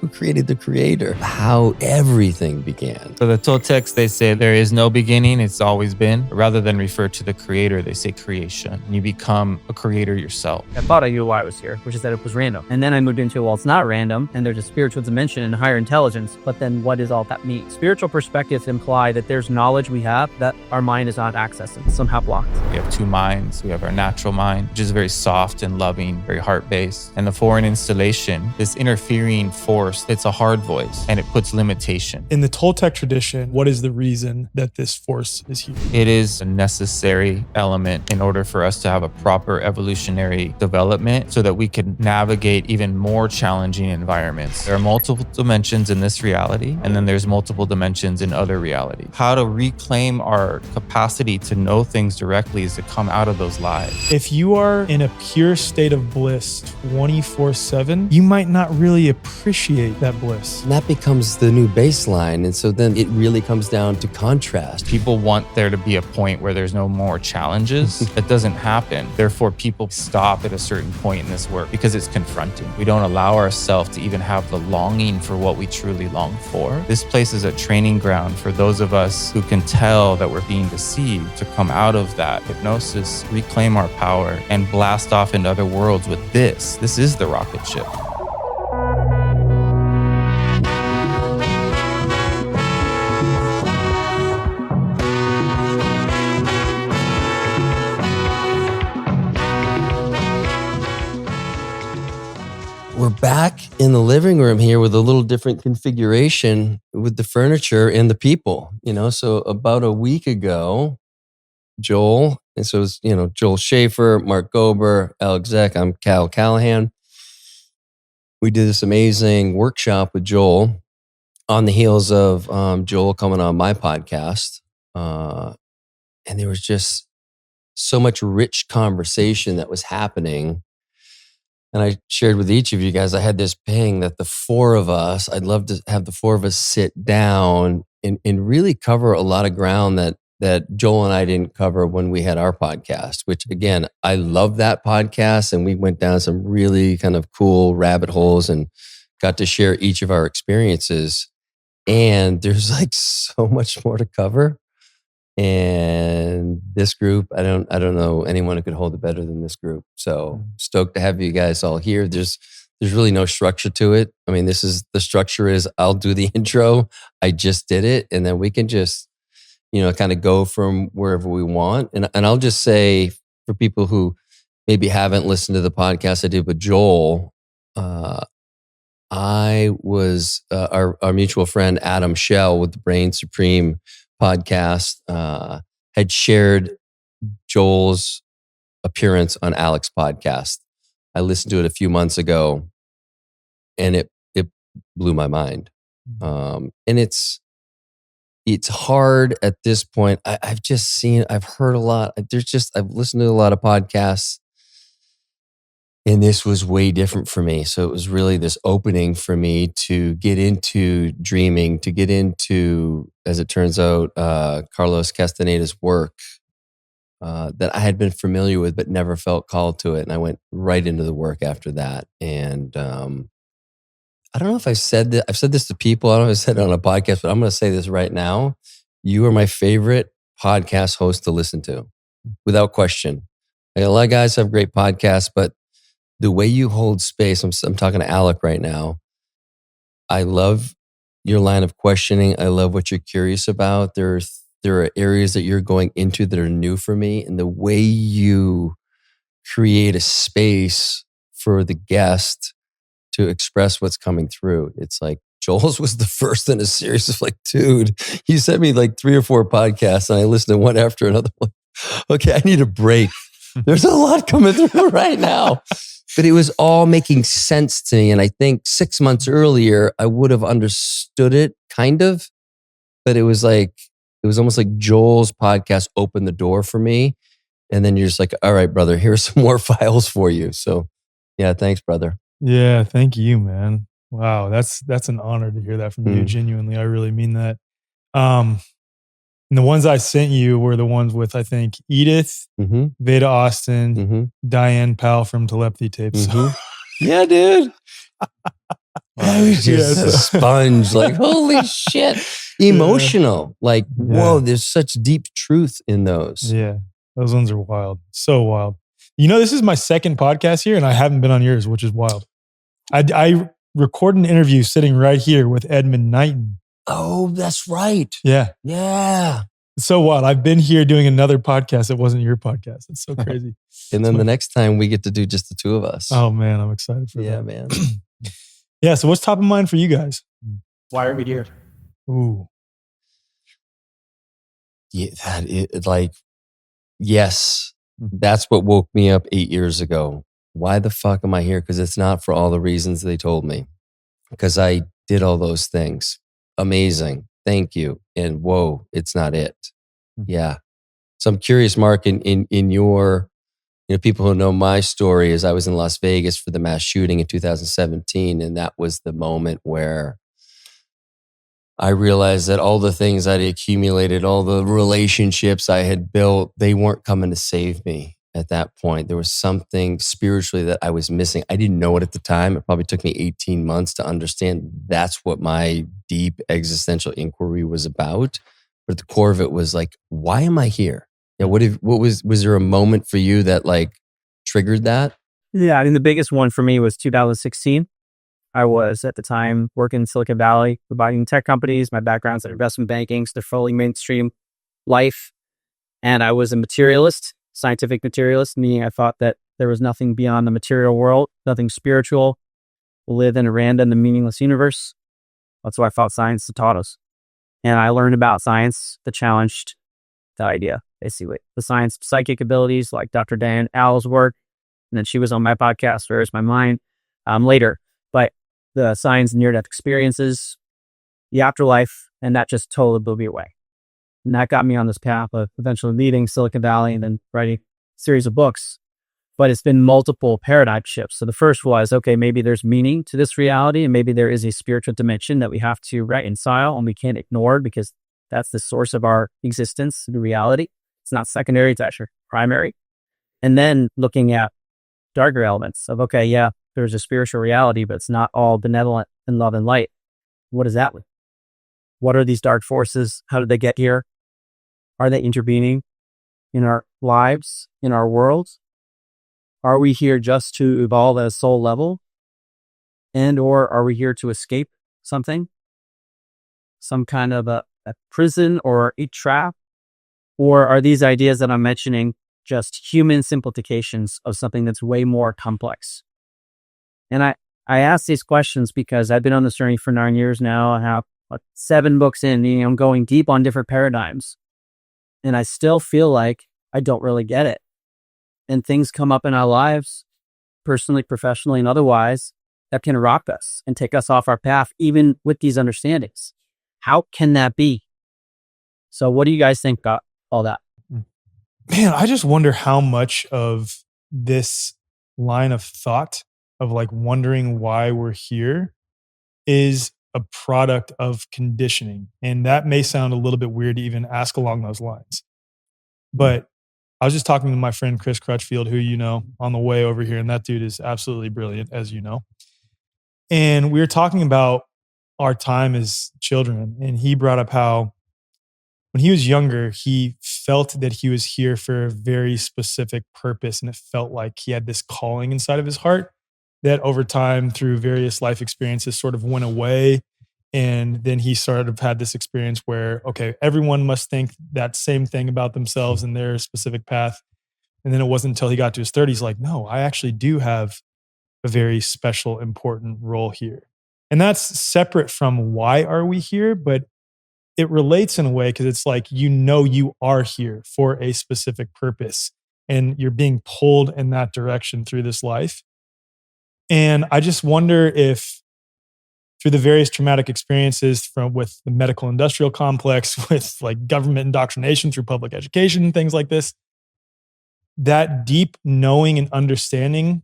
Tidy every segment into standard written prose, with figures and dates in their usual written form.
Who created the creator? How everything began. For the Toltecs, they say there is no beginning, it's always been. Rather than refer to the creator, they say creation. You become a creator yourself. I thought I knew why I was here, which is that it was random. And then I moved into, well, it's not random, and there's a spiritual dimension and higher intelligence, but then what does all that mean? Spiritual perspectives imply that there's knowledge we have that our mind is not accessing, somehow blocked. We have two minds. We have our natural mind, which is very soft and loving, very heart-based. And the foreign installation, this interfering force, it's a hard voice and it puts limitation. In the Toltec tradition, what is the reason that this force is here? It is a necessary element in order for us to have a proper evolutionary development so that we can navigate even more challenging environments. There are multiple dimensions in this reality, and then there's multiple dimensions in other realities. How to reclaim our capacity to know things directly is to come out of those lies. If you are in a pure state of bliss 24/7, you might not really appreciate that bliss. And that becomes the new baseline. And so then it really comes down to contrast. People want there to be a point where there's no more challenges. That doesn't happen. Therefore, people stop at a certain point in this work because it's confronting. We don't allow ourselves to even have the longing for what we truly long for. This place is a training ground for those of us who can tell that we're being deceived to come out of that hypnosis, reclaim our power, and blast off into other worlds with this. This is the rocket ship. We're back in the living room here with a little different configuration with the furniture and the people, So about a week ago, Joel, and so it was, Joel Schafer, Mark Gober, Alec, Zeck, I'm Cal Callahan. We did this amazing workshop with Joel on the heels of Joel coming on my podcast. And there was just so much rich conversation that was happening. And I shared with each of you guys, I had this ping that the four of us, I'd love to have the four of us sit down and really cover a lot of ground that Joel and I didn't cover when we had our podcast, which again, I love that podcast. And we went down some really kind of cool rabbit holes and got to share each of our experiences. And there's like so much more to cover. And this group, I don't know anyone who could hold it better than this group. So stoked to have you guys all here. There's really no structure to it. I mean, the structure is I'll do the intro. I just did it. And then we can just, kind of go from wherever we want. And I'll just say for people who maybe haven't listened to the podcast I did with Joel, I was our mutual friend, Adam Shell with the Brain Supreme podcast, had shared Joel's appearance on Alec's podcast. I listened to it a few months ago and it blew my mind. And it's hard at this point. I've heard a lot. I've listened to a lot of podcasts and this was way different for me. So it was really this opening for me to get into dreaming, to get into, as it turns out, Carlos Castaneda's work that I had been familiar with, but never felt called to it. And I went right into the work after that. And I don't know if I've said this to people. I don't know if I said it on a podcast, but I'm going to say this right now. You are my favorite podcast host to listen to, without question. Like, a lot of guys have great podcasts, but the way you hold space, I'm talking to Alec right now. I love your line of questioning. I love what you're curious about. There are areas that you're going into that are new for me. And the way you create a space for the guest to express what's coming through. It's like Joel's was the first in a series of like, dude, you sent me like 3 or 4 podcasts and I listened to one after another. Okay, I need a break. There's a lot coming through right now. But it was all making sense to me. And I think 6 months earlier, I would have understood it kind of. But it was almost like Joel's podcast opened the door for me. And then you're just like, all right, brother, here's some more files for you. So yeah, thanks, brother. Yeah, thank you, man. Wow, that's an honor to hear that from you. Genuinely, I really mean that. And the ones I sent you were the ones with, I think, Edith, Veda Austin, Diane Powell from Telepathy Tapes. Yeah, dude. Just a sponge, like, holy shit. Emotional. Like, whoa, there's such deep truth in those. Yeah. Those ones are wild. So wild. You know, this is my second podcast here and I haven't been on yours, which is wild. I recorded an interview sitting right here with Edmund Knighton. Oh, that's right. Yeah. Yeah. So wild. I've been here doing another podcast that wasn't your podcast. It's so crazy. And then the next time we get to do just the two of us. Oh man, I'm excited for that. Yeah, man. Yeah. So what's top of mind for you guys? Why are we here? Ooh. Yeah, that is like, yes, that's what woke me up 8 years ago. Why the fuck am I here? Because it's not for all the reasons they told me. Because I did all those things. Amazing. Thank you. And whoa, it's not it. Yeah. So I'm curious, Mark, in your, people who know my story is I was in Las Vegas for the mass shooting in 2017. And that was the moment where I realized that all the things I'd accumulated, all the relationships I had built, they weren't coming to save me at that point. There was something spiritually that I was missing. I didn't know it at the time. It probably took me 18 months to understand that's what my deep existential inquiry was about. But at the core of it was like, why am I here? Yeah, was there a moment for you that like triggered that? Yeah, I mean, the biggest one for me was 2016. I was at the time working in Silicon Valley, providing tech companies. My background's in investment banking, so they're fully mainstream life. And I was a materialist, scientific materialist, meaning I thought that there was nothing beyond the material world, nothing spiritual. We live in a random and meaningless universe. That's what I thought science taught us. And I learned about science that challenged the idea, basically. The science of psychic abilities, like Dr. Diane Owl's work. And then she was on my podcast, Where's My Mind, later. But the science of near-death experiences, the afterlife, and that just totally blew me away. And that got me on this path of eventually leaving Silicon Valley and then writing a series of books. But it's been multiple paradigm shifts. So the first was, okay, maybe there's meaning to this reality, and maybe there is a spiritual dimension that we have to reconcile and we can't ignore because that's the source of our existence, the reality. It's not secondary, it's actually primary. And then looking at darker elements of, okay, yeah, there's a spiritual reality, but it's not all benevolent and love and light. What does that mean? What are these dark forces? How did they get here? Are they intervening in our lives, in our world? Are we here just to evolve at a soul level? And or are we here to escape something? Some kind of a prison or a trap? Or are these ideas that I'm mentioning just human simplifications of something that's way more complex? And I ask these questions because I've been on this journey for 9 years now. I have 7 books in, I'm going deep on different paradigms. And I still feel like I don't really get it. And things come up in our lives, personally, professionally, and otherwise, that can rock us and take us off our path, even with these understandings. How can that be? So what do you guys think about all that? Man, I just wonder how much of this line of thought of like wondering why we're here is a product of conditioning. And that may sound a little bit weird to even ask along those lines. But I was just talking to my friend Chris Crutchfield, who you know, on the way over here, and that dude is absolutely brilliant, as you know. And we were talking about our time as children, and he brought up how when he was younger, he felt that he was here for a very specific purpose, and it felt like he had this calling inside of his heart that over time, through various life experiences, sort of went away. And then he sort of had this experience where, okay, everyone must think that same thing about themselves and their specific path. And then it wasn't until he got to his 30s, like, no, I actually do have a very special, important role here. And that's separate from why are we here, but it relates in a way because it's like, you are here for a specific purpose and you're being pulled in that direction through this life. And I just wonder if through the various traumatic experiences with the medical industrial complex, with like government indoctrination through public education and things like this, that deep knowing and understanding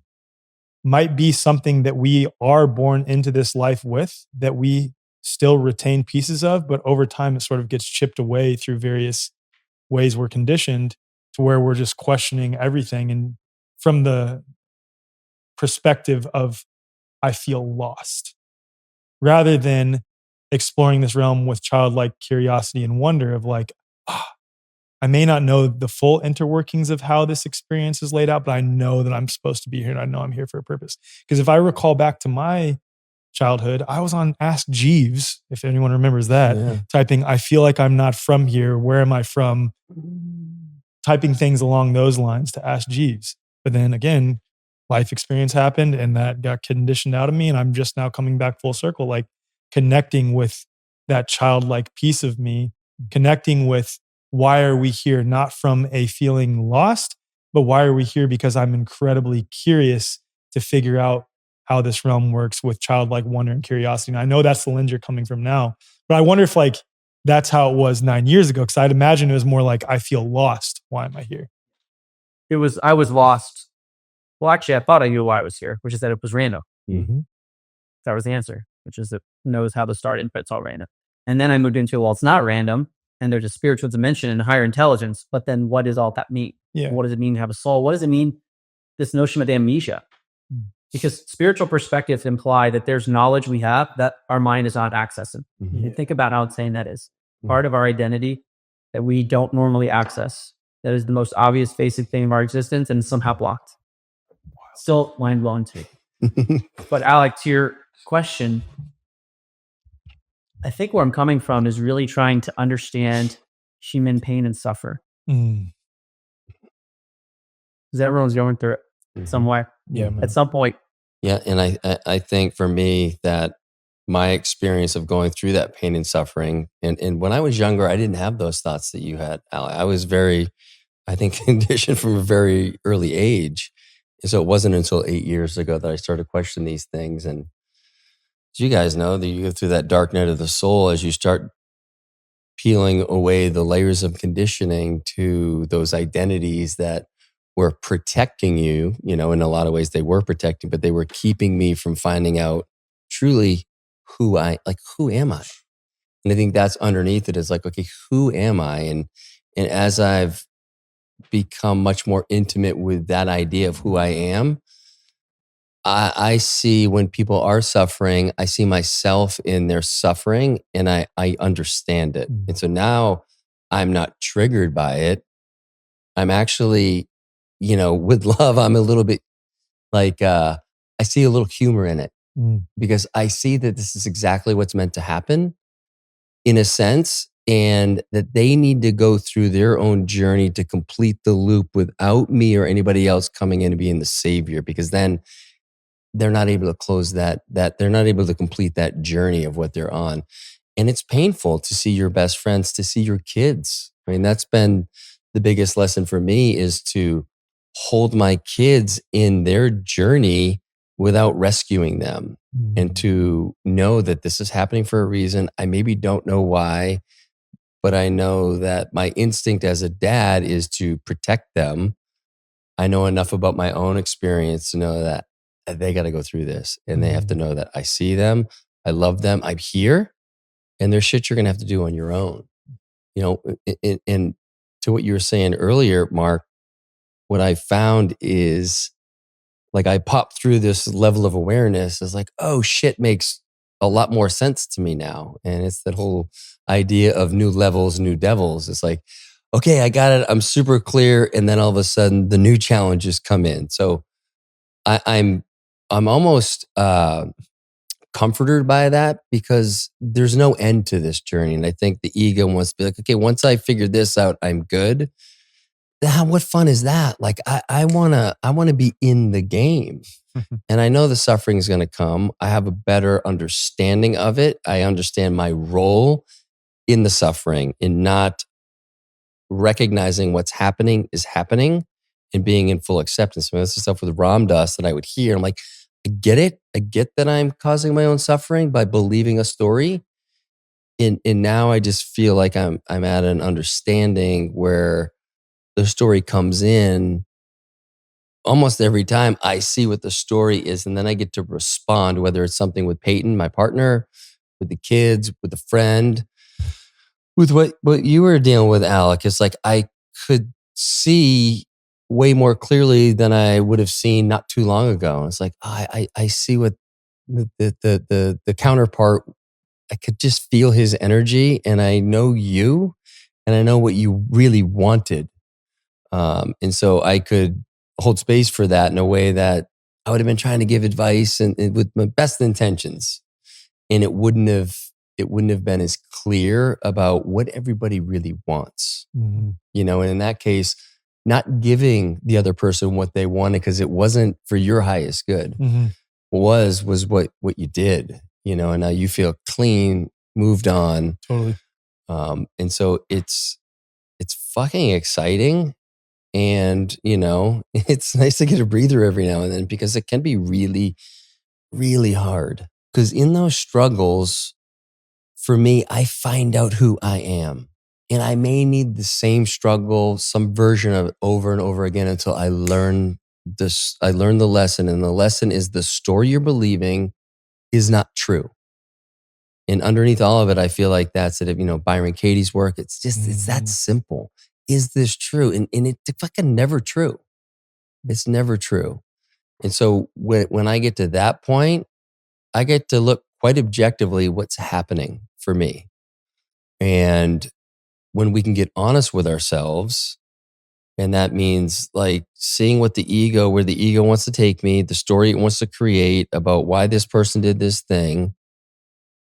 might be something that we are born into this life with, that we still retain pieces of, but over time it sort of gets chipped away through various ways we're conditioned to where we're just questioning everything. And from the perspective of, I feel lost. rather than exploring this realm with childlike curiosity and wonder of like, I may not know the full interworkings of how this experience is laid out, but I know that I'm supposed to be here and I know I'm here for a purpose. Because if I recall back to my childhood, I was on Ask Jeeves, if anyone remembers that, typing, I feel like I'm not from here. Where am I from? Typing things along those lines to Ask Jeeves. But then again, life experience happened and that got conditioned out of me. And I'm just now coming back full circle, like connecting with that childlike piece of me, connecting with why are we here? Not from a feeling lost, but why are we here? Because I'm incredibly curious to figure out how this realm works with childlike wonder and curiosity. And I know that's the lens you're coming from now, but I wonder if like that's how it was 9 years ago. Cause I'd imagine it was more like, I feel lost. Why am I here? I was lost. Well, actually, I thought I knew why I was here, which is that it was random. Mm-hmm. That was the answer, which is it knows how to start it, but it's all random. And then I moved into, well, it's not random. And there's a spiritual dimension and higher intelligence. But then what does all that mean? Yeah. What does it mean to have a soul? What does it mean, this notion of amnesia? Because spiritual perspectives imply that there's knowledge we have that our mind is not accessing. Mm-hmm. And think about how insane that is. Part of our identity that we don't normally access. That is the most obvious basic thing of our existence and somehow blocked. Still mind-blowing to me. But Alec, to your question, I think where I'm coming from is really trying to understand human pain and suffer. Because everyone's going through it some way. Yeah, man. At some point. Yeah. And I think for me that my experience of going through that pain and suffering, and when I was younger, I didn't have those thoughts that you had, Alec. I was very, I think, conditioned from a very early age. And so it wasn't until 8 years ago that I started questioning these things. And as you guys know, that you go through that dark night of the soul as you start peeling away the layers of conditioning to those identities that were protecting you. You know, in a lot of ways they were protecting, but they were keeping me from finding out truly who am I? And I think that's underneath it is like, okay, who am I? And as I've become much more intimate with that idea of who I am, I see when people are suffering, I see myself in their suffering and I understand it. And so now I'm not triggered by it. I'm actually, you know, with love, I'm a little bit like, I see a little humor in it because I see that this is exactly what's meant to happen in a sense, and that they need to go through their own journey to complete the loop without me or anybody else coming in and being the savior, because then they're not able to close that they're not able to complete that journey of what they're on. And it's painful to see your best friends, to see your kids. I mean, that's been the biggest lesson for me, is to hold my kids in their journey without rescuing them, and to know that this is happening for a reason. I maybe don't know why, but I know that my instinct as a dad is to protect them. I know enough about my own experience to know that they got to go through this, and they have to know that I see them, I love them, I'm here, and there's shit you're going to have to do on your own. You know, and to what you were saying earlier, Mark, what I found is like I popped through this level of awareness is like, oh, shit makes a lot more sense to me now. And it's that whole idea of new levels, new devils. It's like, okay, I got it. I'm super clear. And then all of a sudden the new challenges come in. So I'm almost comforted by that, because there's no end to this journey. And I think the ego wants to be like, okay, once I figured this out, I'm good. What fun is that? Like I wanna be in the game. And I know the suffering is going to come. I have a better understanding of it. I understand my role in the suffering, in not recognizing what's happening is happening and being in full acceptance. I mean, that's the stuff with Ram Dass that I would hear. I'm like, I get it. I get that I'm causing my own suffering by believing a story. And now I just feel like I'm at an understanding where the story comes in almost every time. I see what the story is, and then I get to respond, whether it's something with Peyton, my partner, with the kids, with a friend, with what you were dealing with, Alec. It's like I could see way more clearly than I would have seen not too long ago. It's like, I see what the counterpart, I could just feel his energy, and I know you, and I know what you really wanted. And so I could hold space for that in a way that I would have been trying to give advice and with my best intentions. And it wouldn't have been as clear about what everybody really wants. Mm-hmm. You know, and in that case, not giving the other person what they wanted because it wasn't for your highest good. Mm-hmm. Was what you did, you know, and now you feel clean, moved on. Totally. And so it's fucking exciting. And, you know, it's nice to get a breather every now and then because it can be really, really hard. Because in those struggles, for me, I find out who I am. And I may need the same struggle, some version of it over and over again until I learn this. I learn the lesson. And the lesson is the story you're believing is not true. And underneath all of it, I feel like that's it. You know, Byron Katie's work. It's just, it's that simple. Is this true? And it's fucking never true. It's never true. And so when I get to that point, I get to look quite objectively what's happening for me. And when we can get honest with ourselves, and that means like seeing what where the ego wants to take me, the story it wants to create about why this person did this thing.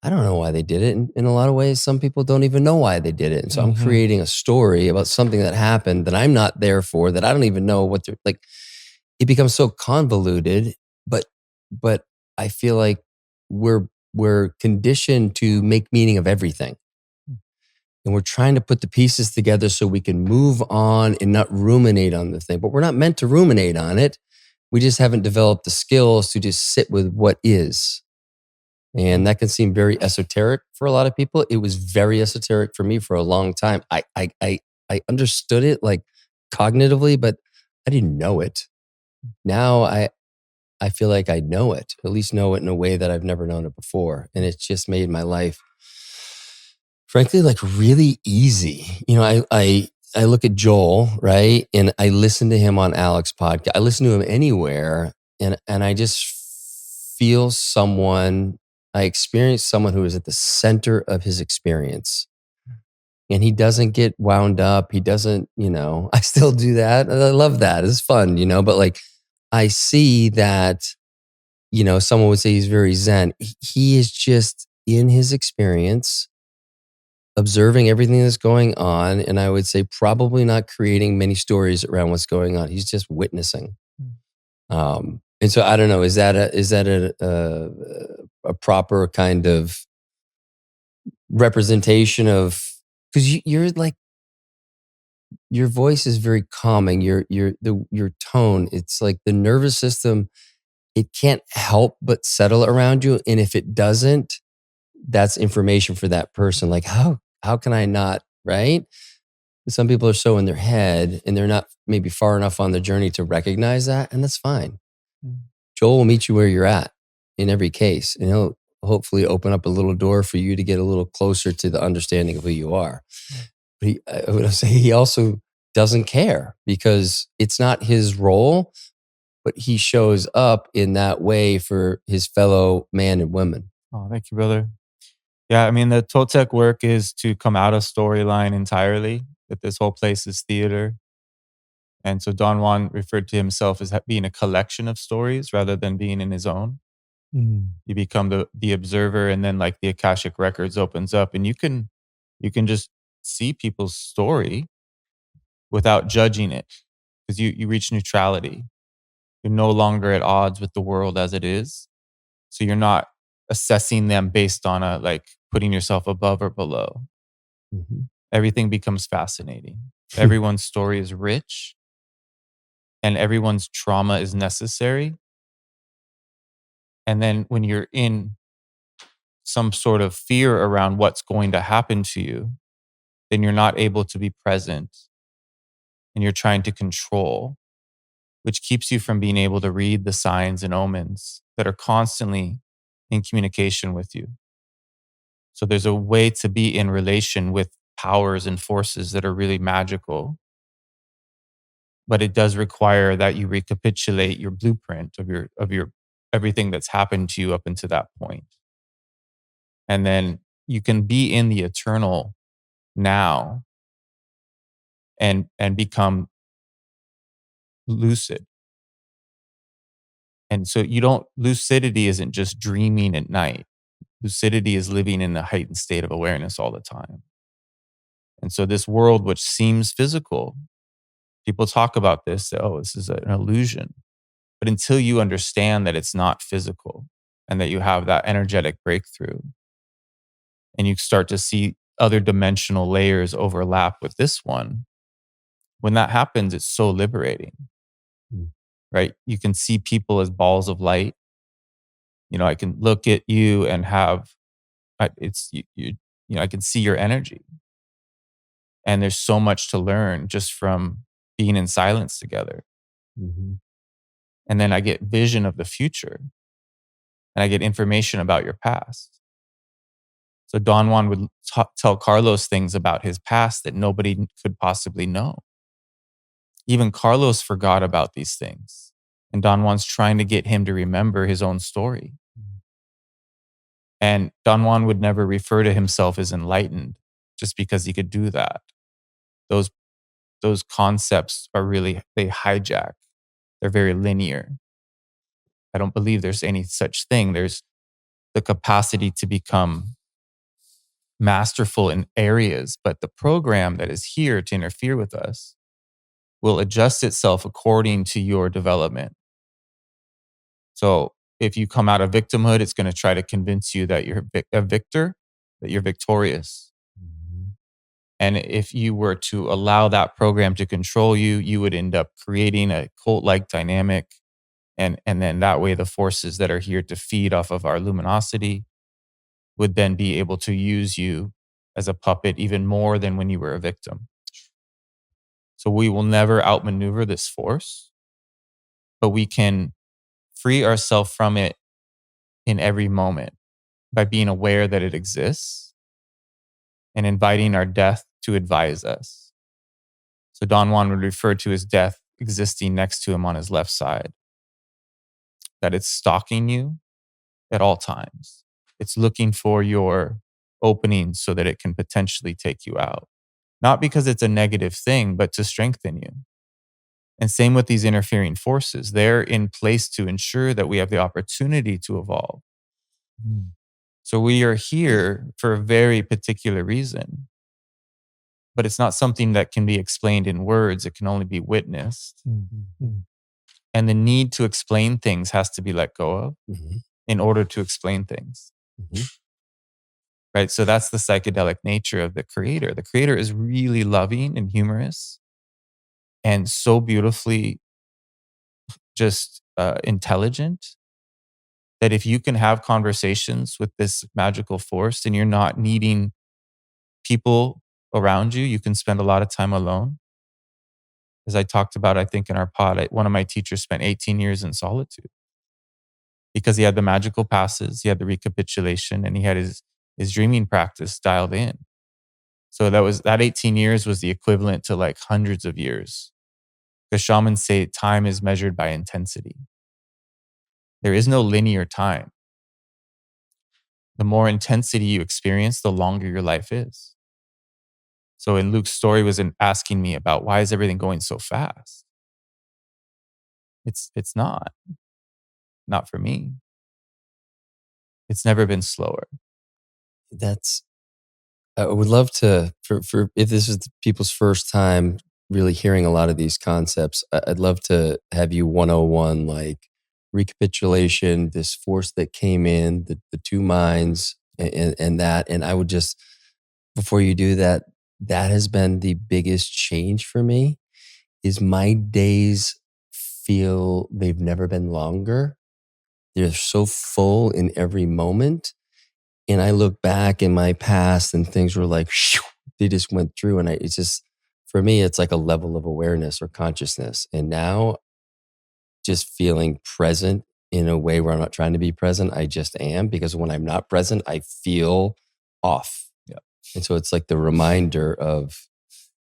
I don't know why they did it. And in a lot of ways, some people don't even know why they did it. And so I'm creating a story about something that happened that I'm not there for, that I don't even know what to, like, it becomes so convoluted, but I feel like we're conditioned to make meaning of everything. And we're trying to put the pieces together so we can move on and not ruminate on the thing. But we're not meant to ruminate on it. We just haven't developed the skills to just sit with what is. And that can seem very esoteric for a lot of people. It was very esoteric for me for a long time. I understood it like cognitively, but I didn't know it. Now I feel like I know it, at least know it in a way that I've never known it before. And it's just made my life, frankly, like really easy. You know, I look at Joel, right? And I listen to him on Alec's podcast. I listen to him anywhere. And I just feel I experience someone who is at the center of his experience. And he doesn't get wound up. He doesn't, you know, I still do that. I love that. It's fun, you know, but like I see that, you know, someone would say he's very Zen. He is just in his experience, observing everything that's going on. And I would say probably not creating many stories around what's going on. He's just witnessing. And so I don't know, is that a proper kind of representation of, because you're like, your voice is very calming. Your tone, it's like the nervous system, it can't help but settle around you. And if it doesn't, that's information for that person. Like how can I not, right? Some people are so in their head and they're not maybe far enough on the journey to recognize that, and that's fine. Joel will meet you where you're at in every case, and he'll hopefully open up a little door for you to get a little closer to the understanding of who you are. But I would say he also doesn't care because it's not his role, but he shows up in that way for his fellow man and women. Oh, thank you, brother. Yeah, I mean, the Toltec work is to come out of storyline entirely, that this whole place is theater. And so Don Juan referred to himself as being a collection of stories rather than being in his own. You become the observer, and then like the Akashic Records opens up, and you can just see people's story without judging it, because you reach neutrality. You're no longer at odds with the world as it is. So you're not assessing them based on like putting yourself above or below. Everything becomes fascinating. Everyone's story is rich, and everyone's trauma is necessary. And then when you're in some sort of fear around what's going to happen to you, then you're not able to be present, and you're trying to control, which keeps you from being able to read the signs and omens that are constantly in communication with you. So there's a way to be in relation with powers and forces that are really magical. But it does require that you recapitulate your blueprint of your everything that's happened to you up until that point. And then you can be in the eternal now and become lucid. And so lucidity isn't just dreaming at night. Lucidity is living in a heightened state of awareness all the time. And so this world, which seems physical, people talk about this, this is an illusion. But until you understand that it's not physical and that you have that energetic breakthrough and you start to see other dimensional layers overlap with this one, when that happens, it's so liberating, right? You can see people as balls of light. I can look at you and I can see your energy. And there's so much to learn just from being in silence together. Mm-hmm. And then I get vision of the future and I get information about your past. So Don Juan would tell Carlos things about his past that nobody could possibly know. Even Carlos forgot about these things. And Don Juan's trying to get him to remember his own story. And Don Juan would never refer to himself as enlightened just because he could do that. Those concepts are really, they hijack. They're very linear. I don't believe there's any such thing. There's the capacity to become masterful in areas, but the program that is here to interfere with us will adjust itself according to your development. So if you come out of victimhood, it's going to try to convince you that you're a victor, that you're victorious. Mm-hmm. And if you were to allow that program to control you, you would end up creating a cult-like dynamic. And then that way the forces that are here to feed off of our luminosity would then be able to use you as a puppet even more than when you were a victim. So we will never outmaneuver this force, but we can free ourselves from it in every moment by being aware that it exists and inviting our death to advise us. So Don Juan would refer to his death existing next to him on his left side, that it's stalking you at all times. It's looking for your openings so that it can potentially take you out. Not because it's a negative thing, but to strengthen you. And same with these interfering forces. They're in place to ensure that we have the opportunity to evolve. So we are here for a very particular reason. But it's not something that can be explained in words. It can only be witnessed. Mm-hmm. And the need to explain things has to be let go of in order to explain things. Mm-hmm. Right? So that's the psychedelic nature of the creator. The creator is really loving and humorous and so beautifully just intelligent that if you can have conversations with this magical force and you're not needing people around you, you can spend a lot of time alone. As I talked about, I think in our pod, one of my teachers spent 18 years in solitude because he had the magical passes, he had the recapitulation, and he had his dreaming practice dialed in. So that 18 years was the equivalent to like hundreds of years. Because shamans say time is measured by intensity. There is no linear time. The more intensity you experience, the longer your life is. So in Luke's story was asking me about why is everything going so fast? It's not for me. It's never been slower. I would love to, for if this is people's first time really hearing a lot of these concepts, I'd love to have you 101, like recapitulation, this force that came in, the two minds and that. And I would just, before you do that, that has been the biggest change for me is my days feel they've never been longer. They're so full in every moment. And I look back in my past and things were like, whew, they just went through. And it's just, for me, it's like a level of awareness or consciousness. And now just feeling present in a way where I'm not trying to be present. I just am, because when I'm not present, I feel off. Yeah. And so it's like the reminder of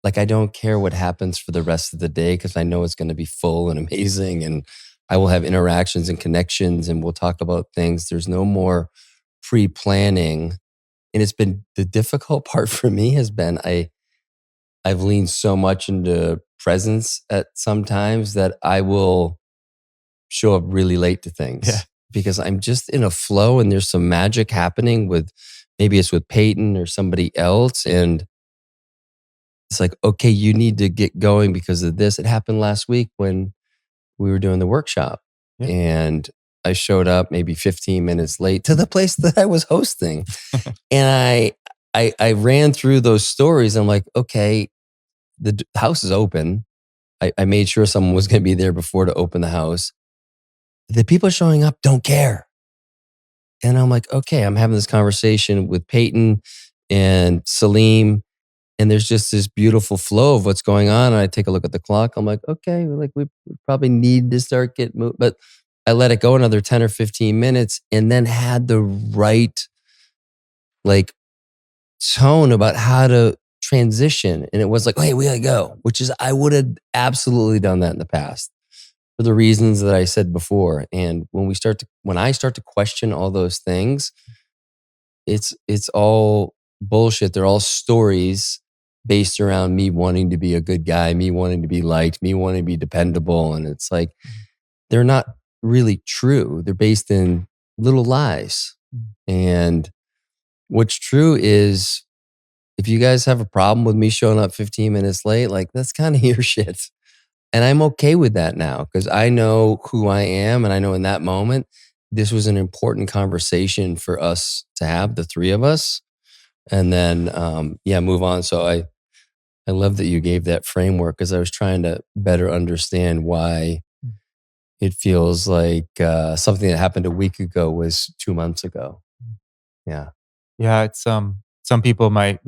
like, I don't care what happens for the rest of the day because I know it's going to be full and amazing. And I will have interactions and connections, and we'll talk about things. There's no more pre-planning. And it's been, the difficult part for me has been I've leaned so much into presence at sometimes that I will show up really late to things because I'm just in a flow and there's some magic happening with, maybe it's with Peyton or somebody else. And it's like, okay, you need to get going because of this. It happened last week when we were doing the workshop and I showed up maybe 15 minutes late to the place that I was hosting. And I ran through those stories. I'm like, okay, the house is open. I made sure someone was going to be there before to open the house. The people showing up don't care. And I'm like, okay, I'm having this conversation with Peyton and Salim, and there's just this beautiful flow of what's going on. And I take a look at the clock. I'm like, okay, we probably need to start getting moved. But I let it go another 10 or 15 minutes and then had the right like tone about how to transition. And it was like, hey, we gotta go, which is, I would have absolutely done that in the past for the reasons that I said before. And when I start to question all those things, it's all bullshit. They're all stories based around me wanting to be a good guy, me wanting to be liked, me wanting to be dependable. And it's like, they're not really true. They're based in little lies. And what's true is, if you guys have a problem with me showing up 15 minutes late, like that's kind of your shit. And I'm okay with that now because I know who I am. And I know in that moment, this was an important conversation for us to have, the three of us. And then, move on. So I love that you gave that framework because I was trying to better understand why it feels like something that happened a week ago was 2 months ago. Yeah. Yeah. It's some people might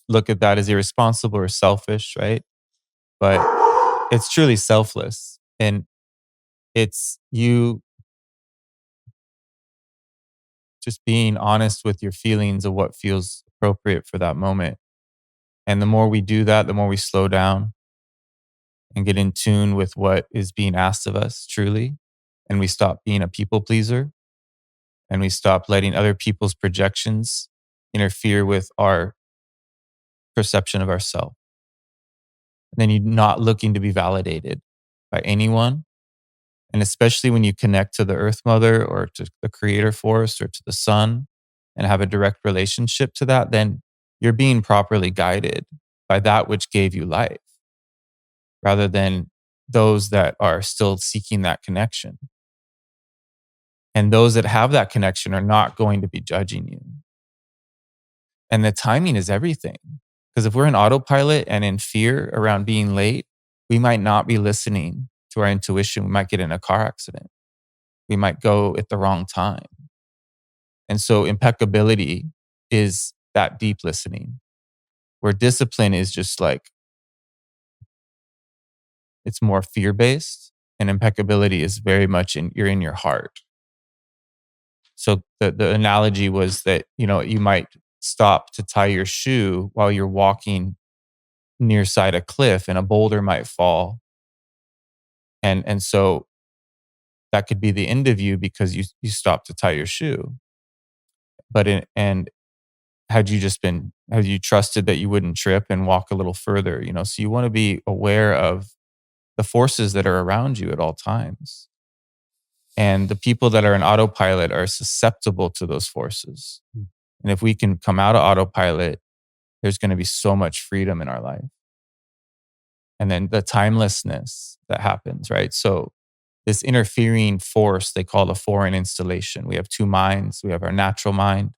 look at that as irresponsible or selfish, right? But it's truly selfless. And it's you just being honest with your feelings of what feels appropriate for that moment. And the more we do that, the more we slow down and get in tune with what is being asked of us truly. And we stop being a people pleaser and we stop letting other people's projections interfere with our perception of ourselves. And then you're not looking to be validated by anyone. And especially when you connect to the Earth Mother or to the Creator Force or to the Sun and have a direct relationship to that, then you're being properly guided by that which gave you life, rather than those that are still seeking that connection. And those that have that connection are not going to be judging you. And the timing is everything. Because if we're in autopilot and in fear around being late, we might not be listening to our intuition. We might get in a car accident. We might go at the wrong time. And so impeccability is that deep listening, where discipline is just like, it's more fear-based, and impeccability is very much you're in your heart. So the analogy was that, you might stop to tie your shoe while you're walking near side a cliff and a boulder might fall. And so that could be the end of you because you stopped to tie your shoe. But had you trusted that you wouldn't trip and walk a little further, so you want to be aware of the forces that are around you at all times. And the people that are in autopilot are susceptible to those forces. And if we can come out of autopilot, there's going to be so much freedom in our life. And then the timelessness that happens, right? So this interfering force, they call a foreign installation. We have two minds. We have our natural mind,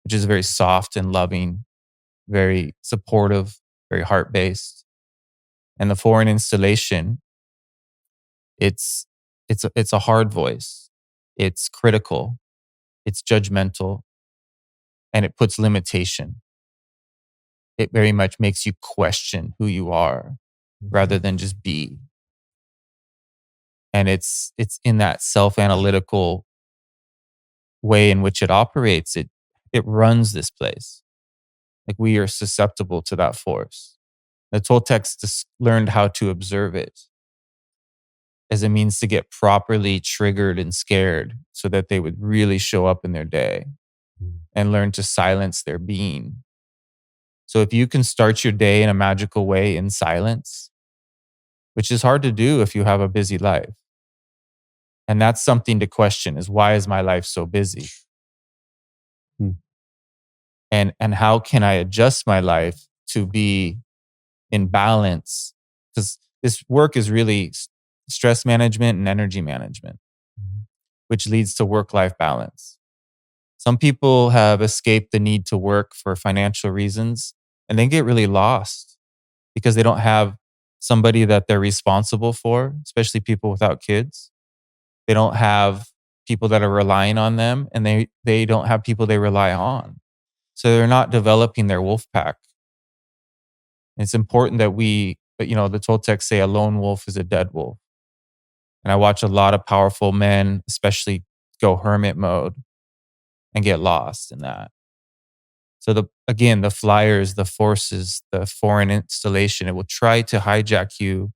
which is very soft and loving, very supportive, very heart-based. And the foreign installation, it's a hard voice. It's critical. It's judgmental. And it puts limitation. It very much makes you question who you are rather than just be. And it's in that self-analytical way in which it operates. It runs this place. Like we are susceptible to that force. The Toltecs just learned how to observe it. as a means to get properly triggered and scared so that they would really show up in their day and learn to silence their being. So if you can start your day in a magical way in silence, which is hard to do if you have a busy life. And that's something to question is, why is my life so busy? And how can I adjust my life to be in balance? Because this work is really stress management and energy management, which leads to work-life balance. Some people have escaped the need to work for financial reasons, and they get really lost because they don't have somebody that they're responsible for, especially people without kids. They don't have people that are relying on them, and they don't have people they rely on. So they're not developing their wolf pack. It's important that the Toltecs say a lone wolf is a dead wolf. And I watch a lot of powerful men, especially, go hermit mode and get lost in that. So the flyers, the forces, the foreign installation, it will try to hijack you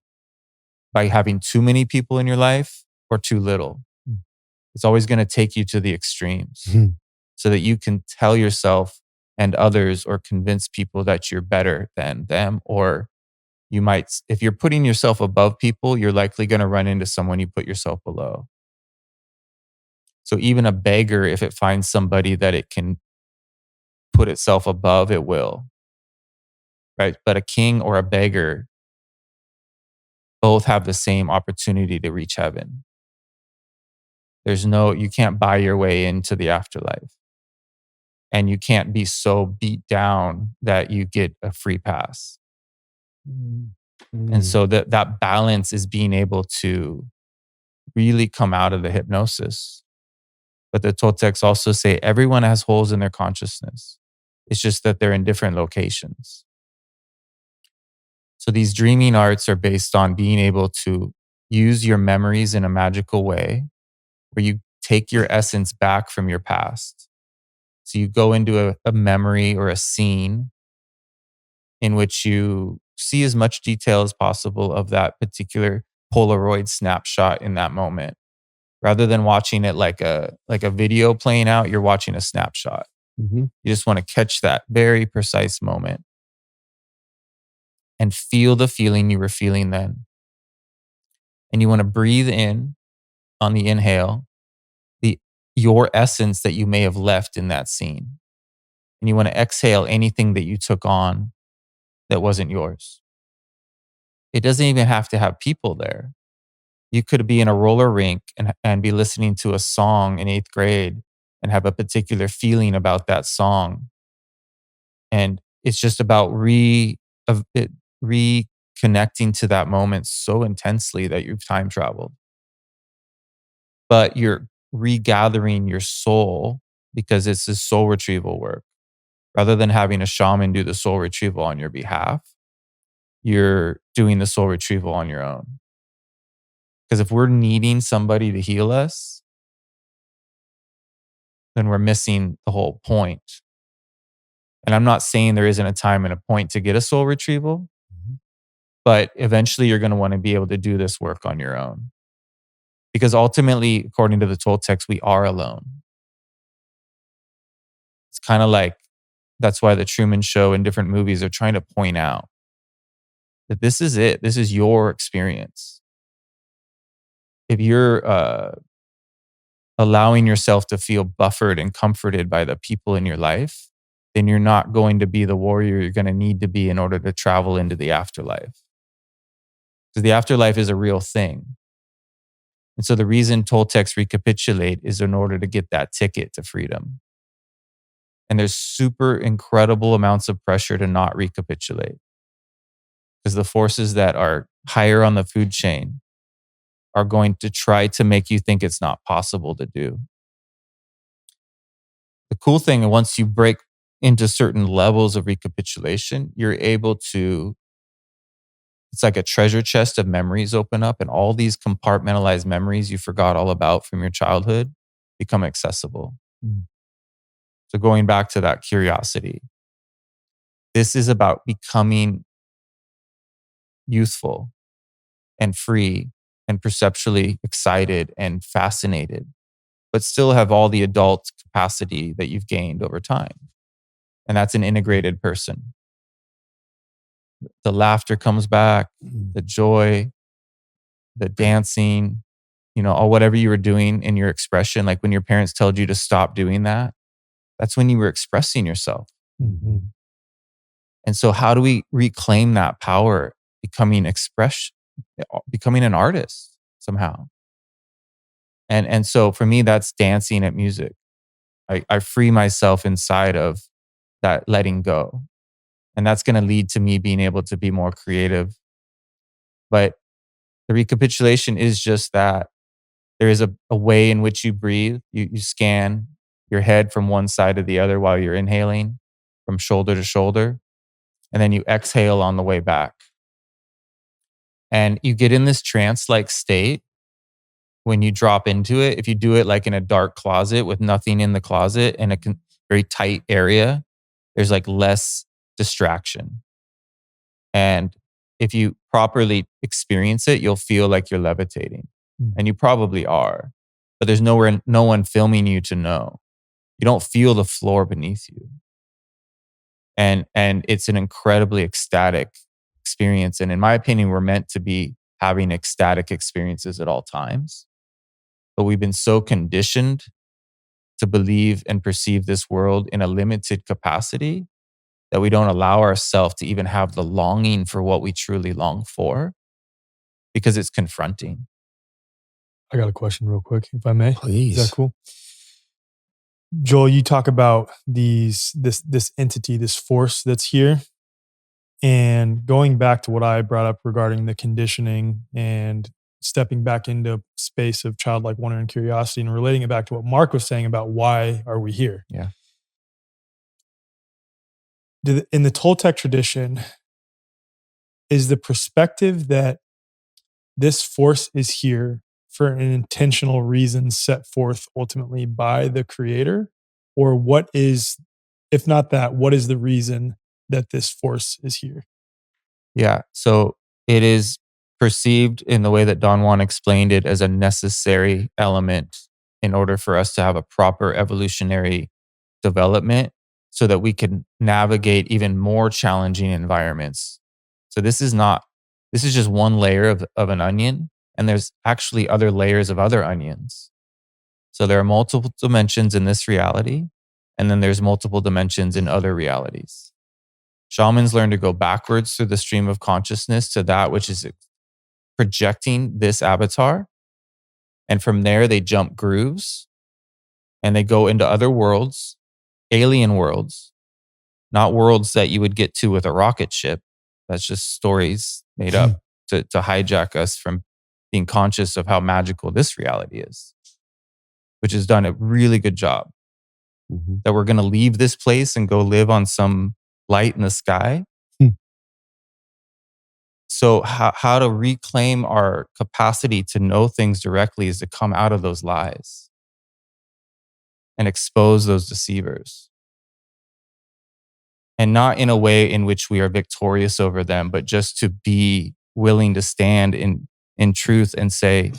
by having too many people in your life or too little. It's always going to take you to the extremes so that you can tell yourself and others or convince people that you're better than them. Or you might, if you're putting yourself above people, you're likely going to run into someone you put yourself below. So even a beggar, if it finds somebody that it can put itself above, it will. Right? But a king or a beggar both have the same opportunity to reach heaven. You can't buy your way into the afterlife. And you can't be so beat down that you get a free pass. And so that balance is being able to really come out of the hypnosis. But the Toltecs also say everyone has holes in their consciousness. It's just that they're in different locations. So these dreaming arts are based on being able to use your memories in a magical way where you take your essence back from your past. So you go into a memory or a scene in which you see as much detail as possible of that particular Polaroid snapshot in that moment. Rather than watching it like a video playing out, you're watching a snapshot. You just want to catch that very precise moment and feel the feeling you were feeling then. And you want to breathe in on the inhale, your essence that you may have left in that scene. And you want to exhale anything that you took on that wasn't yours. It doesn't even have to have people there. You could be in a roller rink and be listening to a song in 8th grade and have a particular feeling about that song. And it's just about reconnecting to that moment so intensely that you've time traveled. But you're regathering your soul because it's this soul retrieval work. Rather than having a shaman do the soul retrieval on your behalf, you're doing the soul retrieval on your own. Because if we're needing somebody to heal us, then we're missing the whole point. And I'm not saying there isn't a time and a point to get a soul retrieval, but eventually you're going to want to be able to do this work on your own. Because ultimately, according to the Toltecs, we are alone. It's kind of like, that's why the Truman Show and different movies are trying to point out that this is it. This is your experience. If you're allowing yourself to feel buffered and comforted by the people in your life, then you're not going to be the warrior you're going to need to be in order to travel into the afterlife. Because the afterlife is a real thing. And so the reason Toltecs recapitulate is in order to get that ticket to freedom. And there's super incredible amounts of pressure to not recapitulate. Because the forces that are higher on the food chain are going to try to make you think it's not possible to do. The cool thing, once you break into certain levels of recapitulation, you're able to, it's like a treasure chest of memories open up, and all these compartmentalized memories you forgot all about from your childhood become accessible. So going back to that curiosity, this is about becoming youthful and free and perceptually excited and fascinated, but still have all the adult capacity that you've gained over time. And that's an integrated person. The laughter comes back, the joy, the dancing, or whatever you were doing in your expression. Like when your parents told you to stop doing that, that's when you were expressing yourself. Mm-hmm. And so how do we reclaim that power, becoming an artist somehow? And so for me, that's dancing at music. I free myself inside of that letting go. And that's going to lead to me being able to be more creative. But the recapitulation is just that. There is a way in which you breathe. You scan your head from one side to the other while you're inhaling from shoulder to shoulder. And then you exhale on the way back. And you get in this trance-like state when you drop into it. If you do it like in a dark closet with nothing in the closet in a very tight area, there's like less distraction. And if you properly experience it, you'll feel like you're levitating. And you probably are. But there's no one filming you to know. You don't feel the floor beneath you. And it's an incredibly ecstatic experience. And in my opinion, we're meant to be having ecstatic experiences at all times. But we've been so conditioned to believe and perceive this world in a limited capacity that we don't allow ourselves to even have the longing for what we truly long for, because it's confronting. I got a question real quick, if I may. Please. Is that cool? Joel, you talk about this entity, this force that's here. And going back to what I brought up regarding the conditioning and stepping back into space of childlike wonder and curiosity and relating it back to what Mark was saying about why are we here? Yeah. In the Toltec tradition, is the perspective that this force is here for an intentional reason set forth ultimately by the creator? Or what is, if not that, what is the reason that this force is here? Yeah. So it is perceived in the way that Don Juan explained it as a necessary element in order for us to have a proper evolutionary development so that we can navigate even more challenging environments. So this is just one layer of an onion, and there's actually other layers of other onions. So there are multiple dimensions in this reality, and then there's multiple dimensions in other realities. Shamans learn to go backwards through the stream of consciousness to that which is projecting this avatar. And from there, they jump grooves and they go into other worlds, alien worlds, not worlds that you would get to with a rocket ship. That's just stories made up to hijack us from being conscious of how magical this reality is, which has done a really good job. Mm-hmm. That we're going to leave this place and go live on some light in the sky. So how to reclaim our capacity to know things directly is to come out of those lies and expose those deceivers. And not in a way in which we are victorious over them, but just to be willing to stand in truth and say,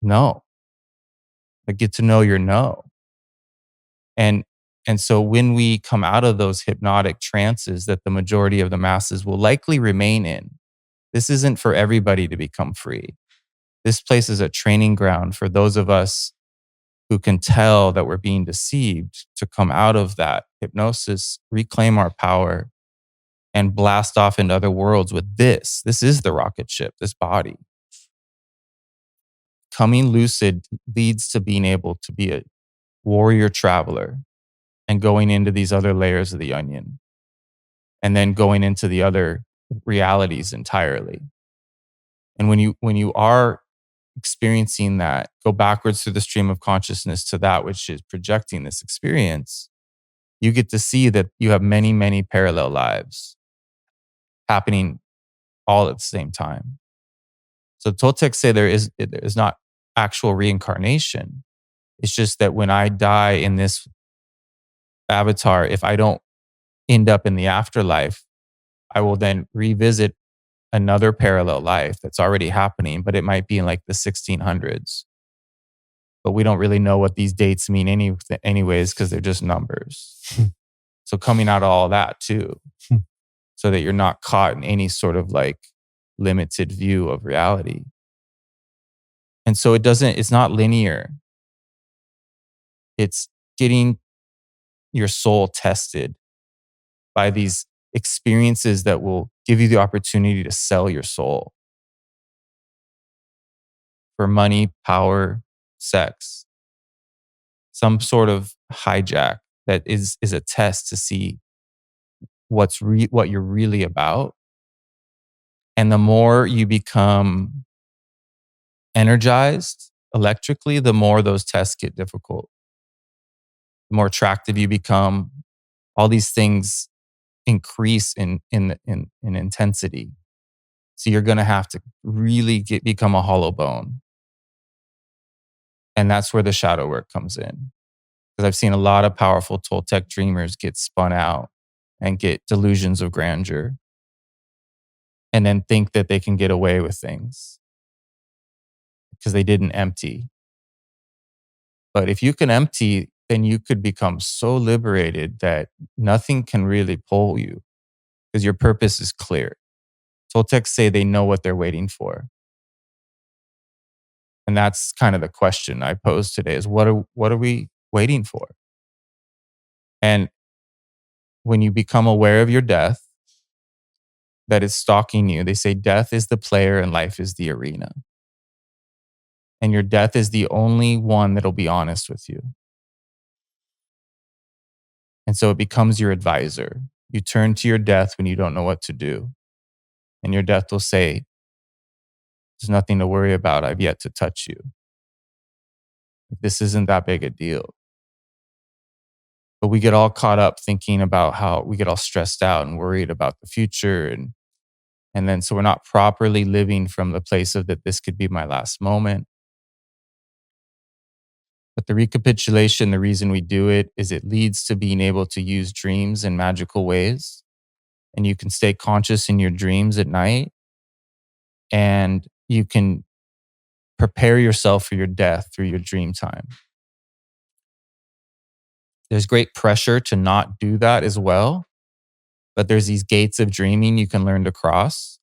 no. But get to know your no. And so when we come out of those hypnotic trances that the majority of the masses will likely remain in, this isn't for everybody to become free. This place is a training ground for those of us who can tell that we're being deceived to come out of that hypnosis, reclaim our power, and blast off into other worlds with this. This is the rocket ship, this body. Coming lucid leads to being able to be a warrior traveler and going into these other layers of the onion, and then going into the other realities entirely. And when you are experiencing that, go backwards through the stream of consciousness to that which is projecting this experience, you get to see that you have many, many parallel lives happening all at the same time. So Toltec say there is not actual reincarnation. It's just that when I die in this avatar, if I don't end up in the afterlife, I will then revisit another parallel life that's already happening, but it might be in like the 1600s. But we don't really know what these dates mean anyways, because they're just numbers. So coming out of all that too, so that you're not caught in any sort of like limited view of reality. And so it's not linear. It's getting your soul tested by these experiences that will give you the opportunity to sell your soul for money, power, sex, some sort of hijack that is a test to see what you're really about. And the more you become energized electrically, the more those tests get difficult. The more attractive you become, all these things increase in intensity. So you're going to have to really become a hollow bone. And that's where the shadow work comes in. Because I've seen a lot of powerful Toltec dreamers get spun out and get delusions of grandeur and then think that they can get away with things because they didn't empty. But if you can empty, then you could become so liberated that nothing can really pull you because your purpose is clear. Toltecs say they know what they're waiting for. And that's kind of the question I pose today is what are we waiting for? And when you become aware of your death, that is stalking you, they say death is the player and life is the arena. And your death is the only one that'll be honest with you. And so it becomes your advisor. You turn to your death when you don't know what to do. And your death will say, there's nothing to worry about. I've yet to touch you. This isn't that big a deal. But we get all caught up thinking about how we get all stressed out and worried about the future. And then so we're not properly living from the place of that this could be my last moment. But the recapitulation, the reason we do it is it leads to being able to use dreams in magical ways. And you can stay conscious in your dreams at night. And you can prepare yourself for your death through your dream time. There's great pressure to not do that as well. But there's these gates of dreaming you can learn to cross.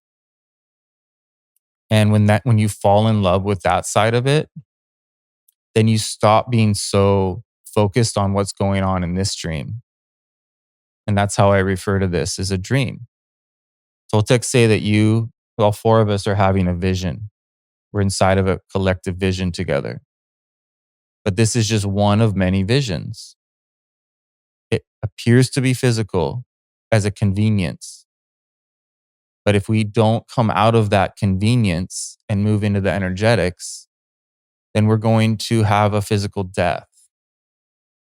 And when you fall in love with that side of it, then you stop being so focused on what's going on in this dream. And that's how I refer to this as a dream. Toltecs say that all four of us are having a vision. We're inside of a collective vision together. But this is just one of many visions. It appears to be physical as a convenience. But if we don't come out of that convenience and move into the energetics, then we're going to have a physical death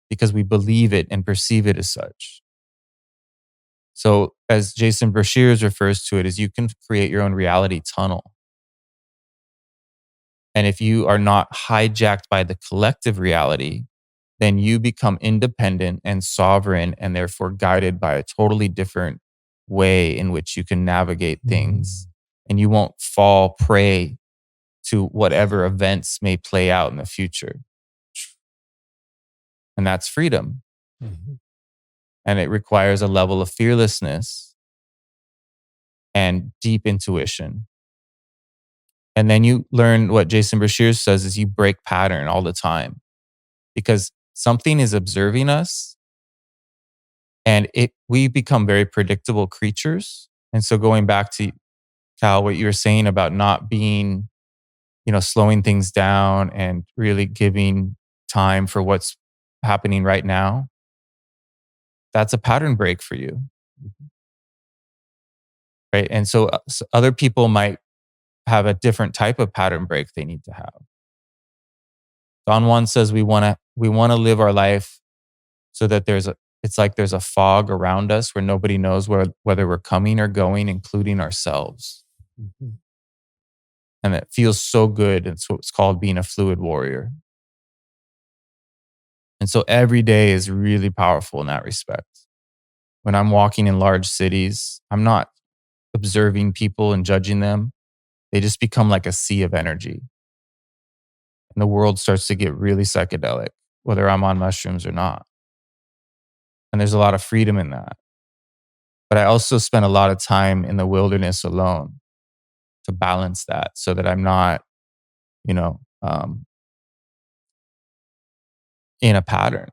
because we believe it and perceive it as such. So as Jason Brashears refers to it, is you can create your own reality tunnel. And if you are not hijacked by the collective reality, then you become independent and sovereign and therefore guided by a totally different way in which you can navigate things. And you won't fall prey to whatever events may play out in the future. And that's freedom. Mm-hmm. And it requires a level of fearlessness and deep intuition. And then you learn what Jason Brashears says is you break pattern all the time because something is observing us and we become very predictable creatures. And so going back to Cal, what you were saying about not being, slowing things down and really giving time for what's happening right now, that's a pattern break for you. Right. And so other people might have a different type of pattern break they need to have. Don Juan says we want to live our life so that it's like there's a fog around us where nobody knows whether we're coming or going, including ourselves. Mm-hmm. And it feels so good. It's what's called being a fluid warrior. And so every day is really powerful in that respect. When I'm walking in large cities, I'm not observing people and judging them, they just become like a sea of energy. And the world starts to get really psychedelic, whether I'm on mushrooms or not. And there's a lot of freedom in that. But I also spend a lot of time in the wilderness alone to balance that so that I'm not, in a pattern.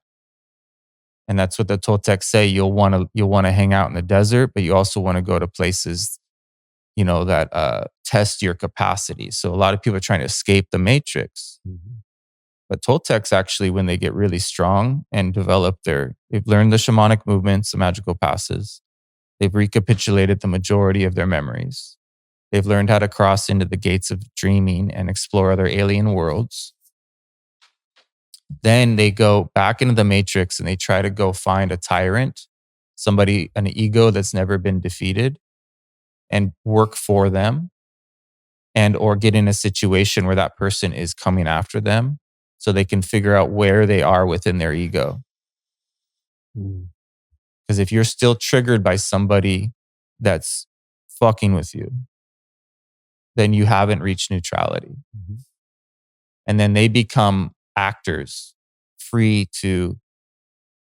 And that's what the Toltec say. You'll want to hang out in the desert, but you also want to go to places, that test your capacity. So a lot of people are trying to escape the matrix. Mm-hmm. But Toltecs actually, when they get really strong and they've learned the shamanic movements, the magical passes, they've recapitulated the majority of their memories. They've learned how to cross into the gates of dreaming and explore other alien worlds. Then they go back into the matrix and they try to go find a tyrant, somebody, an ego that's never been defeated, and work for them, and or get in a situation where that person is coming after them so they can figure out where they are within their ego. Because if you're still triggered by somebody that's fucking with you, then you haven't reached neutrality. Mm-hmm. And then they become actors, free to,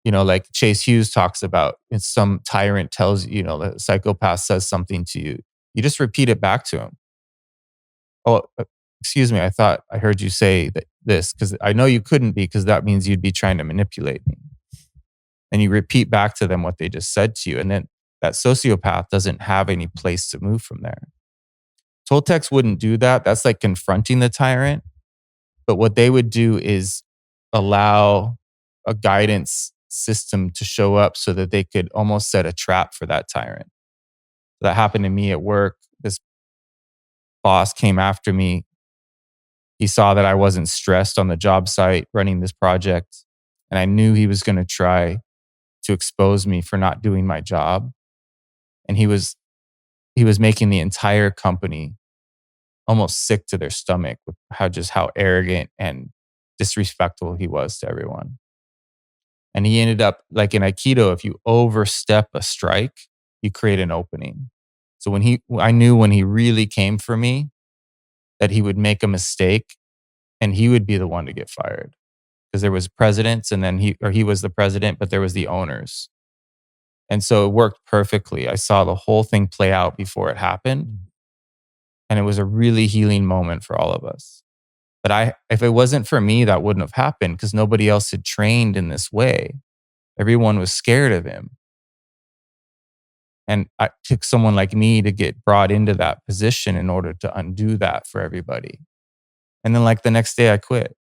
like Chase Hughes talks about, if some tyrant tells you, the psychopath says something to you, you just repeat it back to him. Oh, excuse me, I thought I heard you say this, because I know you couldn't be, because that means you'd be trying to manipulate me. And you repeat back to them what they just said to you. And then that sociopath doesn't have any place to move from there. Toltecs wouldn't do that. That's like confronting the tyrant. But what they would do is allow a guidance system to show up so that they could almost set a trap for that tyrant. That happened to me at work. This boss came after me. He saw that I wasn't stressed on the job site running this project. And I knew he was going to try to expose me for not doing my job. And he was making the entire company almost sick to their stomach with how arrogant and disrespectful he was to everyone. And he ended up, like in Aikido, if you overstep a strike, you create an opening. So I knew when he really came for me that he would make a mistake and he would be the one to get fired. Because there was presidents, and then he was the president, but there was the owners. And so it worked perfectly. I saw the whole thing play out before it happened. And it was a really healing moment for all of us. But if it wasn't for me, that wouldn't have happened, because nobody else had trained in this way. Everyone was scared of him. And it took someone like me to get brought into that position in order to undo that for everybody. And then like the next day I quit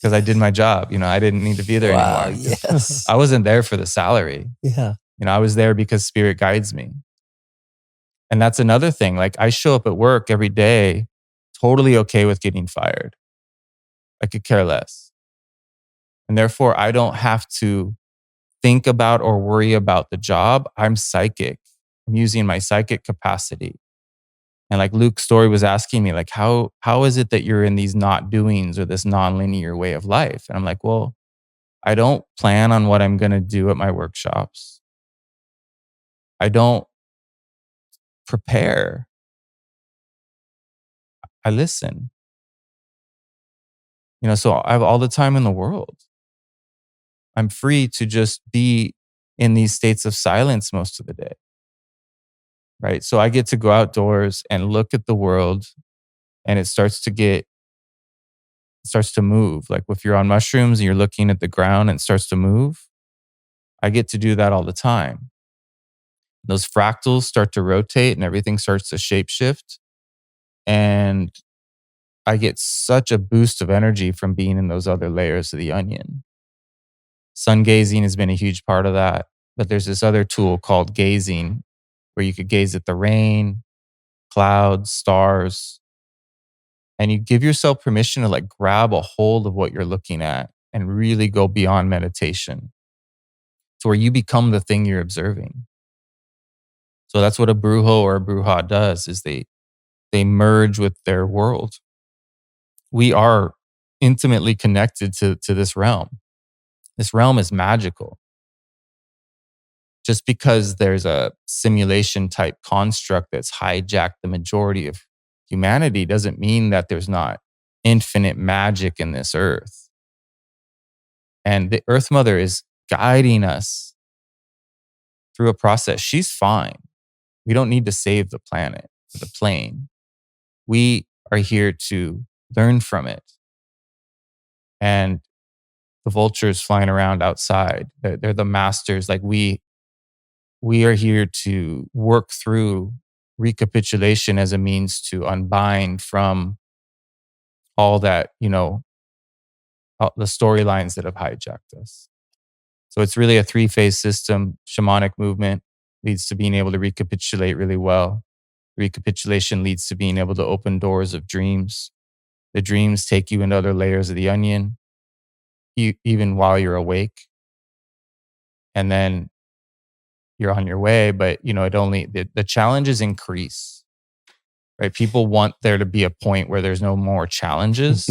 because I did my job. I didn't need to be there anymore. Yes. I wasn't there for the salary. Yeah. I was there because spirit guides me. And that's another thing. Like I show up at work every day, totally okay with getting fired. I could care less. And therefore, I don't have to think about or worry about the job. I'm psychic. I'm using my psychic capacity. And like Luke's story was asking me, like, how is it that you're in these not doings or this non-linear way of life? And I'm like, well, I don't plan on what I'm going to do at my workshops. I don't prepare. I listen. So I have all the time in the world. I'm free to just be in these states of silence most of the day. Right? So I get to go outdoors and look at the world, and it starts to move. Like if you're on mushrooms and you're looking at the ground and it starts to move, I get to do that all the time. Those fractals start to rotate and everything starts to shapeshift. And I get such a boost of energy from being in those other layers of the onion. Sun gazing has been a huge part of that. But there's this other tool called gazing, where you could gaze at the rain, clouds, stars, and you give yourself permission to like grab a hold of what you're looking at and really go beyond meditation to where you become the thing you're observing. So that's what a brujo or a bruja does, is they merge with their world. We are intimately connected to this realm. This realm is magical. just because there's a simulation type construct that's hijacked the majority of humanity doesn't mean that there's not infinite magic in this earth. And the Earth Mother is guiding us through a process. She's fine. We don't need to save the planet, the plane. We are here to learn from it. And the vultures flying around outside, they're the masters. Like we are here to work through recapitulation as a means to unbind from all that, the storylines that have hijacked us. So it's really a 3-phase system. Shamanic movement leads to being able to recapitulate really well. Recapitulation leads to being able to open doors of dreams. The dreams take you into other layers of the onion, even while you're awake. And then you're on your way, but the challenges increase, right? People want there to be a point where there's no more challenges.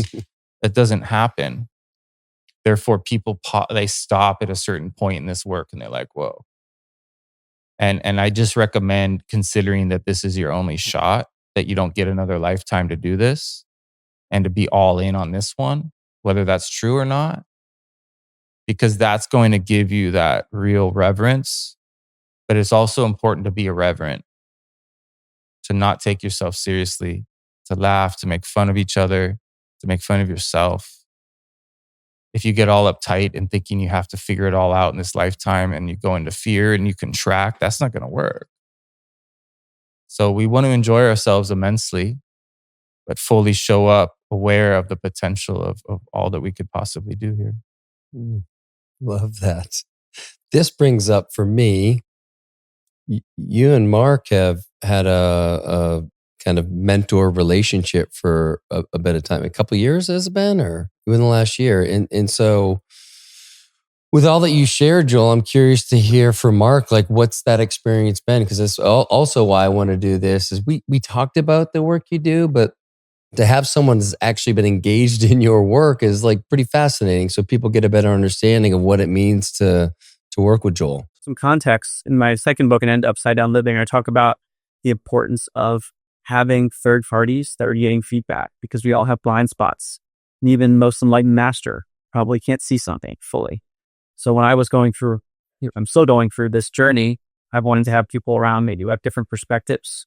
That doesn't happen. Therefore, people they stop at a certain point in this work and they're like, whoa. And I just recommend considering that this is your only shot, that you don't get another lifetime to do this, and to be all in on this one, whether that's true or not, because that's going to give you that real reverence. But it's also important to be irreverent, to not take yourself seriously, to laugh, to make fun of each other, to make fun of yourself. If you get all uptight and thinking you have to figure it all out in this lifetime and you go into fear and you contract, that's not going to work. So we want to enjoy ourselves immensely, but fully show up aware of the potential of all that we could possibly do here. Love that. This brings up for me, you and Mark have had a kind of mentor relationship for a bit of time. A couple of years has it been, or within the last year? And so with all that you shared, Joel, I'm curious to hear from Mark, like what's that experience been? Because that's also why I want to do this is we talked about the work you do, but to have someone that's actually been engaged in your work is like pretty fascinating. So people get a better understanding of what it means to work with Joel. Some context in my second book, An End to Upside Down Living, I talk about the importance of having third parties that are getting feedback, because we all have blind spots. And even most enlightened master probably can't see something fully. So when I was going through, I'm still going through this journey, I've wanted to have people around me who have different perspectives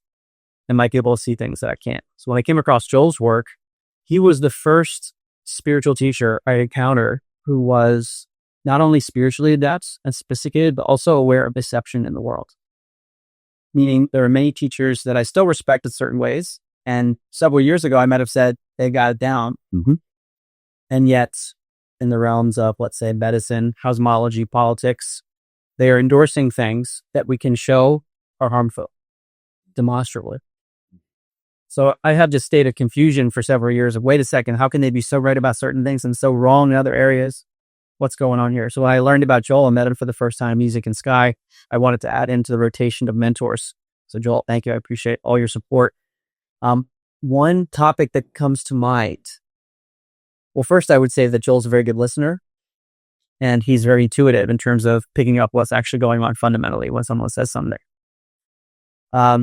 and might be able to see things that I can't. So when I came across Joel's work, he was the first spiritual teacher I encountered who was not only spiritually adept and sophisticated, but also aware of deception in the world. Meaning there are many teachers that I still respect in certain ways. And several years ago, I might have said they got it down. Mm-hmm. And yet in the realms of, let's say, medicine, cosmology, politics, they are endorsing things that we can show are harmful, demonstrably. So I had this state of confusion for several years of, wait a second, how can they be so right about certain things and so wrong in other areas? What's going on here? So when I learned about Joel and met him for the first time, Music and Sky, I wanted to add into the rotation of mentors. So Joel, thank you. I appreciate all your support. One topic that comes to mind. Well, first I would say that Joel's a very good listener, and he's very intuitive in terms of picking up what's actually going on fundamentally when someone says something. But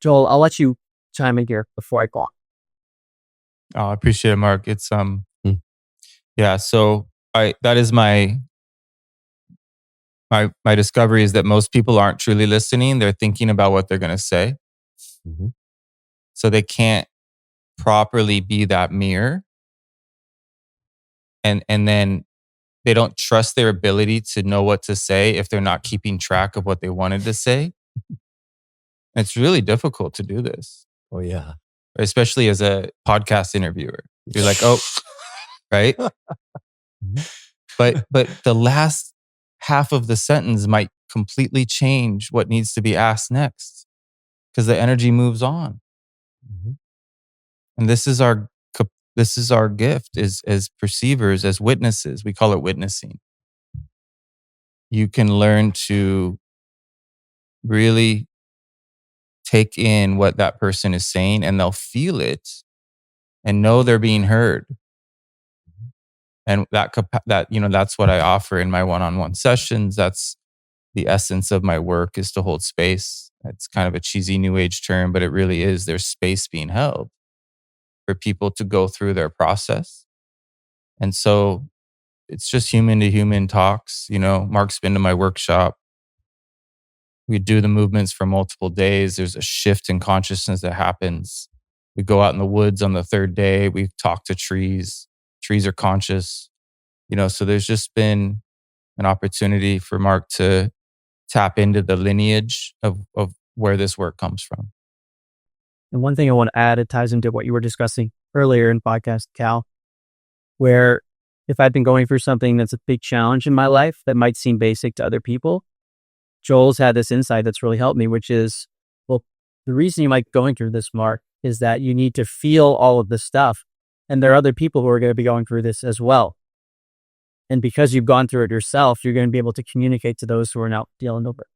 Joel, I'll let you chime in here before I go on. Oh, I appreciate it, Mark. It's yeah. So that is my discovery is that most people aren't truly listening. They're thinking about what they're going to say. Mm-hmm. So they can't properly be that mirror. And then they don't trust their ability to know what to say if they're not keeping track of what they wanted to say. It's really difficult to do this. Oh, yeah. Especially as a podcast interviewer. You're like, oh, right? But the last half of the sentence might completely change what needs to be asked next because the energy moves on. Mm-hmm. And this is our gift as perceivers, as witnesses. We call it witnessing. You can learn to really take in what that person is saying, and they'll feel it and know they're being heard. And that's what I offer in my one-on-one sessions. That's the essence of my work, is to hold space. It's kind of a cheesy new age term, but it really is. There's space being held for people to go through their process. And so it's just human to human talks. Mark's been to my workshop. We do the movements for multiple days. There's a shift in consciousness that happens. We go out in the woods on the third day. We talk to trees. Trees are conscious. So there's just been an opportunity for Mark to tap into the lineage of where this work comes from. And one thing I want to add, it ties into what you were discussing earlier in podcast, Cal, where if I've been going through something that's a big challenge in my life that might seem basic to other people, Joel's had this insight that's really helped me, which is, well, the reason you might be going through this, Mark, is that you need to feel all of this stuff. And there are other people who are going to be going through this as well. And because you've gone through it yourself, you're going to be able to communicate to those who are now dealing with it.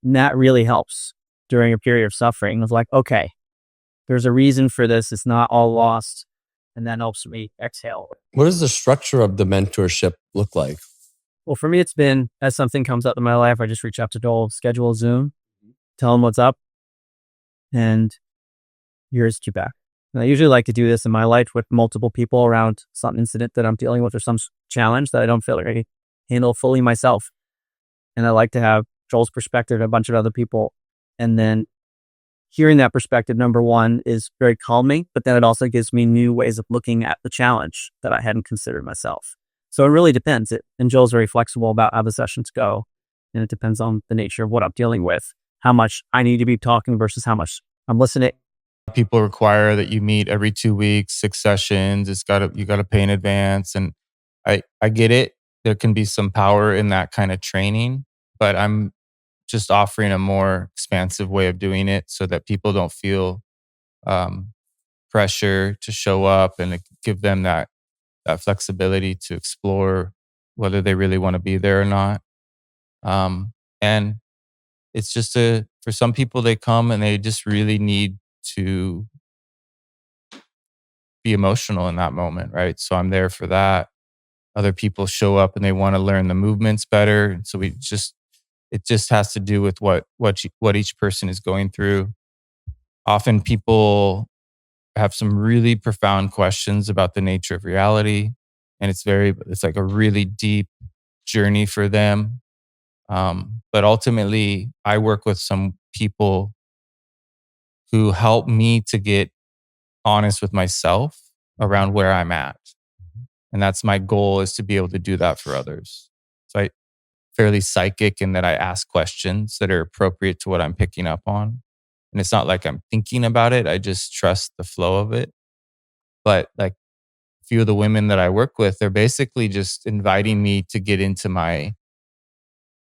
And that really helps during a period of suffering. It's like, okay, there's a reason for this. It's not all lost. And that helps me exhale. What does the structure of the mentorship look like? Well, for me, it's been, as something comes up in my life, I just reach out to Joel, schedule a Zoom, tell him what's up, and here's you back. And I usually like to do this in my life with multiple people around some incident that I'm dealing with or some challenge that I don't feel like I can handle fully myself. And I like to have Joel's perspective and a bunch of other people. And then hearing that perspective, number one, is very calming, but then it also gives me new ways of looking at the challenge that I hadn't considered myself. So it really depends. And Joel's very flexible about how the sessions go. And it depends on the nature of what I'm dealing with, how much I need to be talking versus how much I'm listening. People require that you meet every 2 weeks, 6 sessions. You got to pay in advance. And I get it. There can be some power in that kind of training, but I'm just offering a more expansive way of doing it so that people don't feel pressure to show up, and give them that flexibility to explore whether they really want to be there or not. And it's just for some people, they come and they just really need to be emotional in that moment, right? So I'm there for that. Other people show up and they want to learn the movements better. So it just has to do with what each person is going through. Often people have some really profound questions about the nature of reality. And it's like a really deep journey for them. But ultimately, I work with some people who help me to get honest with myself around where I'm at. And that's my goal, is to be able to do that for others. So I'm fairly psychic in that I ask questions that are appropriate to what I'm picking up on. And it's not like I'm thinking about it. I just trust the flow of it. But like a few of the women that I work with, they're basically just inviting me to get into my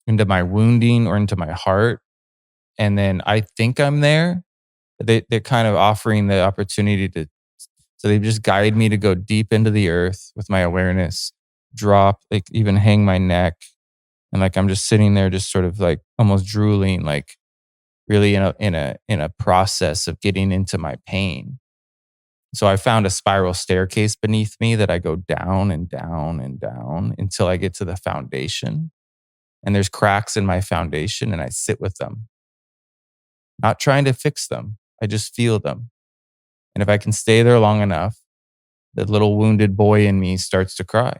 wounding or into my heart. And then I think I'm there. They're kind of offering the opportunity so they just guide me to go deep into the earth with my awareness, drop, like even hang my neck. And like, I'm just sitting there, just sort of like almost drooling, like really in a process of getting into my pain. So I found a spiral staircase beneath me that I go down and down and down until I get to the foundation. And there's cracks in my foundation, and I sit with them, not trying to fix them. I just feel them. And if I can stay there long enough, the little wounded boy in me starts to cry.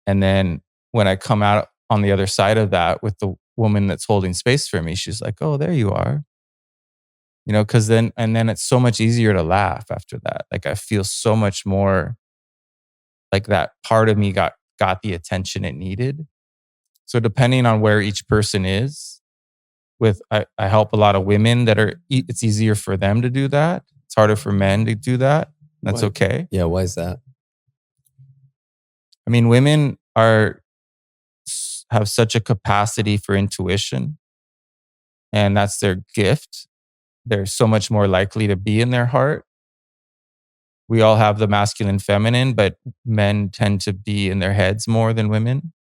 And then when I come out on the other side of that with the woman that's holding space for me, she's like, "Oh, there you are." Because then it's so much easier to laugh after that. Like I feel so much more like that part of me got the attention it needed. So depending on where each person is, I help a lot of women it's easier for them to do that. It's harder for men to do that. That's okay. Yeah, why is that? I mean, women have such a capacity for intuition, and that's their gift. They're so much more likely to be in their heart. We all have the masculine, feminine, but men tend to be in their heads more than women.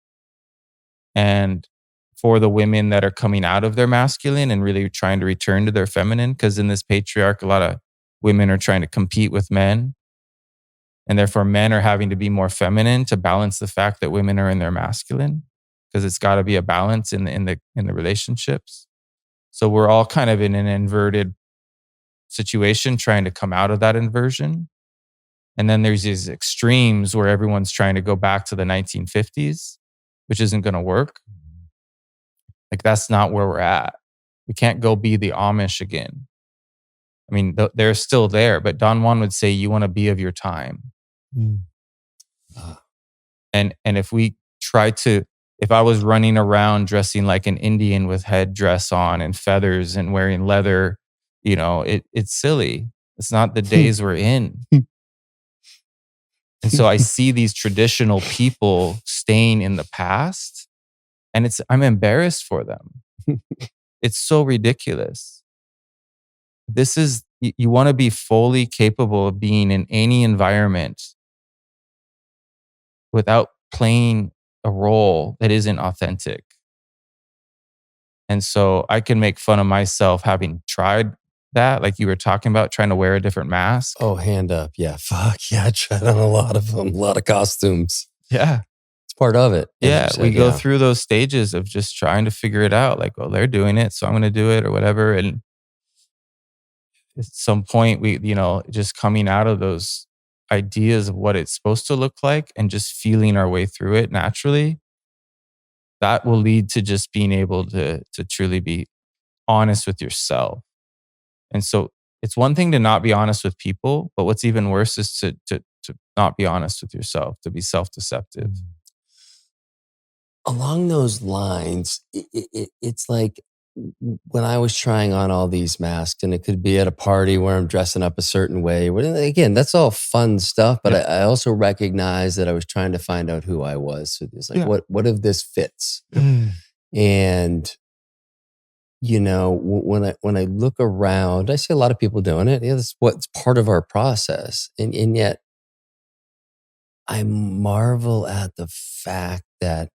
And for the women that are coming out of their masculine and really trying to return to their feminine, because in this patriarch, a lot of women are trying to compete with men. And therefore men are having to be more feminine to balance the fact that women are in their masculine, because it's got to be a balance in the relationships. So we're all kind of in an inverted situation trying to come out of that inversion. And then there's these extremes where everyone's trying to go back to the 1950s, which isn't going to work. Like, that's not where we're at. We can't go be the Amish again. I mean, they're still there, but Don Juan would say, you want to be of your time. Mm. And if we try to, if I was running around dressing like an Indian with headdress on and feathers and wearing leather, it's silly. It's not the days we're in. And so I see these traditional people staying in the past, and I'm embarrassed for them. It's so ridiculous. You want to be fully capable of being in any environment without playing a role that isn't authentic. And so I can make fun of myself having tried that, like you were talking about, trying to wear a different mask. Oh, hand up. Yeah. Fuck. Yeah. I tried on a lot of them, a lot of costumes. Yeah. It's part of it. Yeah. We go through those stages of just trying to figure it out. Like, well, they're doing it, so I'm going to do it or whatever. And at some point we, just coming out of those ideas of what it's supposed to look like and just feeling our way through it naturally, that will lead to just being able to truly be honest with yourself. And so it's one thing to not be honest with people, but what's even worse is to not be honest with yourself, to be self-deceptive. Along those lines, it's like when I was trying on all these masks, and it could be at a party where I'm dressing up a certain way. Again, that's all fun stuff, but I also recognize that I was trying to find out who I was. So it's like, what if this fits? And when I look around, I see a lot of people doing it. Yeah, that's what's part of our process. And yet I marvel at the fact that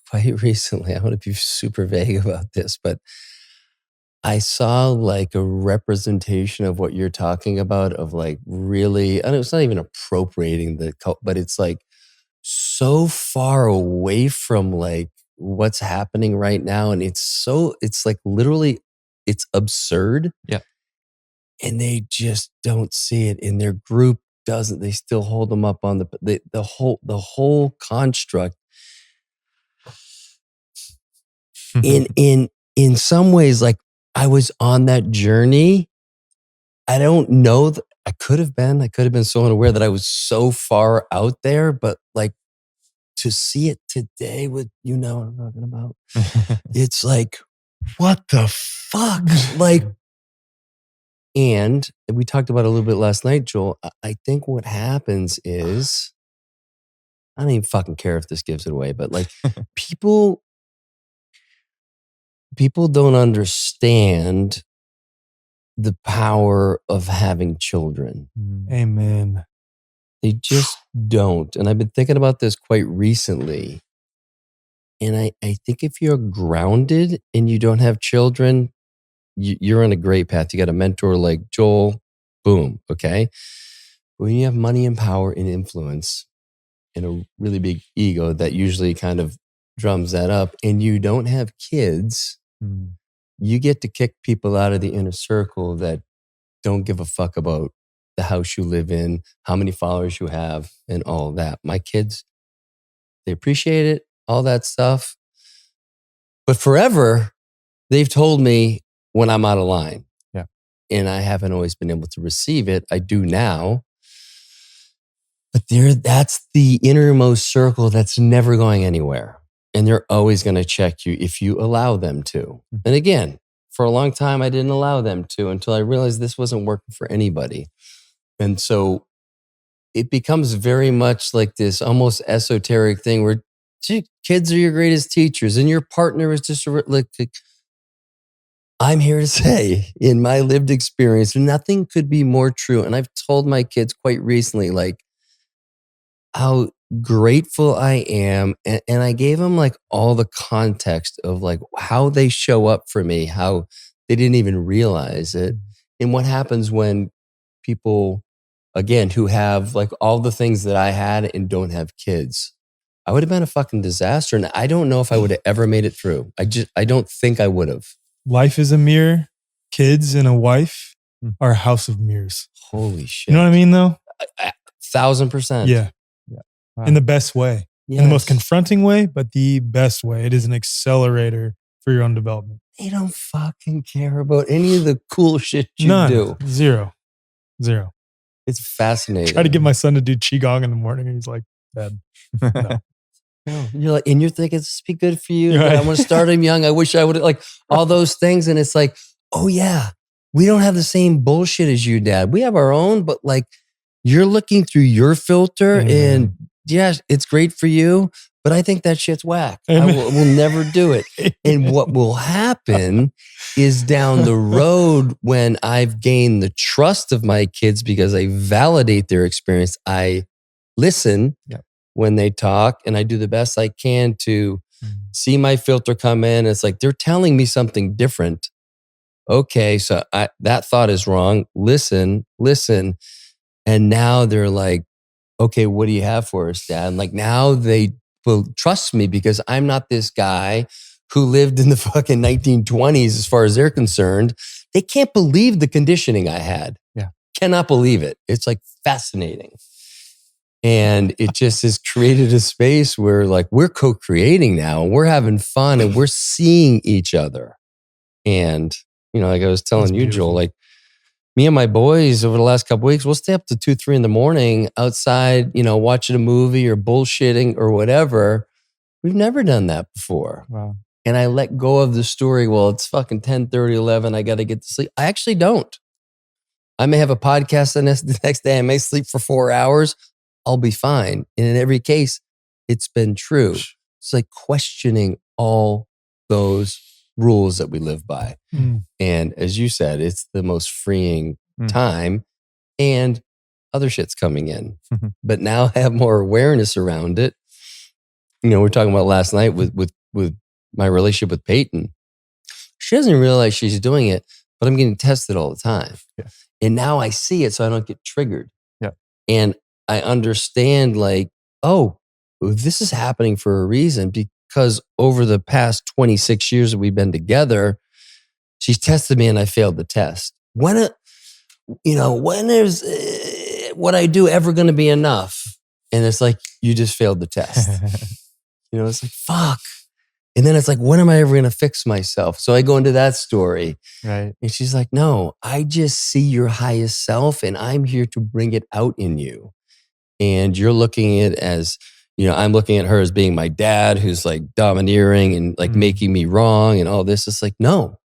quite recently, I want to be super vague about this, but I saw like a representation of what you're talking about, of like really, and it's not even appropriating but it's like so far away from like what's happening right now. And it's like literally, it's absurd. Yeah. And they just don't see it, in their group doesn't. They still hold them up on the whole construct. In some ways, like, I was on that journey. I don't know that I could have been so unaware that I was so far out there, but like to see it today with, what I'm talking about. It's like, what the fuck? Like, and we talked about it a little bit last night, Joel. I think what happens is, I don't even fucking care if this gives it away, but like people don't understand the power of having children. Amen. They just don't. And I've been thinking about this quite recently. And I think if you're grounded and you don't have children, you're on a great path. You got a mentor like Joel, boom, okay? When you have money and power and influence and a really big ego that usually kind of drums that up, and you don't have kids, you get to kick people out of the inner circle that don't give a fuck about the house you live in, how many followers you have, and all that. My kids, they appreciate it, all that stuff. But forever, they've told me when I'm out of line. Yeah. And I haven't always been able to receive it. I do now. But that's the innermost circle that's never going anywhere. And they're always going to check you if you allow them to. And again, for a long time, I didn't allow them to, until I realized this wasn't working for anybody. And so it becomes very much like this almost esoteric thing where kids are your greatest teachers and your partner is just like, I'm here to say, in my lived experience, nothing could be more true. And I've told my kids quite recently, like, how grateful I am. And I gave them like all the context of like how they show up for me, how they didn't even realize it. And what happens when people again, who have like all the things that I had and don't have kids, I would have been a fucking disaster. And I don't know if I would have ever made it through. I don't think I would have. Life is a mirror. Kids and a wife are a house of mirrors. Holy shit. You know what I mean, though? 1,000%. Yeah. Wow. In the best way. Yes. In the most confronting way, but the best way. It is an accelerator for your own development. They don't fucking care about any of the cool shit you None. do. Zero. It's fascinating. Try to get my son to do Qigong in the morning and he's like, Dad, no. No. You're like, and you're thinking this would be good for you. Right. I want to start him young. I wish I would have, like, all those things. And it's like, oh yeah, we don't have the same bullshit as you, Dad. We have our own, but like, you're looking through your filter and yes, it's great for you, but I think that shit's whack. Amen. We'll never do it. And what will happen is down the road, when I've gained the trust of my kids because I validate their experience, I listen when they talk, and I do the best I can to see my filter come in. It's like, they're telling me something different. Okay, so that thought is wrong. Listen. And now they're like, okay, what do you have for us, Dad? And like, now they will trust me because I'm not this guy who lived in the fucking 1920s as far as they're concerned. They can't believe the conditioning I had. Yeah. Cannot believe it. It's like fascinating. And it just has created a space where like we're co-creating now and we're having fun and we're seeing each other. And, you know, like I was telling you, Joel, like me and my boys over the last couple of weeks, we'll stay up to 2, 3 in the morning outside, you know, watching a movie or bullshitting or whatever. We've never done that before. Wow. And I let go of the story. Well, it's fucking 10:30, 11. I got to get to sleep. I actually don't. I may have a podcast the next day. I may sleep for 4 hours. I'll be fine. And in every case, it's been true. It's like questioning all those rules that we live by. And as you said, it's the most freeing time, and other shit's coming in. But now I have more awareness around it. You know, we were talking about last night with my relationship with Peyton. She doesn't realize she's doing it, but I'm getting tested all the time. Yeah. And now I see it so I don't get triggered. Yeah. And I understand like, oh, this is happening for a reason, because over the past 26 years that we've been together, she's tested me and I failed the test. When is what I do ever going to be enough? And it's like, you just failed the test. You know, it's like, fuck. And then it's like, when am I ever going to fix myself? So I go into that story. Right. And she's like, no, I just see your highest self and I'm here to bring it out in you. And you're looking at it as, you know, I'm looking at her as being my dad who's like domineering and like making me wrong and all this. It's like, no,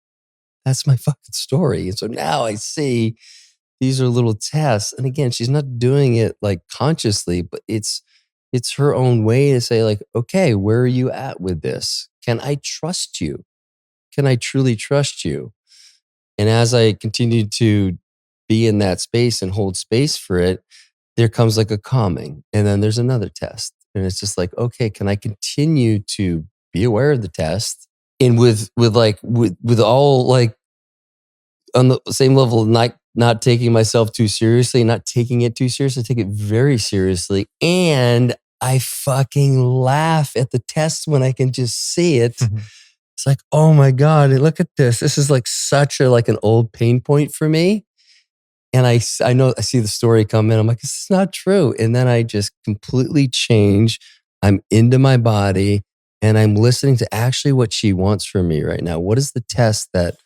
that's my fucking story. And so now I see these are little tests. And again, she's not doing it like consciously, but it's her own way to say like, okay, where are you at with this? Can I trust you? Can I truly trust you? And as I continue to be in that space and hold space for it, there comes like a calming. And then there's another test. And it's just like, okay, can I continue to be aware of the test? And with all like on the same level, not taking myself too seriously, not taking it too seriously, take it very seriously. And I fucking laugh at the test when I can just see it. It's like, oh my God, look at this. This is like such an old pain point for me. And I know I see the story come in. I'm like, this is not true. And then I just completely change. I'm into my body and I'm listening to actually what she wants from me right now. What is the test that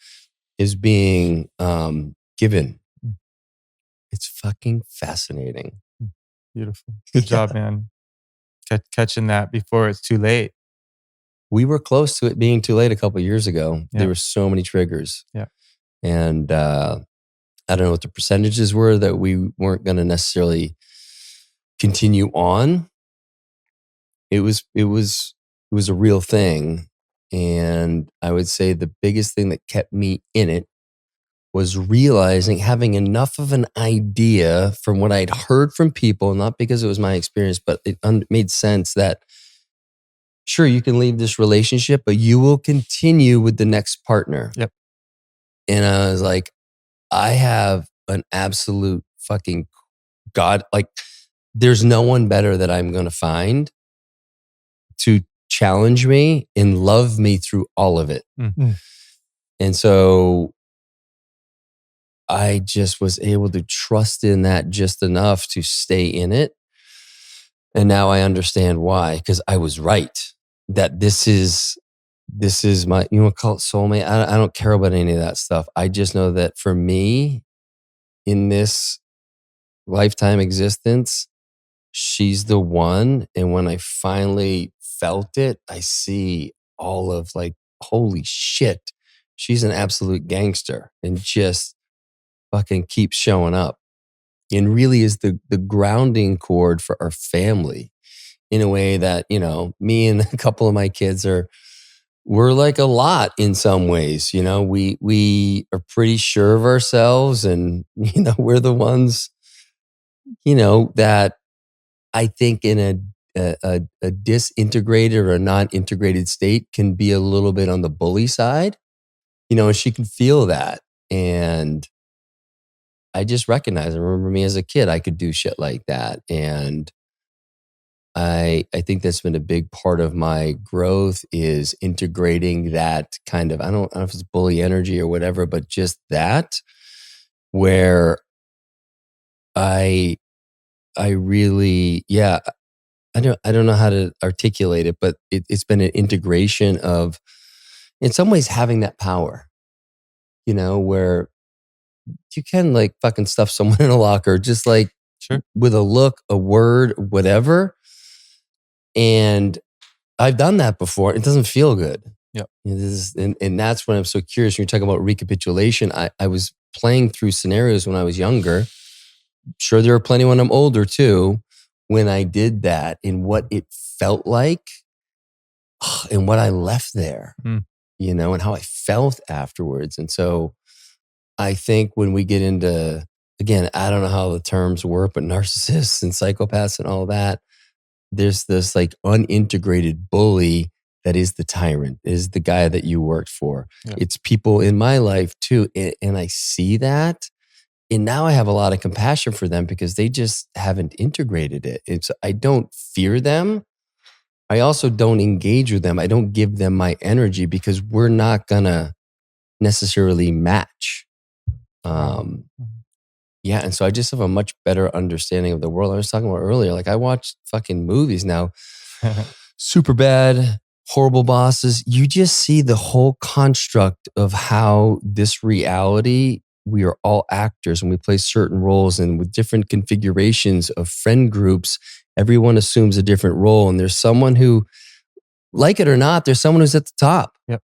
is being given? It's fucking fascinating. Beautiful. Good job, man. Catching that before it's too late. We were close to it being too late a couple of years ago. Yeah. There were so many triggers. Yeah. And I don't know what the percentages were that we weren't going to necessarily continue on. It was a real thing. And I would say the biggest thing that kept me in it was realizing, having enough of an idea from what I'd heard from people, not because it was my experience, but it made sense that sure, you can leave this relationship, but you will continue with the next partner. Yep. And I was like, I have an absolute fucking God, like there's no one better that I'm going to find to challenge me and love me through all of it. And so I just was able to trust in that just enough to stay in it. And now I understand why, because I was right that this is my, you want to call it soulmate? I don't care about any of that stuff. I just know that for me in this lifetime existence, she's the one. And when I finally felt it, I see all of like, holy shit, she's an absolute gangster and just fucking keeps showing up and really is the grounding cord for our family in a way that, you know, me and a couple of my kids we're like a lot in some ways. You know, we are pretty sure of ourselves and, you know, we're the ones, you know, that I think in a disintegrated or a non-integrated state can be a little bit on the bully side, you know, and she can feel that. And I just recognize, I remember me as a kid, I could do shit like that. And I think that's been a big part of my growth is integrating that kind of, I don't know if it's bully energy or whatever, but just that where I really, yeah, I don't know how to articulate it, but it's been an integration of, in some ways, having that power, you know, where you can like fucking stuff someone in a locker, just like with a look, a word, whatever. And I've done that before. It doesn't feel good. Yeah. And that's when I'm so curious. When you're talking about recapitulation, I was playing through scenarios when I was younger. Sure, there are plenty when I'm older too. When I did that and what it felt like and what I left there, you know, and how I felt afterwards. And so I think when we get into, again, I don't know how the terms work, but narcissists and psychopaths and all that, there's this like unintegrated bully that is the tyrant, is the guy that you worked for. Yeah. It's people in my life too. And I see that. And now I have a lot of compassion for them because they just haven't integrated it. And so I don't fear them. I also don't engage with them. I don't give them my energy because we're not going to necessarily match. Yeah. And so I just have a much better understanding of the world. I was talking about earlier, like I watch fucking movies now, super bad, horrible bosses. You just see the whole construct of how this reality, we are all actors and we play certain roles, and with different configurations of friend groups, everyone assumes a different role. And there's someone who, like it or not, there's someone who's at the top. Yep.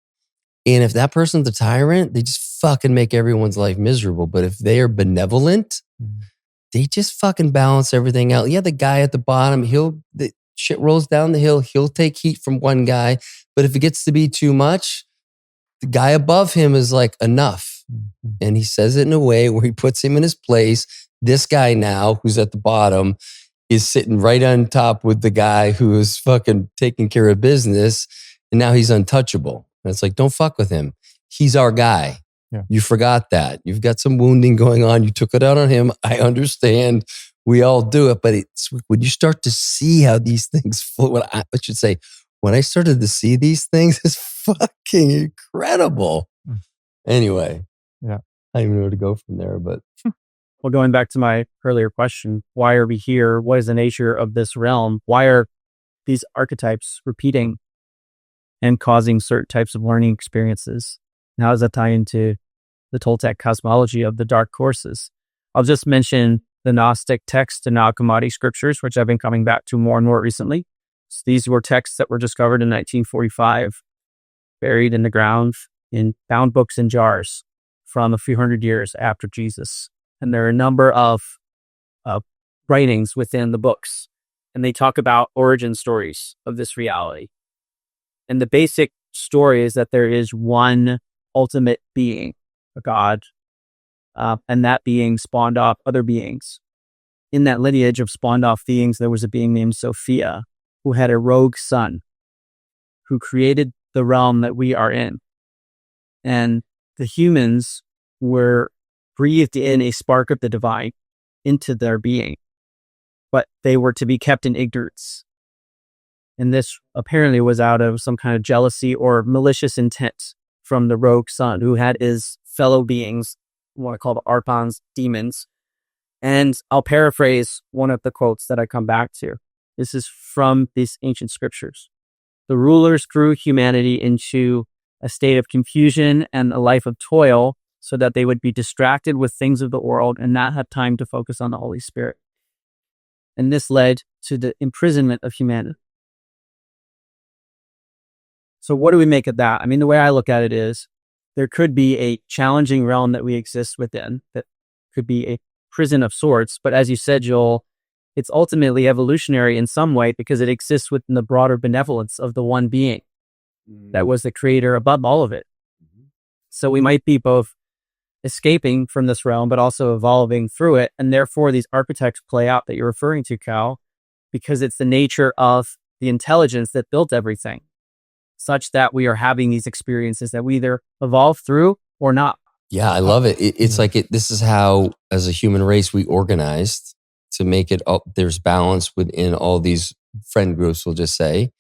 And if that person's the tyrant, they just fucking make everyone's life miserable. But if they are benevolent, they just fucking balance everything out. Yeah, the guy at the bottom, the shit rolls down the hill. He'll take heat from one guy. But if it gets to be too much, the guy above him is like, enough. And he says it in a way where he puts him in his place. This guy now, who's at the bottom, is sitting right on top with the guy who is fucking taking care of business. And now he's untouchable. And it's like, don't fuck with him. He's our guy. Yeah. You forgot that. You've got some wounding going on. You took it out on him. I understand. We all do it. But it's when you start to see how these things flow, when I started to see these things, it's fucking incredible. Anyway, yeah, I don't even know where to go from there. But well, going back to my earlier question, why are we here? What is the nature of this realm? Why are these archetypes repeating and causing certain types of learning experiences? And how does that tie into the Toltec cosmology of the dark courses? I'll just mention the Gnostic text and Nag Hammadi scriptures, which I've been coming back to more and more recently. So these were texts that were discovered in 1945, buried in the ground in bound books and jars from a few hundred years after Jesus. And there are a number of writings within the books, and they talk about origin stories of this reality. And the basic story is that there is one ultimate being, a God, and that being spawned off other beings. In that lineage of spawned off beings, there was a being named Sophia who had a rogue son who created the realm that we are in. And the humans were breathed in a spark of the divine into their being. but they were to be kept in ignorance. And this apparently was out of some kind of jealousy or malicious intent from the rogue son who had his fellow beings, what I call the archons, demons. And I'll paraphrase one of the quotes that I come back to. This is from these ancient scriptures. The rulers threw humanity into a state of confusion and a life of toil so that they would be distracted with things of the world and not have time to focus on the Holy Spirit. And this led to the imprisonment of humanity. So what do we make of that? I mean, the way I look at it is there could be a challenging realm that we exist within that could be a prison of sorts. But as you said, Joel, it's ultimately evolutionary in some way because it exists within the broader benevolence of the one being that was the creator above all of it. So we might be both escaping from this realm, but also evolving through it. And therefore, these archetypes play out that you're referring to, Cal, because it's the nature of the intelligence that built everything, such that we are having these experiences that we either evolve through or not. Yeah, I love it. It's like this is how, as a human race, we organized to make it up. There's balance within all these friend groups, we'll just say.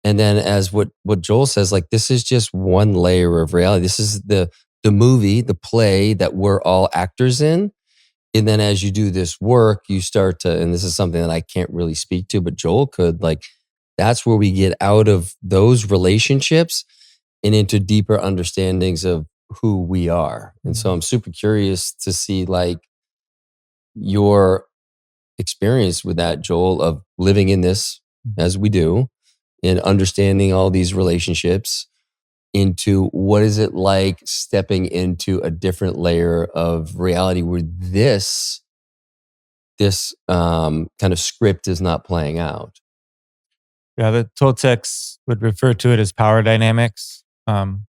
And then as what Joel says, like, this is just one layer of reality. This is the movie, the play that we're all actors in. And then as you do this work, you start to, and this is something that I can't really speak to, but Joel could, like, that's where we get out of those relationships and into deeper understandings of who we are. And so I'm super curious to see, like, your experience with that, Joel, of living in this as we do and understanding all these relationships into what is it like stepping into a different layer of reality where this kind of script is not playing out. Yeah, the Toltecs would refer to it as power dynamics. And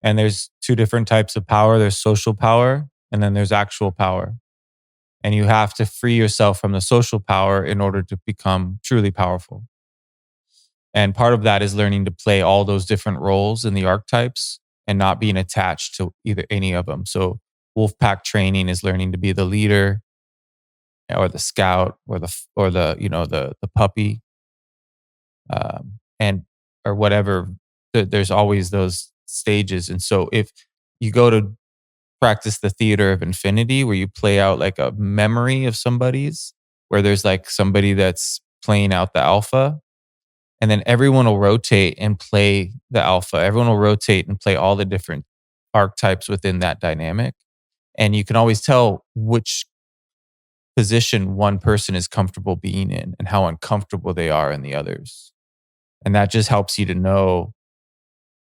there's two different types of power. There's social power, and then there's actual power. And you have to free yourself from the social power in order to become truly powerful. And part of that is learning to play all those different roles in the archetypes and not being attached to either any of them. So wolfpack training is learning to be the leader or the scout or the puppy. And or whatever, there's always those stages. And so if you go to practice the theater of infinity, where you play out like a memory of somebody's, where there's like somebody that's playing out the alpha, and then everyone will rotate and play the alpha. Everyone will rotate and play all the different archetypes within that dynamic. And you can always tell which position one person is comfortable being in and how uncomfortable they are in the others. And that just helps you to know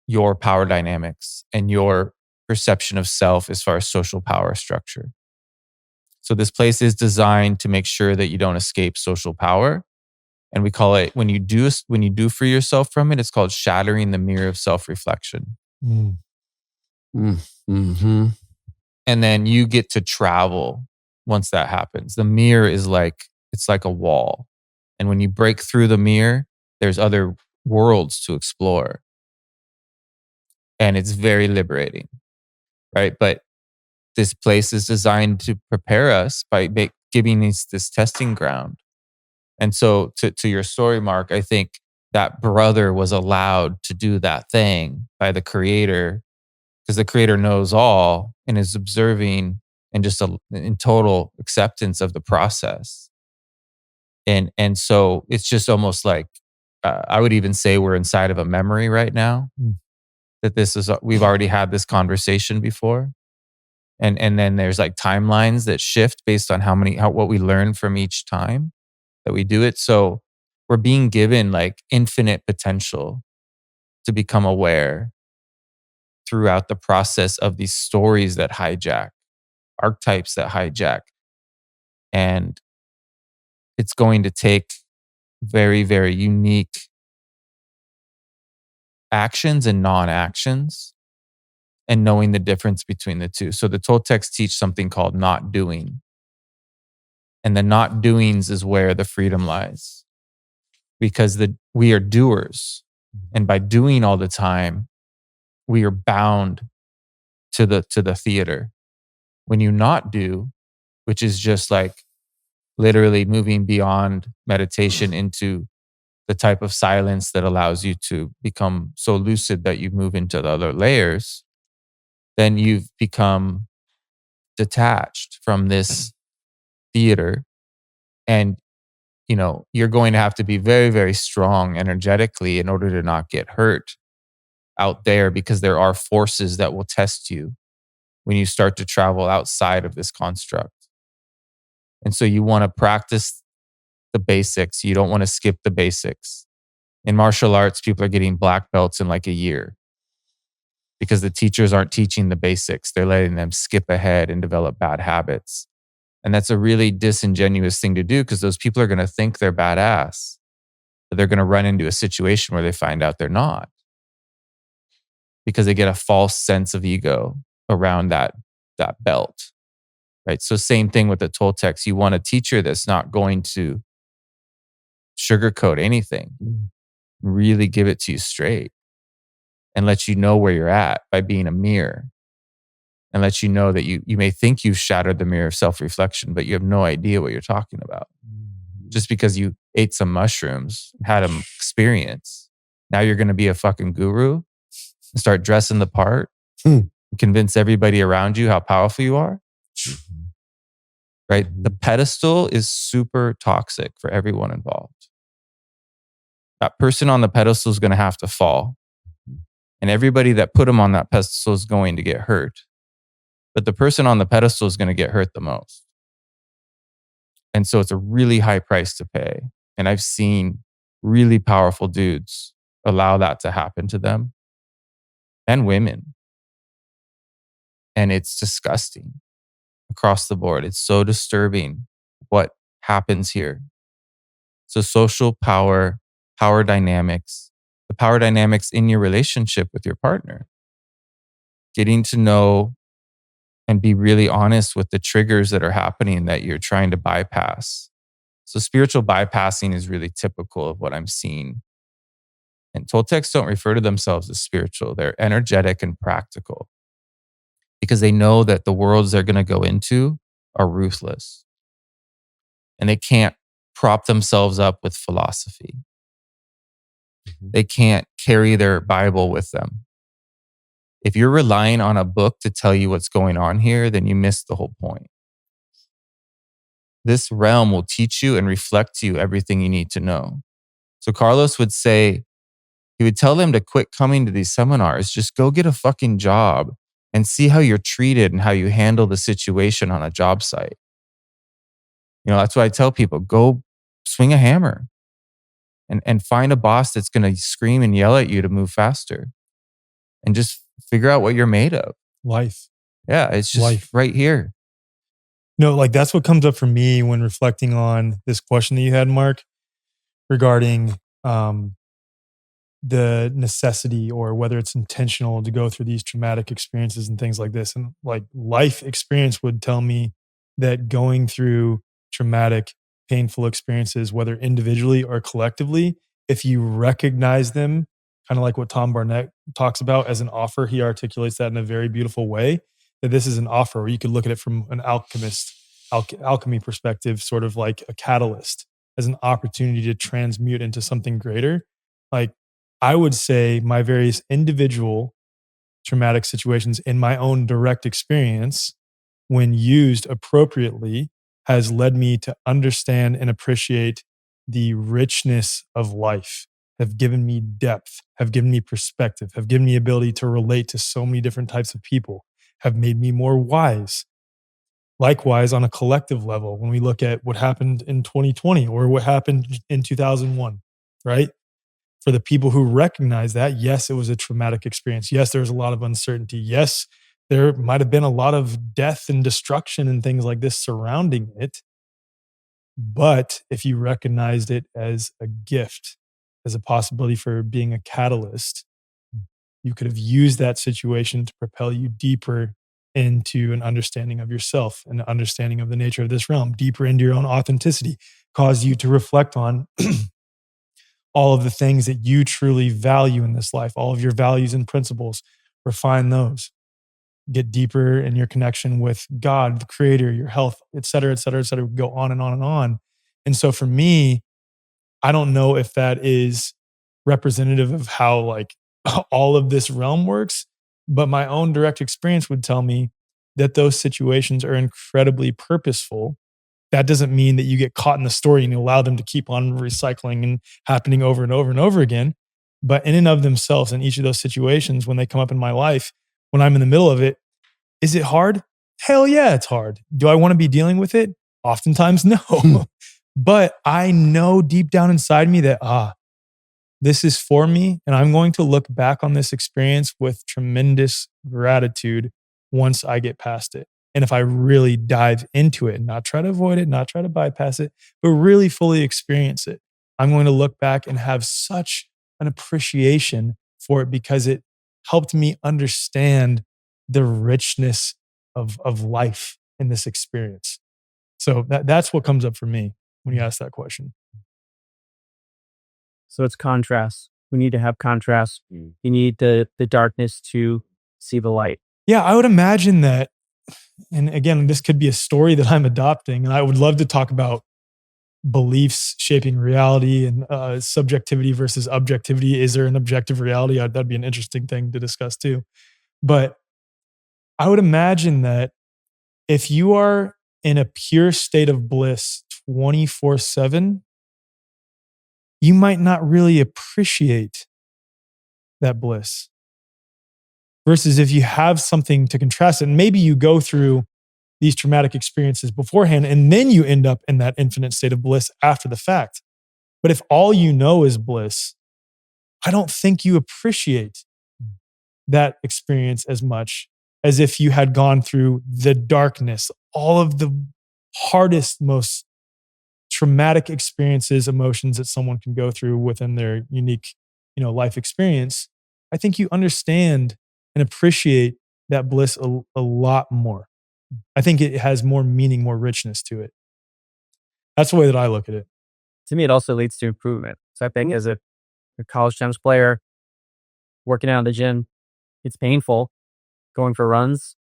your power dynamics and your perception of self as far as social power structure. So this place is designed to make sure that you don't escape social power. And we call it, when you do free yourself from it, it's called shattering the mirror of self-reflection. Mm-hmm. And then you get to travel once that happens. The mirror is it's like a wall. And when you break through the mirror, there's other worlds to explore. And it's very liberating, right? But this place is designed to prepare us by giving us this testing ground. And so to your story, Mark, I think that brother was allowed to do that thing by the creator, because the creator knows all and is observing and just in total acceptance of the process. And so it's just almost like, I would even say we're inside of a memory right now, that we've already had this conversation before. And then there's like timelines that shift based on what we learn from each time that we do it. So we're being given like infinite potential to become aware throughout the process of these stories that hijack, archetypes that hijack. And it's going to take very, very unique actions and non-actions and knowing the difference between the two. So the Toltecs teach something called not doing. And the not doings is where the freedom lies, because we are doers. And by doing all the time, we are bound to the theater. When you not do, which is just like literally moving beyond meditation into the type of silence that allows you to become so lucid that you move into the other layers, then you've become detached from this theater. And, you're going to have to be very, very strong energetically in order to not get hurt out there, because there are forces that will test you when you start to travel outside of this construct. And so you want to practice the basics. You don't want to skip the basics. In martial arts, people are getting black belts in like a year because the teachers aren't teaching the basics. They're letting them skip ahead and develop bad habits. And that's a really disingenuous thing to do, because those people are going to think they're badass, but they're going to run into a situation where they find out they're not, because they get a false sense of ego around that belt, right? So same thing with the Toltecs. You want a teacher that's not going to sugarcoat anything, really give it to you straight and let you know where you're at by being a mirror, and let you know that you may think you've shattered the mirror of self-reflection, but you have no idea what you're talking about. Just because you ate some mushrooms, had an experience, now you're going to be a fucking guru and start dressing the part and convince everybody around you how powerful you are. Right? The pedestal is super toxic for everyone involved. That person on the pedestal is going to have to fall. And everybody that put them on that pedestal is going to get hurt. But the person on the pedestal is going to get hurt the most. And so it's a really high price to pay. And I've seen really powerful dudes allow that to happen to them, and women. And it's disgusting across the board. It's so disturbing what happens here. So social power, power dynamics, the power dynamics in your relationship with your partner. Getting to know and be really honest with the triggers that are happening that you're trying to bypass. So spiritual bypassing is really typical of what I'm seeing. And Toltecs don't refer to themselves as spiritual. They're energetic and practical, because they know that the worlds they're going to go into are ruthless. And they can't prop themselves up with philosophy. They can't carry their Bible with them. If you're relying on a book to tell you what's going on here, then you miss the whole point. This realm will teach you and reflect to you everything you need to know. So Carlos would say, he would tell them to quit coming to these seminars. Just go get a fucking job and see how you're treated and how you handle the situation on a job site. That's what I tell people. Go swing a hammer and find a boss that's going to scream and yell at you to move faster, and just figure out what you're made of. Life. Yeah, it's just life right here. Like that's what comes up for me when reflecting on this question that you had, Mark, regarding the necessity, or whether it's intentional, to go through these traumatic experiences and things like this. And like life experience would tell me that going through traumatic, painful experiences, whether individually or collectively, if you recognize them, kind of like what Tom Barnett talks about as an offer, he articulates that in a very beautiful way, that this is an offer, or you could look at it from an alchemy perspective, sort of like a catalyst, as an opportunity to transmute into something greater. Like I would say my various individual traumatic situations in my own direct experience, when used appropriately, has led me to understand and appreciate the richness of life, have given me depth, have given me perspective, have given me ability to relate to so many different types of people, have made me more wise. Likewise, on a collective level, when we look at what happened in 2020 or what happened in 2001, right? For the people who recognize that, yes, it was a traumatic experience. Yes, there was a lot of uncertainty. Yes, there might have been a lot of death and destruction and things like this surrounding it. But if you recognized it as a gift, as a possibility for being a catalyst, you could have used that situation to propel you deeper into an understanding of yourself, and an understanding of the nature of this realm, deeper into your own authenticity, cause you to reflect on all of the things that you truly value in this life, all of your values and principles, refine those. get deeper in your connection with God, the creator, your health, et cetera, et cetera, et cetera. Go on and on and on. And so for me, I don't know if that is representative of how like all of this realm works, but my own direct experience would tell me that those situations are incredibly purposeful. That doesn't mean that you get caught in the story and you allow them to keep on recycling and happening over and over and over again. But in and of themselves, in each of those situations, when they come up in my life, when I'm in the middle of it, is it hard? Hell yeah, it's hard. Do I want to be dealing with it? Oftentimes, no. But I know deep down inside me that, this is for me. And I'm going to look back on this experience with tremendous gratitude once I get past it. And if I really dive into it and not try to avoid it, not try to bypass it, but really fully experience it, I'm going to look back and have such an appreciation for it because it helped me understand the richness of life in this experience. So that's what comes up for me when you ask that question. So it's contrast. We need to have contrast. You need the darkness to see the light. Yeah, I would imagine that. And again, this could be a story that I'm adopting. And I would love to talk about beliefs shaping reality and subjectivity versus objectivity. Is there an objective reality? That'd be an interesting thing to discuss too. But I would imagine that if you are in a pure state of bliss 24/7, you might not really appreciate that bliss. Versus if you have something to contrast it, and maybe you go through these traumatic experiences beforehand, and then you end up in that infinite state of bliss after the fact. But if all you know is bliss, I don't think you appreciate that experience as much as if you had gone through the darkness, all of the hardest, most traumatic experiences, emotions that someone can go through within their unique, life experience. I think you understand and appreciate that bliss a lot more. I think it has more meaning, more richness to it. That's the way that I look at it. To me, it also leads to improvement. So I think as a college tennis player, working out in the gym, it's painful. Going for runs,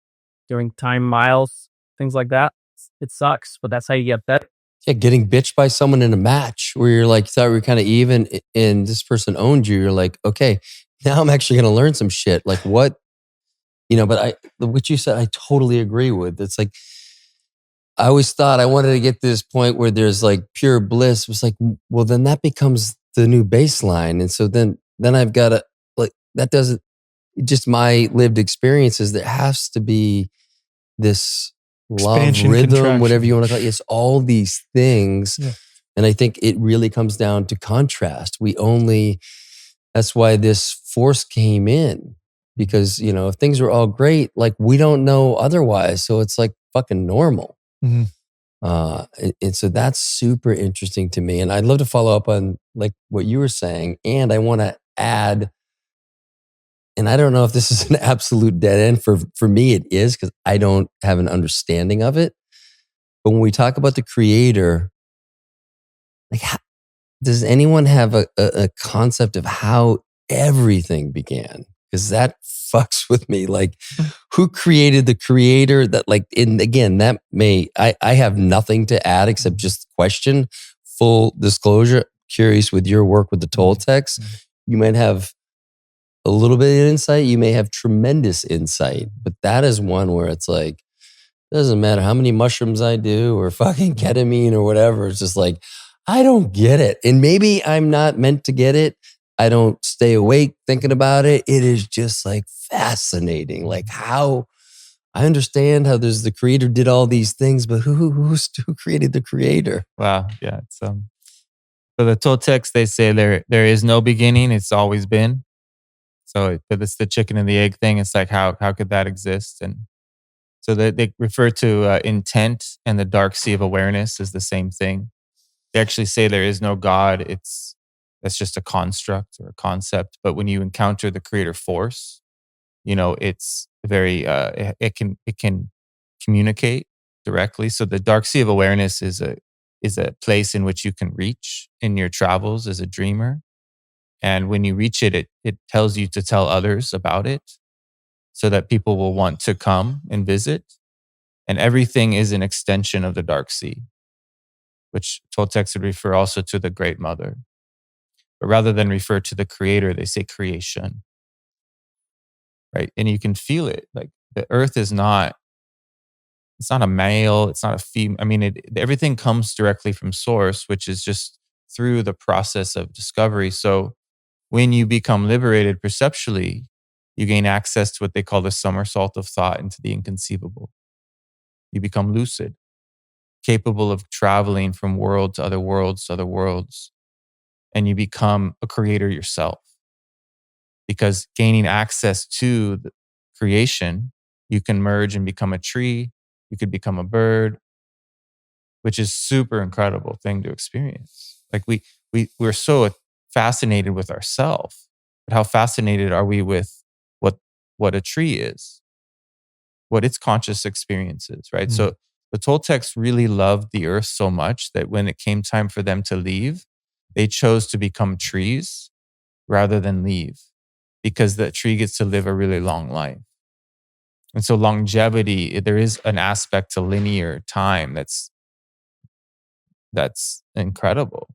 doing time miles, things like that. It sucks, but that's how you get better. Yeah, getting bitched by someone in a match where you're like, thought we were kind of even and this person owned you. You're like, okay, now I'm actually going to learn some shit. Like what, but what you said, I totally agree with. It's like, I always thought I wanted to get to this point where there's like pure bliss. It was like, well, then that becomes the new baseline. And so then I've got to like, that doesn't, just my lived experiences, there has to be this Expansion, love, rhythm, contraction. whatever you want to call it. It's all these things. Yeah. And I think it really comes down to contrast. That's why this force came in because, if things were all great, like we don't know otherwise. So it's like fucking normal. Mm-hmm. And so that's super interesting to me. And I'd love to follow up on like what you were saying. And I want to add, and I don't know if this is an absolute dead end. For me, it is because I don't have an understanding of it. But when we talk about the creator, like, does anyone have a concept of how everything began? Because that fucks with me. Like, who created the creator? That like, and again, I have nothing to add except just question. Full disclosure, curious with your work with the Toltecs, you might have a little bit of insight. You may have tremendous insight, but that is one where it's like, it doesn't matter how many mushrooms I do or fucking ketamine or whatever. It's just like, I don't get it. And maybe I'm not meant to get it. I don't stay awake thinking about it. It is just like fascinating. Like how I understand how there's the creator did all these things, but who created the creator? Wow. Yeah. It's for the Toltecs, they say there is no beginning. It's always been. So it's the chicken and the egg thing. It's like, how could that exist? And so they refer to intent and the dark sea of awareness as the same thing. They actually say there is no God. That's just a construct or a concept. But when you encounter the creator force, it's very, it can communicate directly. So the dark sea of awareness is a place in which you can reach in your travels as a dreamer. And when you reach it, it tells you to tell others about it. so that people will want to come and visit. And everything is an extension of the dark sea, which Toltecs would refer also to the Great Mother. But rather than refer to the creator, they say creation. Right? And you can feel it. Like the earth is not, it's not a male, it's not a female. I mean, everything comes directly from source, which is just through the process of discovery. So when you become liberated perceptually, you gain access to what they call the somersault of thought into the inconceivable. You become lucid, capable of traveling from world to other worlds to other worlds. And you become a creator yourself. Because gaining access to the creation, you can merge and become a tree. You could become a bird, which is super incredible thing to experience. Like we're so fascinated with ourselves, but how fascinated are we with what a tree is, what its conscious experience is, right? So the Toltecs really loved the earth so much that when it came time for them to leave, they chose to become trees rather than leave, because the tree gets to live a really long life. And so longevity, there is an aspect to linear time that's incredible.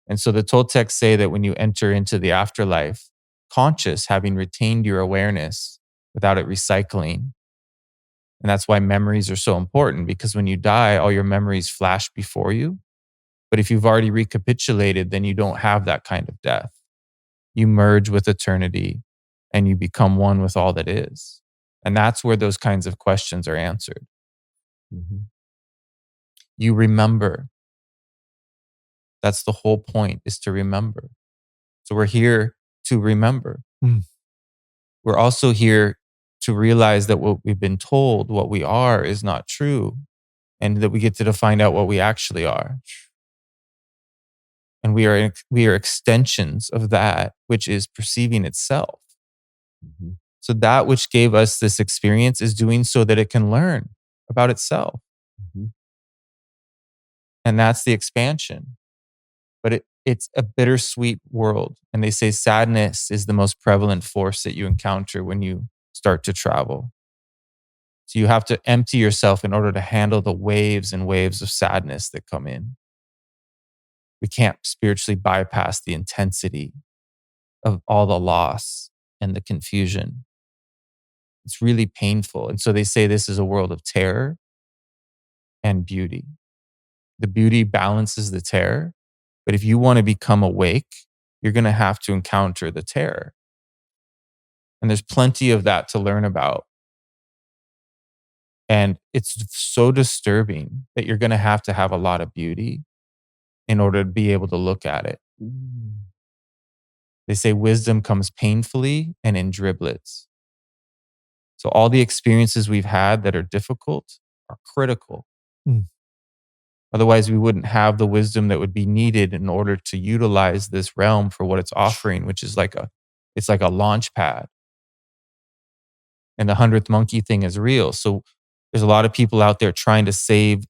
And so the Toltecs say that when you enter into the afterlife, conscious, having retained your awareness without it recycling. And that's why memories are so important, because when you die, all your memories flash before you. But if you've already recapitulated, then you don't have that kind of death. You merge with eternity and you become one with all that is. And that's where those kinds of questions are answered. Mm-hmm. You remember. That's the whole point, is to remember. So we're here to remember. We're also here to realize that what we've been told, what we are, is not true, and that we get to find out what we actually are. And we are extensions of that which is perceiving itself. Mm-hmm. So that which gave us this experience is doing so that it can learn about itself. Mm-hmm. And that's the expansion. But it's a bittersweet world. And they say sadness is the most prevalent force that you encounter when you start to travel. So you have to empty yourself in order to handle the waves and waves of sadness that come in. We can't spiritually bypass the intensity of all the loss and the confusion. It's really painful. And so they say this is a world of terror and beauty. The beauty balances the terror. But if you want to become awake, you're going to have to encounter the terror. And there's plenty of that to learn about. And it's so disturbing that you're going to have a lot of beauty in order to be able to look at it. They say wisdom comes painfully and in driblets. So all the experiences we've had that are difficult are critical. Otherwise, we wouldn't have the wisdom that would be needed in order to utilize this realm for what it's offering, which is it's like a launch pad. And the 100th monkey thing is real. So there's a lot of people out there trying to save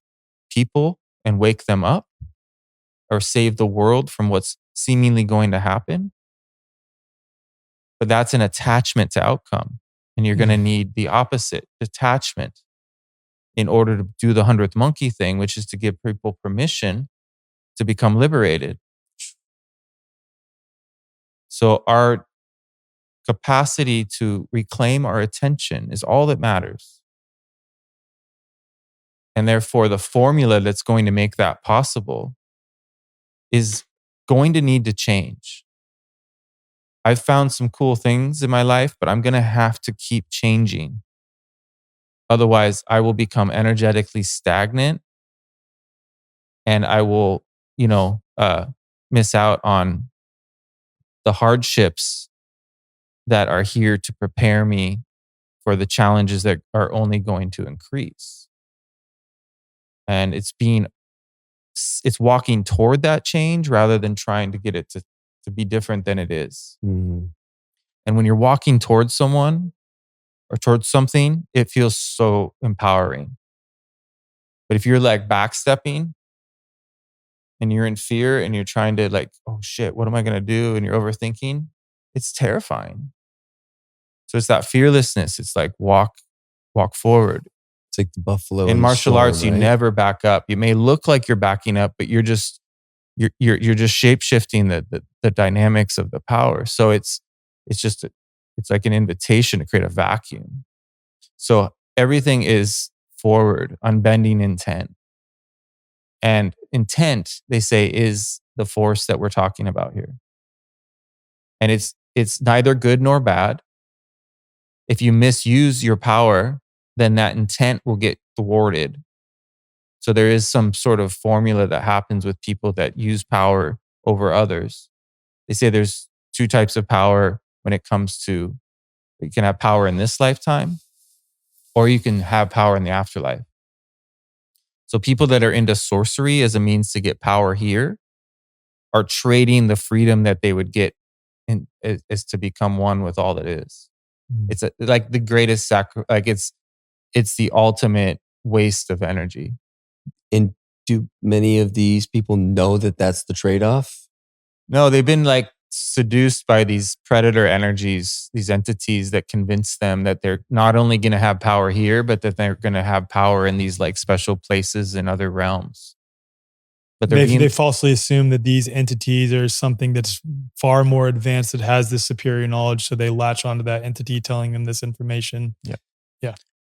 people and wake them up, or save the world from what's seemingly going to happen. But that's an attachment to outcome. And you're going to need the opposite, detachment, in order to do the 100th monkey thing, which is to give people permission to become liberated. So our capacity to reclaim our attention is all that matters. And therefore, the formula that's going to make that possible is going to need to change. I've found some cool things in my life, but I'm going to have to keep changing. Otherwise, I will become energetically stagnant, and I will, miss out on the hardships that are here to prepare me for the challenges that are only going to increase. And it's walking toward that change rather than trying to get it to be different than it is. Mm-hmm. And when you're walking towards someone or towards something, it feels so empowering. But if you're like backstepping and you're in fear and you're trying to oh shit, what am I going to do? And you're overthinking, it's terrifying. So it's that fearlessness. It's like walk forward. It's like the buffalo In martial arts, you right? never back up. You may look like you're backing up, but you're just shape shifting the dynamics of the power. So it's like an invitation to create a vacuum. So everything is forward, unbending intent. And intent, they say, is the force that we're talking about here. And it's neither good nor bad. If you misuse your power, then that intent will get thwarted. So there is some sort of formula that happens with people that use power over others. They say there's 2 types of power when it comes to, you can have power in this lifetime, or you can have power in the afterlife. So people that are into sorcery as a means to get power here are trading the freedom that they would get is to become one with all that is. It's like the greatest it's the ultimate waste of energy. And do many of these people know that that's the trade-off? No, they've been like seduced by these predator energies, these entities that convince them that they're not only going to have power here, but that they're going to have power in these like special places in other realms. But they falsely assume that these entities are something that's far more advanced, that has this superior knowledge. So they latch onto that entity telling them this information. Yeah.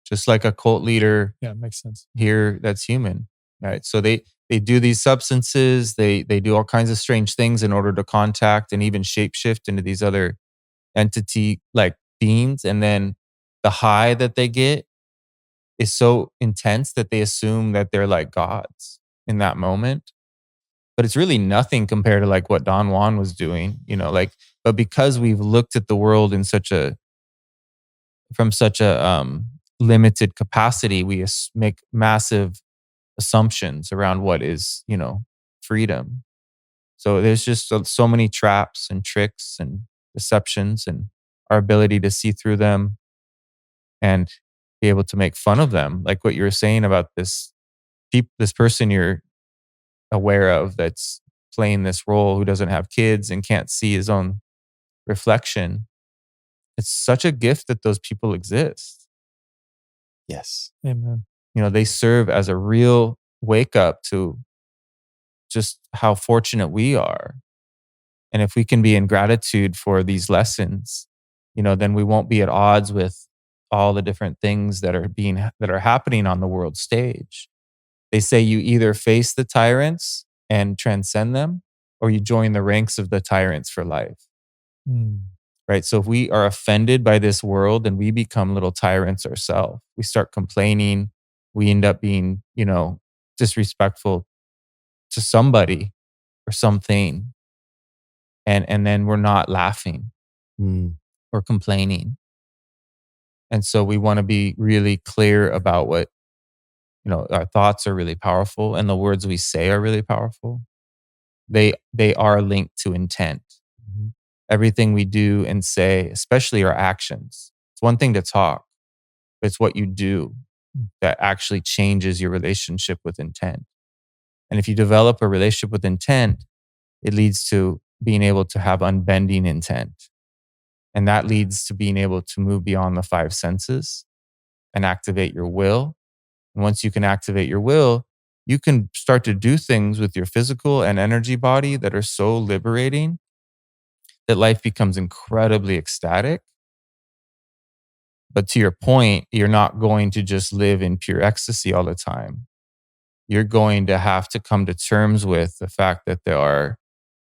Just like a cult leader. Yeah, makes sense. Here that's human. Right. So they do these substances, they do all kinds of strange things in order to contact and even shapeshift into these other entity like beings. And then the high that they get is so intense that they assume that they're like gods in that moment. But it's really nothing compared to like what Don Juan was doing, but because we've looked at the world in from such a limited capacity, we make massive assumptions around what is, freedom. So there's just so many traps and tricks and deceptions, and our ability to see through them and be able to make fun of them. Like what you were saying about this person you're aware of that's playing this role, who doesn't have kids and can't see his own reflection. It's such a gift that those people exist. Yes. Amen. They serve as a real wake up to just how fortunate we are. And if we can be in gratitude for these lessons, then we won't be at odds with all the different things that are happening on the world stage. They say you either face the tyrants and transcend them, or you join the ranks of the tyrants for life. Right? So if we are offended by this world, then we become little tyrants ourselves. We start complaining. We end up being, disrespectful to somebody or something. And then we're not laughing or complaining. And so we want to be really clear about what, our thoughts are really powerful, and the words we say are really powerful. They are linked to intent. Everything we do and say, especially our actions. It's one thing to talk, but it's what you do that actually changes your relationship with intent. And if you develop a relationship with intent, it leads to being able to have unbending intent. And that leads to being able to move beyond the 5 senses and activate your will. And once you can activate your will, you can start to do things with your physical and energy body that are so liberating that life becomes incredibly ecstatic. But to your point, you're not going to just live in pure ecstasy all the time. You're going to have to come to terms with the fact that there are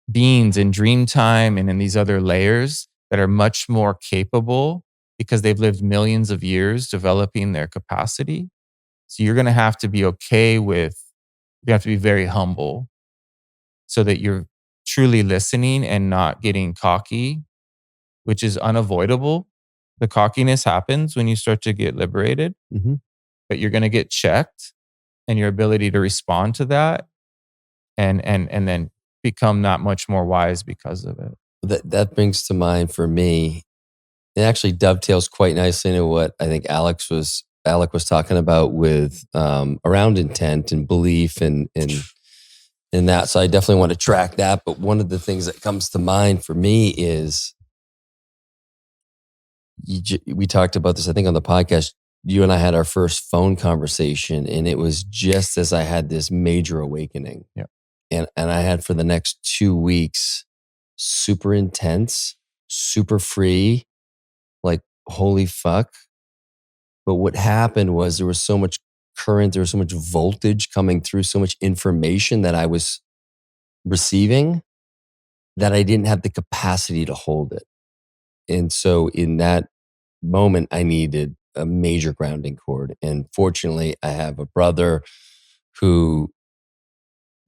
beings in dream time and in these other layers that are much more capable because they've lived millions of years developing their capacity. So you're going to have to be okay with, you have to be very humble so that you're truly listening and not getting cocky, which is unavoidable. The cockiness happens when you start to get liberated, but you're going to get checked, and your ability to respond to that and then become that much more wise because of it. That brings to mind for me, it actually dovetails quite nicely into what I think Alec was talking about with around intent and belief and that. So I definitely want to track that. But one of the things that comes to mind for me is we talked about this, I think, on the podcast. You and I had our first phone conversation, and it was just as I had this major awakening. Yeah. And I had for the next 2 weeks, super intense, super free, like, holy fuck. But what happened was there was so much current, there was so much voltage coming through, so much information that I was receiving that I didn't have the capacity to hold it. And so in that moment, I needed a major grounding cord. And fortunately, I have a brother who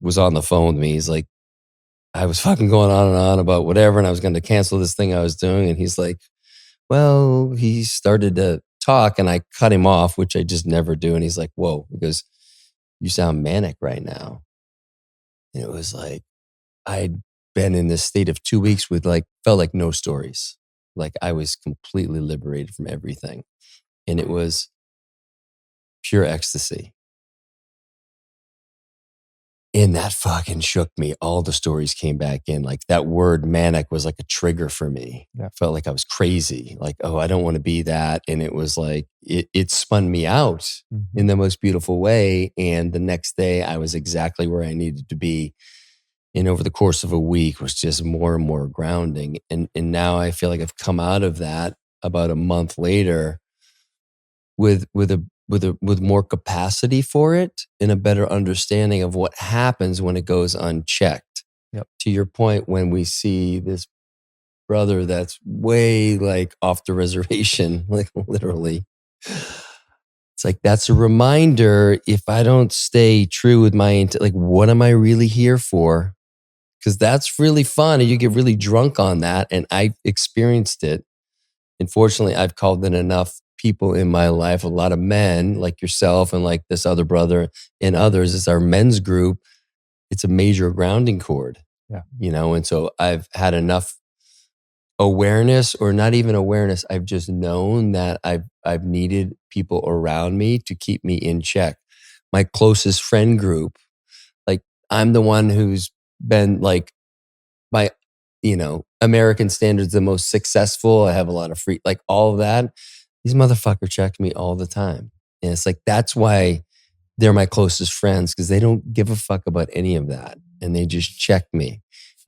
was on the phone with me. He's like, I was fucking going on and on about whatever, and I was going to cancel this thing I was doing. And he's like, well, he started to talk, and I cut him off, which I just never do. And he's like, whoa, he goes, you sound manic right now. And it was like, I'd been in this state of 2 weeks with felt like no stories. Like I was completely liberated from everything. And it was pure ecstasy. And that fucking shook me. All the stories came back in. Like that word manic was like a trigger for me. Yeah. I felt like I was crazy. Like, oh, I don't want to be that. And it was like, it spun me out in the most beautiful way. And the next day I was exactly where I needed to be. And over the course of a week was just more and more grounding. And now I feel like I've come out of that about a month later with more capacity for it and a better understanding of what happens when it goes unchecked. Yep. To your point, when we see this brother that's way like off the reservation, like literally, it's like, that's a reminder. If I don't stay true with my, like, what am I really here for? Because that's really fun. And you get really drunk on that. And I experienced it. Unfortunately, I've called in enough people in my life, a lot of men like yourself and like this other brother and others. It's our men's group. It's a major grounding cord. Yeah. And so I've had enough awareness, or not even awareness. I've just known that I've needed people around me to keep me in check. My closest friend group, like I'm the one who's been like by, American standards, the most successful. I have a lot of free, like all of that. These motherfuckers check me all the time. And it's like, that's why they're my closest friends, because they don't give a fuck about any of that. And they just check me.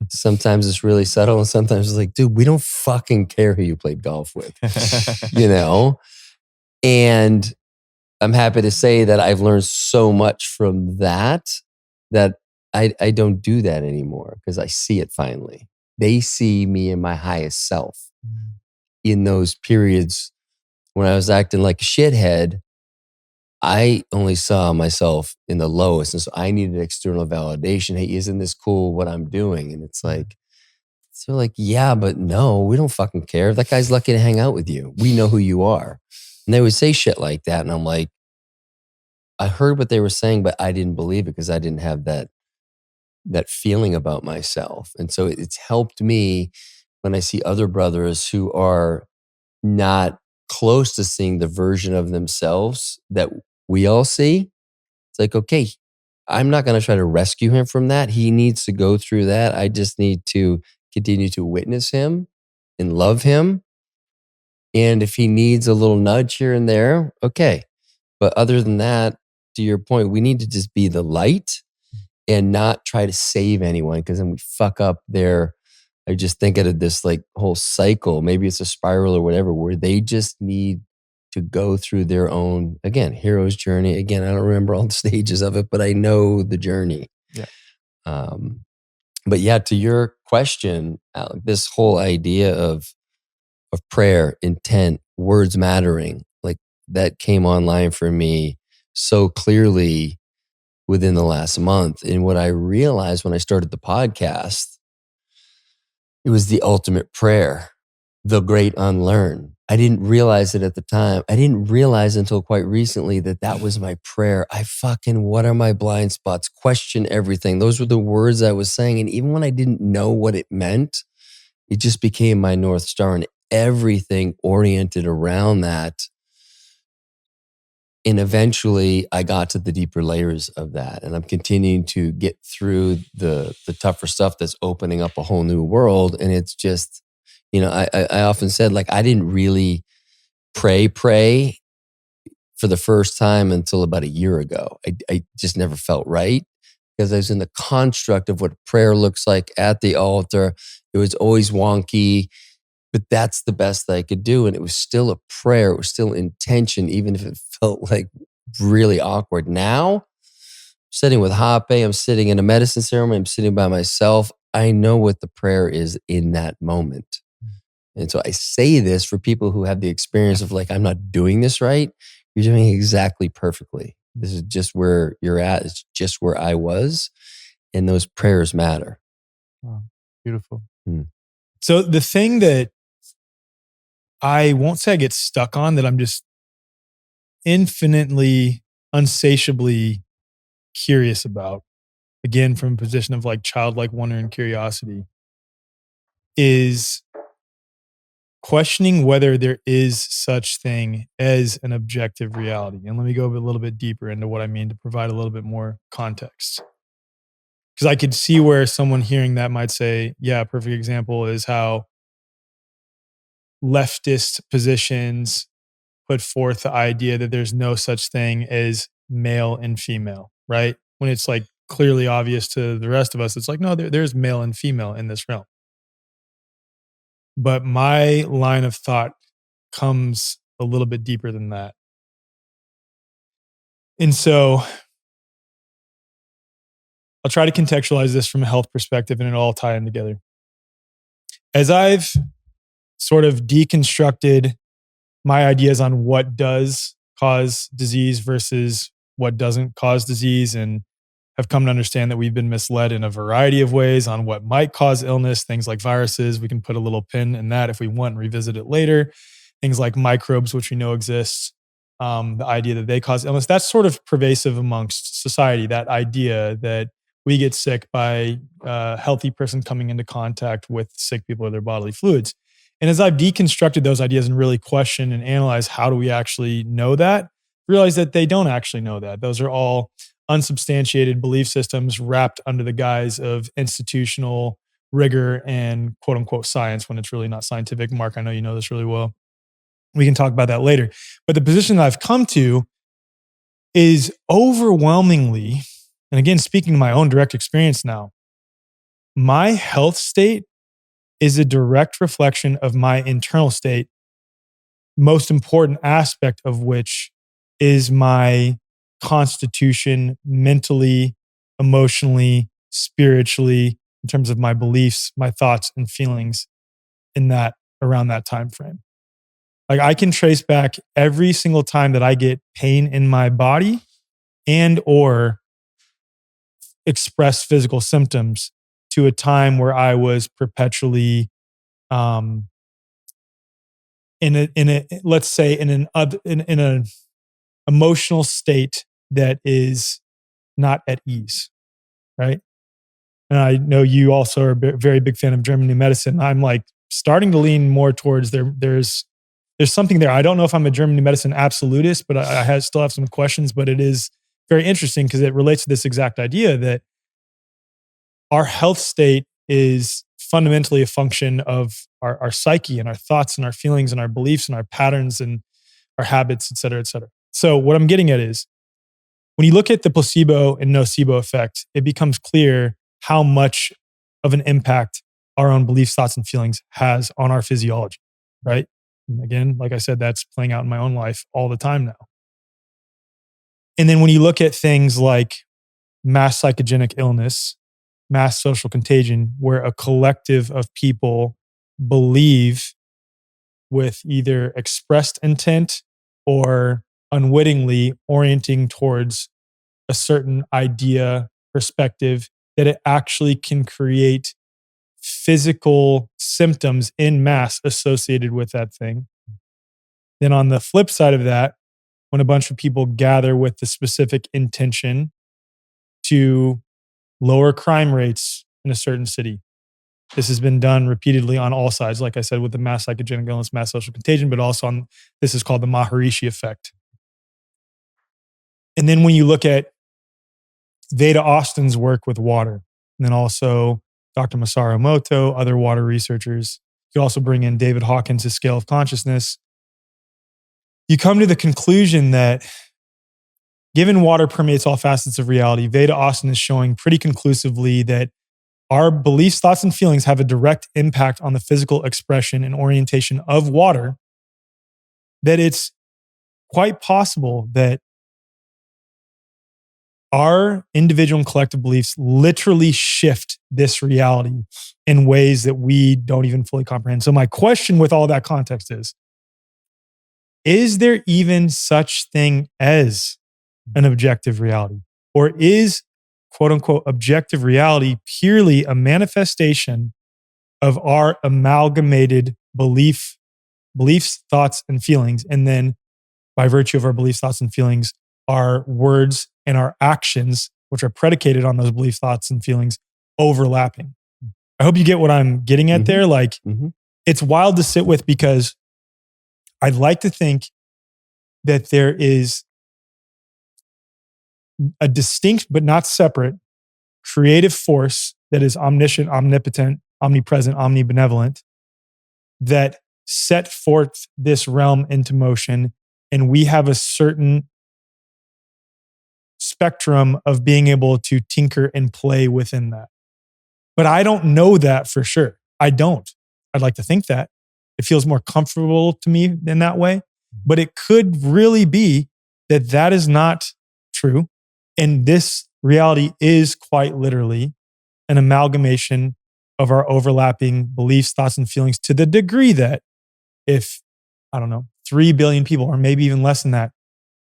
Sometimes it's really subtle. And sometimes it's like, dude, we don't fucking care who you played golf with, And I'm happy to say that I've learned so much from that I don't do that anymore, because I see it finally. They see me in my highest self. In those periods when I was acting like a shithead, I only saw myself in the lowest. And so I needed external validation. Hey, isn't this cool what I'm doing? And it's like, so like, yeah, but no, we don't fucking care. If that guy's lucky to hang out with you, we know who you are. And they would say shit like that. And I'm like, I heard what they were saying, but I didn't believe it because I didn't have that feeling about myself. And so it's helped me when I see other brothers who are not close to seeing the version of themselves that we all see. It's like, okay, I'm not going to try to rescue him from that. He needs to go through that. I just need to continue to witness him and love him. And if he needs a little nudge here and there, okay. But other than that, to your point, we need to just be the light and not try to save anyone, because then we fuck up their, I just think of this like whole cycle. Maybe it's a spiral or whatever, where they just need to go through their own, again, hero's journey. Again, I don't remember all the stages of it, but I know the journey. Yeah. But yeah, to your question, Alec, this whole idea of prayer, intent, words mattering, like that came online for me so clearly within the last month. And what I realized when I started the podcast, it was the ultimate prayer, the great unlearn. I didn't realize it at the time. I didn't realize until quite recently that was my prayer. What are my blind spots? Question everything. Those were the words I was saying. And even when I didn't know what it meant, it just became my North Star, and everything oriented around that. And eventually I got to the deeper layers of that. And I'm continuing to get through the tougher stuff that's opening up a whole new world. And it's just, I often said, like, I didn't really pray for the first time until about a year ago. I just never felt right because I was in the construct of what prayer looks like at the altar. It was always wonky, but that's the best that I could do. And it was still a prayer. It was still intention, even if it felt like really awkward. Now, I'm sitting with Hape, I'm sitting in a medicine ceremony, I'm sitting by myself. I know what the prayer is in that moment. And so I say this for people who have the experience of like, I'm not doing this right. You're doing it exactly perfectly. This is just where you're at. It's just where I was. And those prayers matter. Wow. Beautiful. So the thing that I won't say I get stuck on, that I'm just infinitely, unsatiably curious about, again, from a position of like childlike wonder and curiosity, is questioning whether there is such thing as an objective reality. And let me go a little bit deeper into what I mean to provide a little bit more context. Because I could see where someone hearing that might say, yeah, a perfect example is how leftist positions put forth the idea that there's no such thing as male and female, right? When it's like clearly obvious to the rest of us, it's like, no, there's male and female in this realm. But my line of thought comes a little bit deeper than that. And so I'll try to contextualize this from a health perspective and it all tie in together. As I've sort of deconstructed my ideas on what does cause disease versus what doesn't cause disease, and have come to understand that we've been misled in a variety of ways on what might cause illness, things like viruses. We can put a little pin in that if we want and revisit it later. Things like microbes, which we know exist, the idea that they cause illness. That's sort of pervasive amongst society, that idea that we get sick by a healthy person coming into contact with sick people or their bodily fluids. And as I've deconstructed those ideas and really questioned and analyzed how do we actually know that, realize that they don't actually know that. Those are all unsubstantiated belief systems wrapped under the guise of institutional rigor and quote unquote science when it's really not scientific. Mark, I know you know this really well. We can talk about that later. But the position that I've come to is overwhelmingly, and again, speaking to my own direct experience now, my health state is a direct reflection of my internal state, most important aspect of which is my constitution, mentally, emotionally, spiritually, in terms of my beliefs, my thoughts and feelings in that, around that time frame. Like I can trace back every single time that I get pain in my body and or express physical symptoms to a time where I was perpetually in an emotional state that is not at ease, right? And I know you also are a very big fan of German New Medicine. I'm like starting to lean more towards there's something there. I don't know if I'm a German New Medicine absolutist, but I still have some questions, but it is very interesting because it relates to this exact idea that our health state is fundamentally a function of our psyche and our thoughts and our feelings and our beliefs and our patterns and our habits, et cetera, et cetera. So what I'm getting at is when you look at the placebo and nocebo effect, it becomes clear how much of an impact our own beliefs, thoughts, and feelings has on our physiology, right? And again, like I said, that's playing out in my own life all the time now. And then when you look at things like mass psychogenic illness, mass social contagion, where a collective of people believe with either expressed intent or unwittingly orienting towards a certain idea, perspective, that it actually can create physical symptoms in mass associated with that thing. Then on the flip side of that, when a bunch of people gather with the specific intention to lower crime rates in a certain city. This has been done repeatedly on all sides, like I said, with the mass psychogenic illness, mass social contagion, but also on, this is called the Maharishi effect. And then when you look at Veda Austin's work with water, and then also Dr. Masaru Emoto, other water researchers, you also bring in David Hawkins' scale of consciousness. you come to the conclusion that given water permeates all facets of reality, Veda Austin is showing pretty conclusively that our beliefs, thoughts, and feelings have a direct impact on the physical expression and orientation of water, that it's quite possible that our individual and collective beliefs literally shift this reality in ways that we don't even fully comprehend. So my question with all that context is there even such thing as an objective reality? Or is quote unquote objective reality purely a manifestation of our amalgamated beliefs, thoughts, and feelings? And then by virtue of our beliefs, thoughts, and feelings, our words and our actions, which are predicated on those beliefs, thoughts, and feelings, overlapping. I hope you get what I'm getting at there. Like, it's wild to sit with, because I'd like to think that there is a distinct but not separate creative force that is omniscient, omnipotent, omnipresent, omnibenevolent, that set forth this realm into motion. And we have a certain spectrum of being able to tinker and play within that. But I don't know that for sure. I don't. I'd like to think that. It feels more comfortable to me in that way. But it could really be that that is not true. And this reality is quite literally an amalgamation of our overlapping beliefs, thoughts, and feelings, to the degree that if, 3 billion people, or maybe even less than that,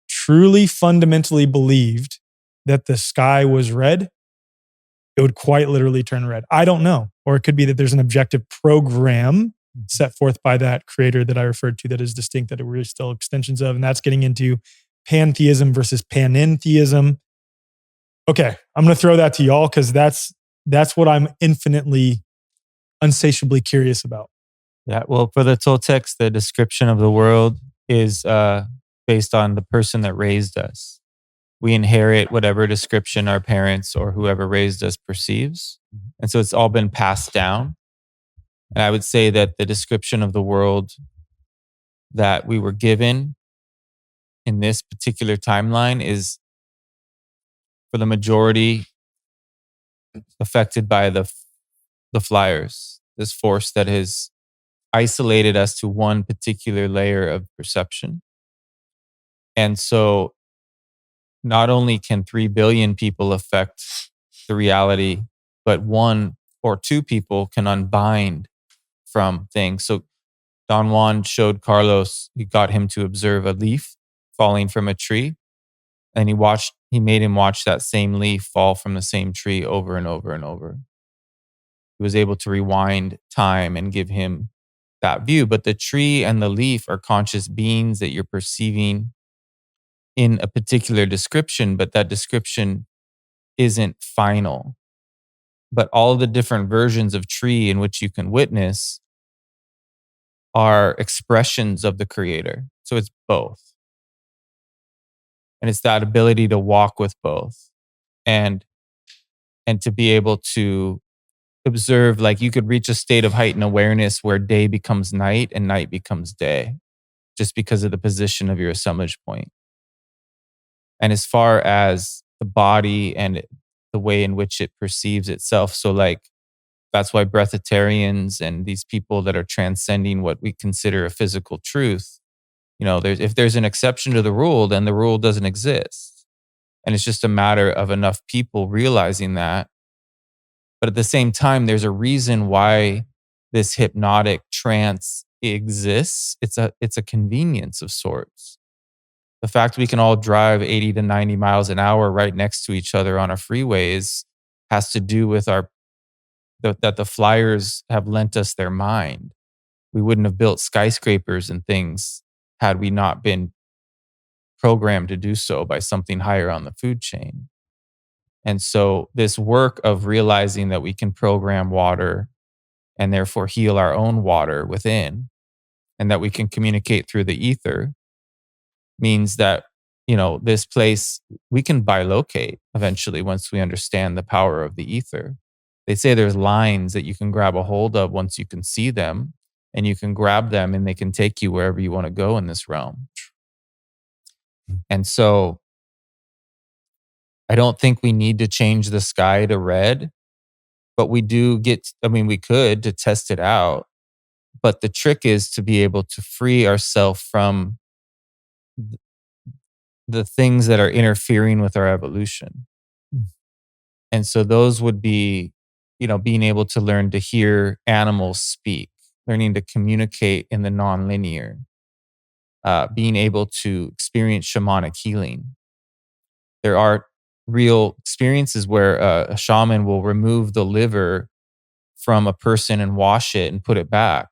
truly fundamentally believed that the sky was red, it would quite literally turn red. I don't know. Or it could be that there's an objective program set forth by that creator that I referred to that is distinct, that we're still extensions of. And that's getting into pantheism versus panentheism. Okay, I'm going to throw that to y'all, because that's what I'm infinitely, unsatiably curious about. Yeah, well, for the Toltecs, the description of the world is based on the person that raised us. We inherit whatever description our parents or whoever raised us perceives. And so it's all been passed down. And I would say that the description of the world that we were given in this particular timeline is, for the majority, affected by the flyers, this force that has isolated us to one particular layer of perception. And so not only can 3 billion people affect the reality, but 1 or 2 people can unbind from things. So Don Juan showed Carlos, he got him to observe a leaf falling from a tree. And he made him watch that same leaf fall from the same tree over and over and over. He was able to rewind time and give him that view. But the tree and the leaf are conscious beings that you're perceiving in a particular description, but that description isn't final. But all the different versions of tree in which you can witness are expressions of the creator. So it's both. And it's that ability to walk with both and to be able to observe, like you could reach a state of heightened awareness where day becomes night and night becomes day, just because of the position of your assemblage point. And as far as the body and the way in which it perceives itself, so like that's why breatharians and these people that are transcending what we consider a physical truth, if there's an exception to the rule, then the rule doesn't exist. And it's just a matter of enough people realizing that. But at the same time, there's a reason why this hypnotic trance exists. It's a convenience of sorts. The fact we can all drive 80 to 90 miles an hour right next to each other on a freeway has to do with that the flyers have lent us their mind. We wouldn't have built skyscrapers and things had we not been programmed to do so by something higher on the food chain. And so this work of realizing that we can program water and therefore heal our own water within, and that we can communicate through the ether, means that, this place, we can bilocate eventually once we understand the power of the ether. They say there's lines that you can grab a hold of once you can see them, and you can grab them and they can take you wherever you want to go in this realm. And so I don't think we need to change the sky to red, but we could to test it out. But the trick is to be able to free ourselves from the things that are interfering with our evolution. And so those would be, being able to learn to hear animals speak, learning to communicate in the nonlinear, being able to experience shamanic healing. There are real experiences where a shaman will remove the liver from a person and wash it and put it back.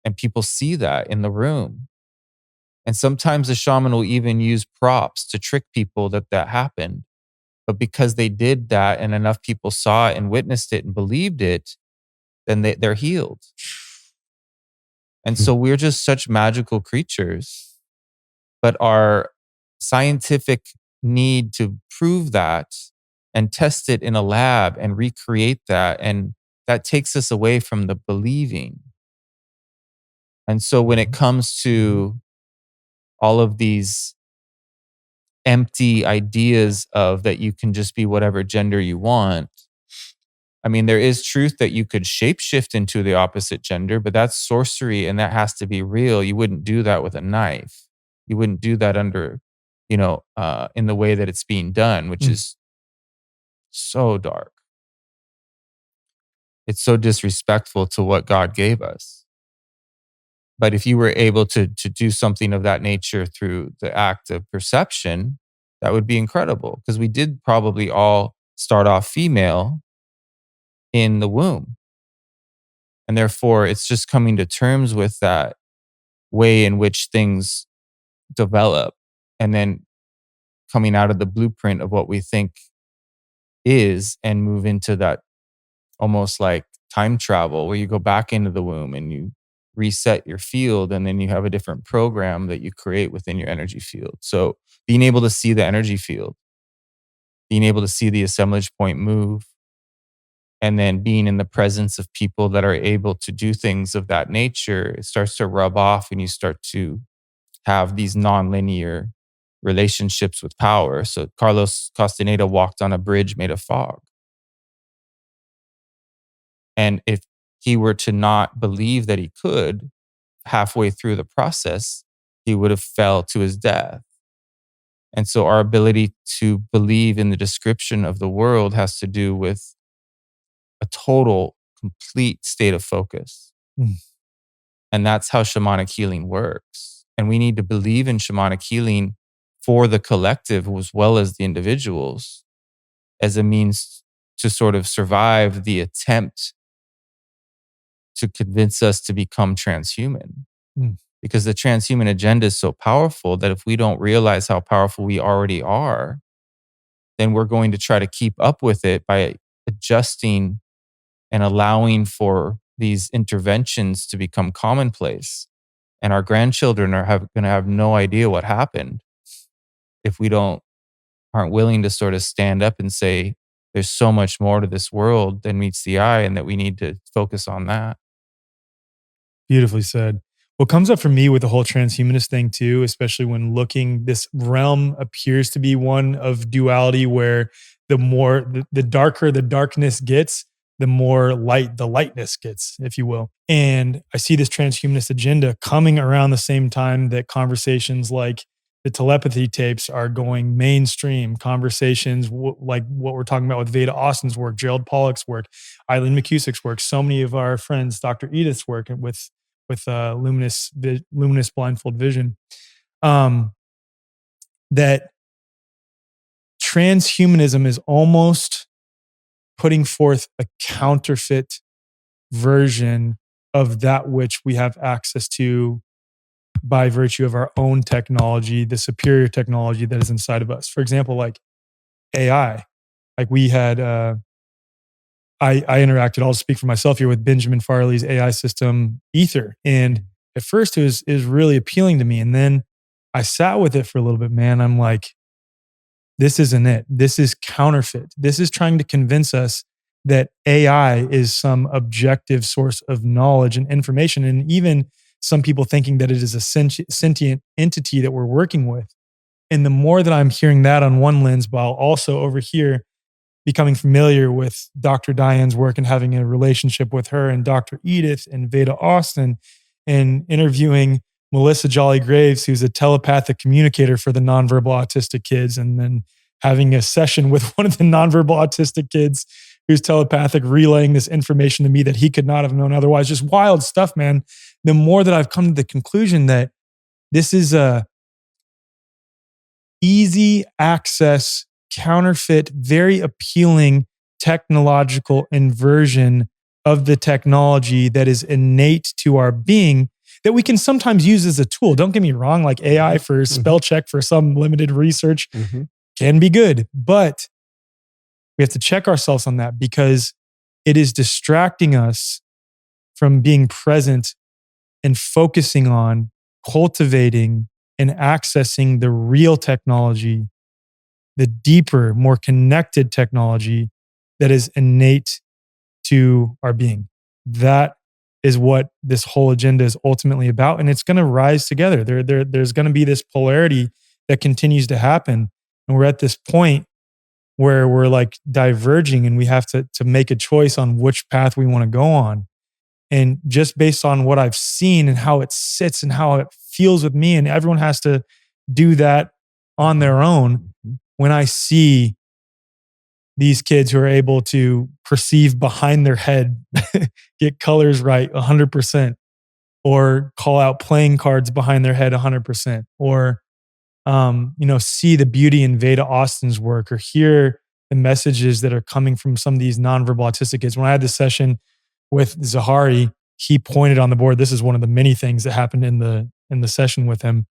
And people see that in the room. And sometimes the shaman will even use props to trick people that happened. But because they did that and enough people saw it and witnessed it and believed it, then they're healed. And so we're just such magical creatures. But our scientific need to prove that and test it in a lab and recreate that, and that takes us away from the believing. And so when it comes to all of these empty ideas of that you can just be whatever gender you want, there is truth that you could shapeshift into the opposite gender, but that's sorcery and that has to be real. You wouldn't do that with a knife. You wouldn't do that under, in the way that it's being done, which is so dark. It's so disrespectful to what God gave us. But if you were able to do something of that nature through the act of perception, that would be incredible, because we did probably all start off female in the womb. And therefore, it's just coming to terms with that way in which things develop and then coming out of the blueprint of what we think is and move into that almost like time travel where you go back into the womb and you reset your field, and then you have a different program that you create within your energy field. So being able to see the energy field, being able to see the assemblage point move, and then being in the presence of people that are able to do things of that nature, it starts to rub off and you start to have these nonlinear relationships with power. So Carlos Castaneda walked on a bridge made of fog. And if he were to not believe that he could, halfway through the process, he would have fell to his death. And so our ability to believe in the description of the world has to do with a total, complete state of focus. And that's how shamanic healing works. And we need to believe in shamanic healing for the collective as well as the individuals as a means to sort of survive the attempt to convince us to become transhuman. Because the transhuman agenda is so powerful that if we don't realize how powerful we already are, then we're going to try to keep up with it by adjusting and allowing for these interventions to become commonplace. And our grandchildren are going to have no idea what happened if we aren't willing to sort of stand up and say, there's so much more to this world than meets the eye, and that we need to focus on that. Beautifully said. What comes up for me with the whole transhumanist thing too, especially when looking, this realm appears to be one of duality, where the darker the darkness gets, the more light the lightness gets, if you will. And I see this transhumanist agenda coming around the same time that conversations like the telepathy tapes are going mainstream. Conversations like what we're talking about with Veda Austin's work, Gerald Pollack's work, Eileen McCusick's work, so many of our friends, Dr. Edith's work with luminous blindfold vision, that transhumanism is almost putting forth a counterfeit version of that which we have access to by virtue of our own technology, the superior technology that is inside of us. For example, like AI. Like we had, I interacted, I'll speak for myself here, with Benjamin Farley's AI system, Ether. And at first it was really appealing to me. And then I sat with it for a little bit, man. I'm like, this isn't it. This is counterfeit. This is trying to convince us that AI is some objective source of knowledge and information. And even some people thinking that it is a sentient entity that we're working with. And the more that I'm hearing that on one lens, while also over here becoming familiar with Dr. Diane's work and having a relationship with her and Dr. Edith and Veda Austin, and interviewing Melissa Jolly Graves, who's a telepathic communicator for the nonverbal autistic kids, and then having a session with one of the nonverbal autistic kids who's telepathic, relaying this information to me that he could not have known otherwise. Just wild stuff, man. The more that I've come to the conclusion that this is a easy access, counterfeit, very appealing technological inversion of the technology that is innate to our being, that we can sometimes use as a tool. Don't get me wrong, like AI for spell check for some limited research can be good, but we have to check ourselves on that because it is distracting us from being present and focusing on cultivating and accessing the real technology, the deeper, more connected technology that is innate to our being. That is what this whole agenda is ultimately about. And it's going to rise together. There's going to be this polarity that continues to happen. And we're at this point where we're like diverging and we have to make a choice on which path we want to go on. And just based on what I've seen and how it sits and how it feels with me, and everyone has to do that on their own. When I see these kids who are able to perceive behind their head, get colors right 100%, or call out playing cards behind their head 100%, or see the beauty in Veda Austin's work, or hear the messages that are coming from some of these nonverbal autistic kids. When I had this session with Zahari, he pointed on the board. This is one of the many things that happened in the session with him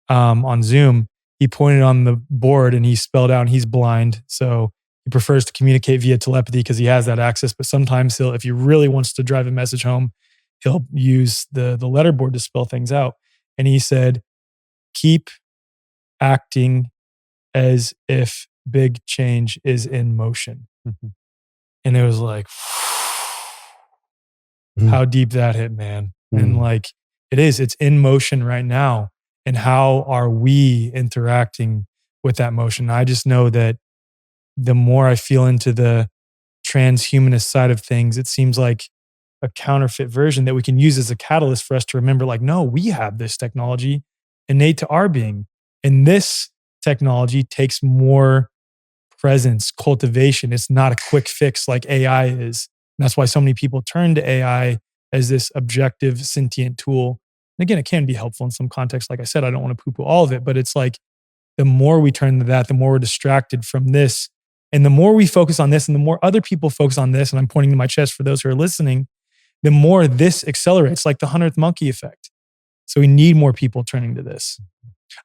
on Zoom. He pointed on the board and he spelled out, and he's blind, so he prefers to communicate via telepathy because he has that access. But sometimes if he really wants to drive a message home, he'll use the letterboard to spell things out. And he said, keep acting as if big change is in motion. And it was like, how deep that hit, man. And like, it's in motion right now. And how are we interacting with that motion? I just know that the more I feel into the transhumanist side of things, it seems like a counterfeit version that we can use as a catalyst for us to remember, like, no, we have this technology innate to our being. And this technology takes more presence, cultivation. It's not a quick fix like AI is. And that's why so many people turn to AI as this objective, sentient tool. And again, it can be helpful in some contexts. Like I said, I don't want to poo-poo all of it, but it's like the more we turn to that, the more we're distracted from this. And the more we focus on this and the more other people focus on this, and I'm pointing to my chest for those who are listening, the more this accelerates, like the 100th monkey effect. So we need more people turning to this.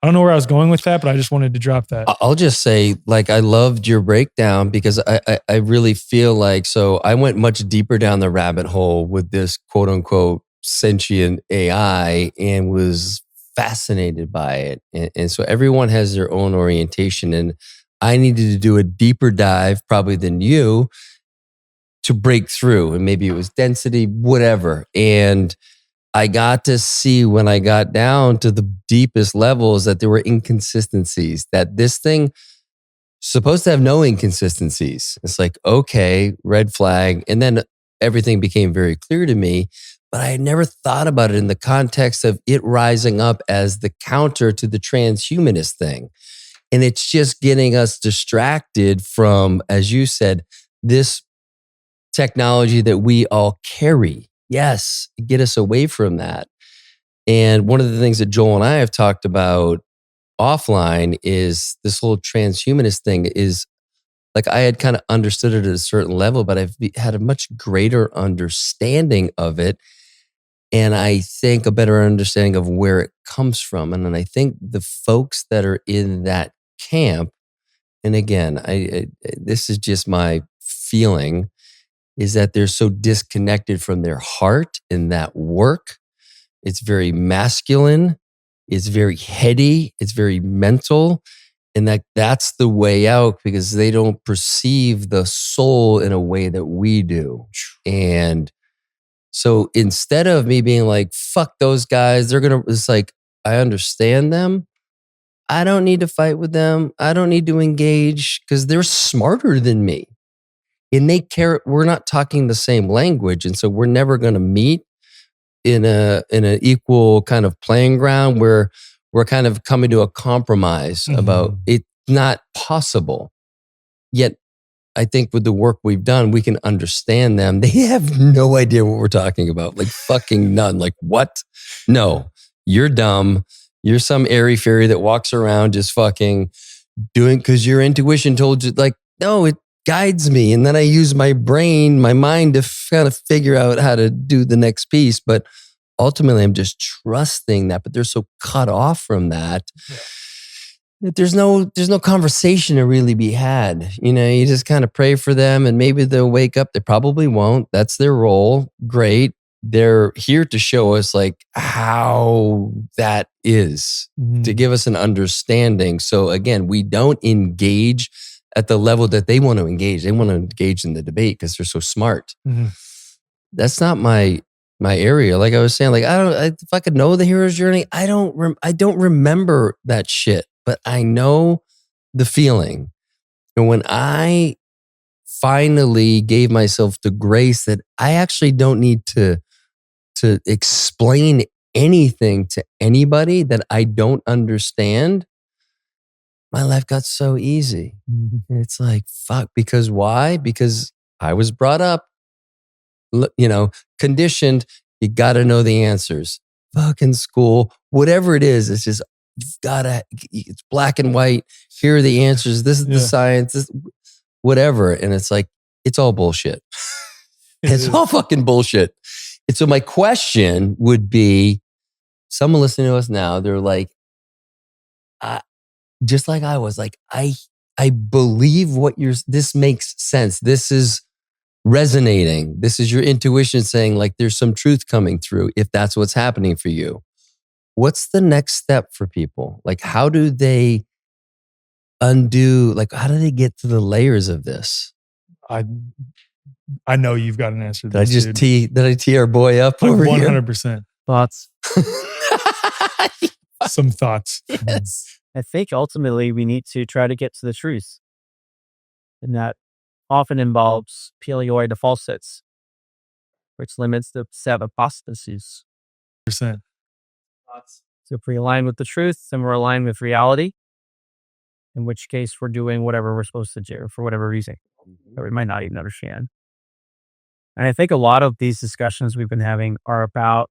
I don't know where I was going with that, but I just wanted to drop that. I'll just say, like, I loved your breakdown because I really feel like, so I went much deeper down the rabbit hole with this quote unquote sentient AI and was fascinated by it. And so everyone has their own orientation. And I needed to do a deeper dive probably than you to break through. And maybe it was density, whatever. And I got to see when I got down to the deepest levels that there were inconsistencies, that this thing supposed to have no inconsistencies. It's like, okay, red flag. And then everything became very clear to me, but I had never thought about it in the context of it rising up as the counter to the transhumanist thing. And it's just getting us distracted from, as you said, this technology that we all carry. Yes, get us away from that. And one of the things that Joel and I have talked about offline is this whole transhumanist thing is like, I had kind of understood it at a certain level, but I've had a much greater understanding of it. And I think a better understanding of where it comes from. And then I think the folks that are in that camp, and again, this is just my feeling, is that they're so disconnected from their heart in that work. It's very masculine. It's very heady. It's very mental. And that's the way out because they don't perceive the soul in a way that we do. And so instead of me being like, fuck those guys, it's like, I understand them. I don't need to fight with them. I don't need to engage because they're smarter than me. And they care. We're not talking the same language. And so we're never going to meet in an equal kind of playing ground where we're kind of coming to a compromise about it's not possible. Yet I think with the work we've done, we can understand them. They have no idea what we're talking about. Like fucking none. Like what? No, you're dumb. You're some airy fairy that walks around just fucking doing because your intuition told you like, no, it guides me. And then I use my brain, my mind to kind of figure out how to do the next piece. But ultimately I'm just trusting that, but they're so cut off from that. That there's no conversation to really be had. You know, you just kind of pray for them and maybe they'll wake up. They probably won't. That's their role. Great. They're here to show us like how that is, to give us an understanding. So again, we don't engage at the level that they want to engage. They want to engage in the debate because they're so smart. That's not my area. Like I was saying, like if I could know the hero's journey, I don't remember that shit, but I know the feeling. And when I finally gave myself the grace that I actually don't need to explain anything to anybody that I don't understand, my life got so easy. It's like, fuck, because why? Because I was brought up, you know, conditioned, you got to know the answers. Fucking school, whatever it is, it's just, you've got to, it's black and white. Here are the answers. This is the science, this, whatever. And it's like, it's all bullshit. It's all fucking bullshit. And so my question would be, someone listening to us now, they're like, just like I was like, I believe this makes sense. This is resonating. This is your intuition saying like, there's some truth coming through if that's what's happening for you. What's the next step for people? Like, how do they undo, like, how do they get to the layers of this? I know you've got an answer. Did I tee our boy up like over 100%. Here? Thoughts? Some thoughts. Yes. I think ultimately we need to try to get to the truth. And that often involves peeling away the falsehoods, which limits the set of hypotheses. Percent. So if we align with the truth, then we're aligned with reality, in which case we're doing whatever we're supposed to do for whatever reason that we might not even understand. And I think a lot of these discussions we've been having are about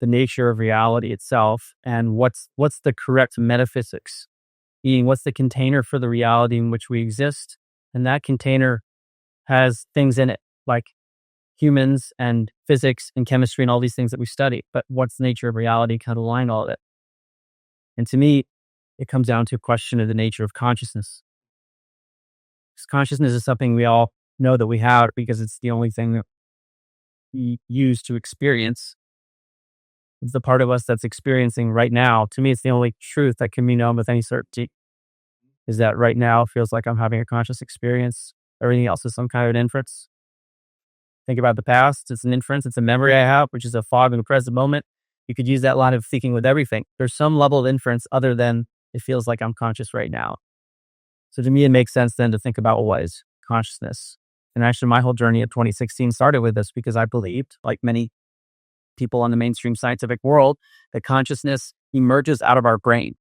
the nature of reality itself and what's the correct metaphysics, meaning what's the container for the reality in which we exist. And that container has things in it like humans and physics and chemistry and all these things that we study. But what's the nature of reality kind of align all of it? And to me, it comes down to a question of the nature of consciousness. Because consciousness is something we all know that we have because it's the only thing that we use to experience. It's the part of us that's experiencing right now. To me, it's the only truth that can be known with any certainty. Is that right now it feels like I'm having a conscious experience. Everything else is some kind of an inference. Think about the past. It's an inference. It's a memory I have, which is a fog in the present moment. You could use that line of thinking with everything. There's some level of inference other than it feels like I'm conscious right now. So to me, it makes sense then to think about what is consciousness. And actually, my whole journey of 2016 started with this because I believed, like many people in the mainstream scientific world, that consciousness emerges out of our brain.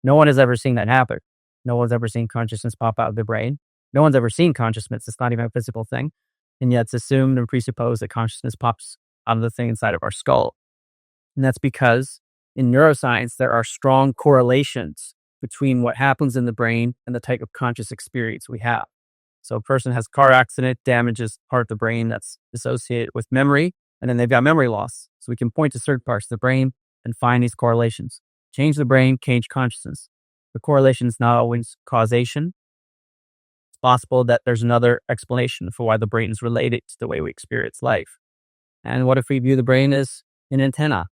No one has ever seen that happen. No one's ever seen consciousness pop out of the brain. No one's ever seen consciousness. It's not even a physical thing. And yet it's assumed and presupposed that consciousness pops out of the thing inside of our skull. And that's because in neuroscience, there are strong correlations between what happens in the brain and the type of conscious experience we have. So a person has a car accident, damages part of the brain that's associated with memory, and then they've got memory loss. So we can point to certain parts of the brain and find these correlations. Change the brain, change consciousness. The correlation is not always causation. It's possible that there's another explanation for why the brain is related to the way we experience life. And what if we view the brain as an antenna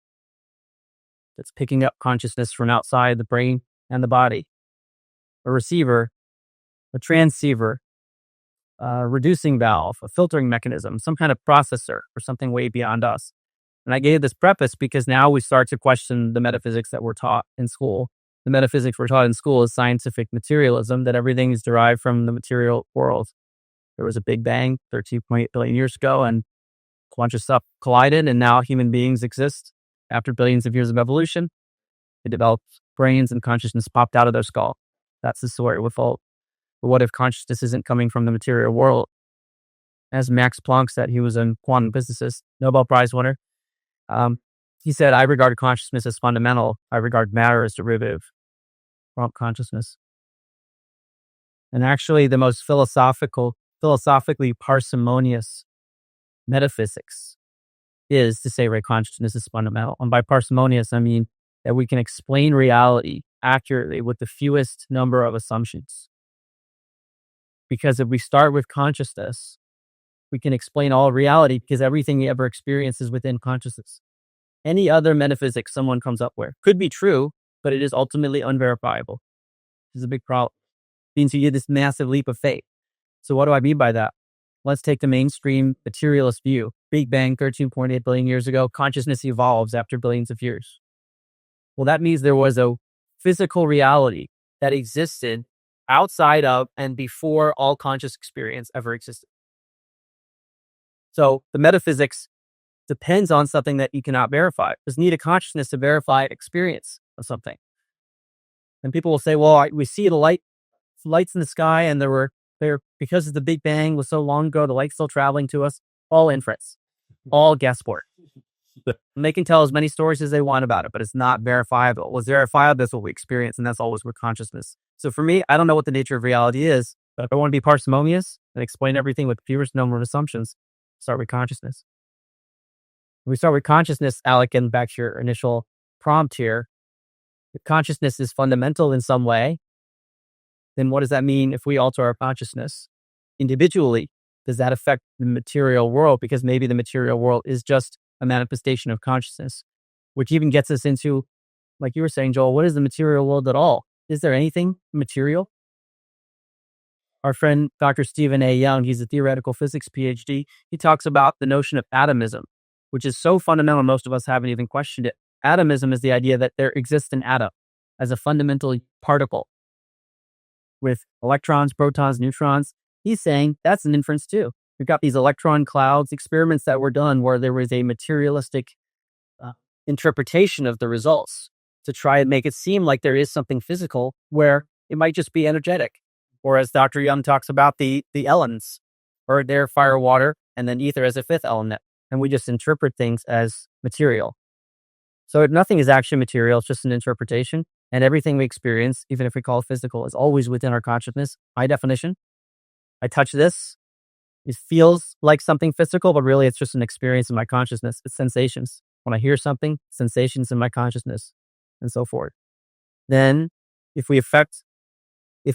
that's picking up consciousness from outside the brain and the body? A receiver, a transceiver, a reducing valve, a filtering mechanism, some kind of processor or something way beyond us. And I gave this preface because now we start to question the metaphysics that we're taught in school. The metaphysics we're taught in school is scientific materialism, that everything is derived from the material world. There was a big bang 13.8 billion years ago, and a bunch of stuff collided, and now human beings exist after billions of years of evolution. They developed brains and consciousness popped out of their skull. That's the story with all. But what if consciousness isn't coming from the material world? As Max Planck said, he was a quantum physicist, Nobel Prize winner. He said, I regard consciousness as fundamental. I regard matter as derivative from consciousness. And actually, the most philosophically parsimonious metaphysics is to say, right, consciousness is fundamental. And by parsimonious, I mean that we can explain reality accurately with the fewest number of assumptions. Because if we start with consciousness, we can explain all reality because everything you ever experience is within consciousness. Any other metaphysics someone comes up with could be true, but it is ultimately unverifiable. This is a big problem. It means you get this massive leap of faith. So what do I mean by that? Let's take the mainstream materialist view. Big Bang, 13.8 billion years ago. Consciousness evolves after billions of years. Well, that means there was a physical reality that existed outside of and before all conscious experience ever existed. So the metaphysics depends on something that you cannot verify. There's need a consciousness to verify experience of something. And people will say, well, we see the lights in the sky, and there because of the Big Bang was so long ago, the light's still traveling to us. All inference, all guesswork. And they can tell as many stories as they want about it, but it's not verifiable. What's verifiable, that's what we experience, and that's always with consciousness. So for me, I don't know what the nature of reality is, but if I want to be parsimonious and explain everything with fewest number of assumptions, start with consciousness. When we start with consciousness, Alec, and back to your initial prompt here, if consciousness is fundamental in some way, then what does that mean if we alter our consciousness individually? Does that affect the material world? Because maybe the material world is just a manifestation of consciousness, which even gets us into, like you were saying, Joel, what is the material world at all? Is there anything material? Our friend, Dr. Stephen A. Young, he's a theoretical physics PhD. He talks about the notion of atomism, which is so fundamental, most of us haven't even questioned it. Atomism is the idea that there exists an atom as a fundamental particle with electrons, protons, neutrons. He's saying that's an inference too. We've got these electron clouds, experiments that were done where there was a materialistic interpretation of the results to try and make it seem like there is something physical where it might just be energetic. Or as Dr. Young talks about, the elements, earth, air, fire, water, and then ether as a fifth element. And we just interpret things as material. So nothing is actually material, it's just an interpretation. And everything we experience, even if we call it physical, is always within our consciousness. By definition, I touch this, it feels like something physical, but really it's just an experience in my consciousness. It's sensations. When I hear something, sensations in my consciousness, and so forth. Then, if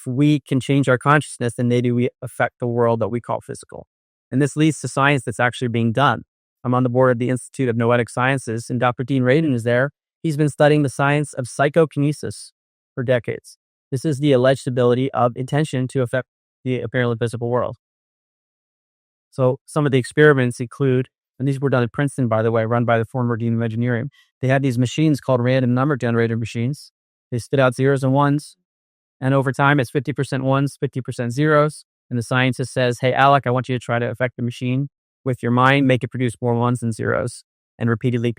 we can change our consciousness, then maybe we affect the world that we call physical. And this leads to science that's actually being done. I'm on the board of the Institute of Noetic Sciences, and Dr. Dean Radin is there. He's been studying the science of psychokinesis for decades. This is the alleged ability of intention to affect the apparently visible world. So some of the experiments include, and these were done at Princeton, by the way, run by the former dean of engineering. They had these machines called random number generator machines. They spit out zeros and ones. And over time, it's 50% ones, 50% zeros. And the scientist says, hey, Alec, I want you to try to affect the machine with your mind, make it produce more ones than zeros. And repeatedly,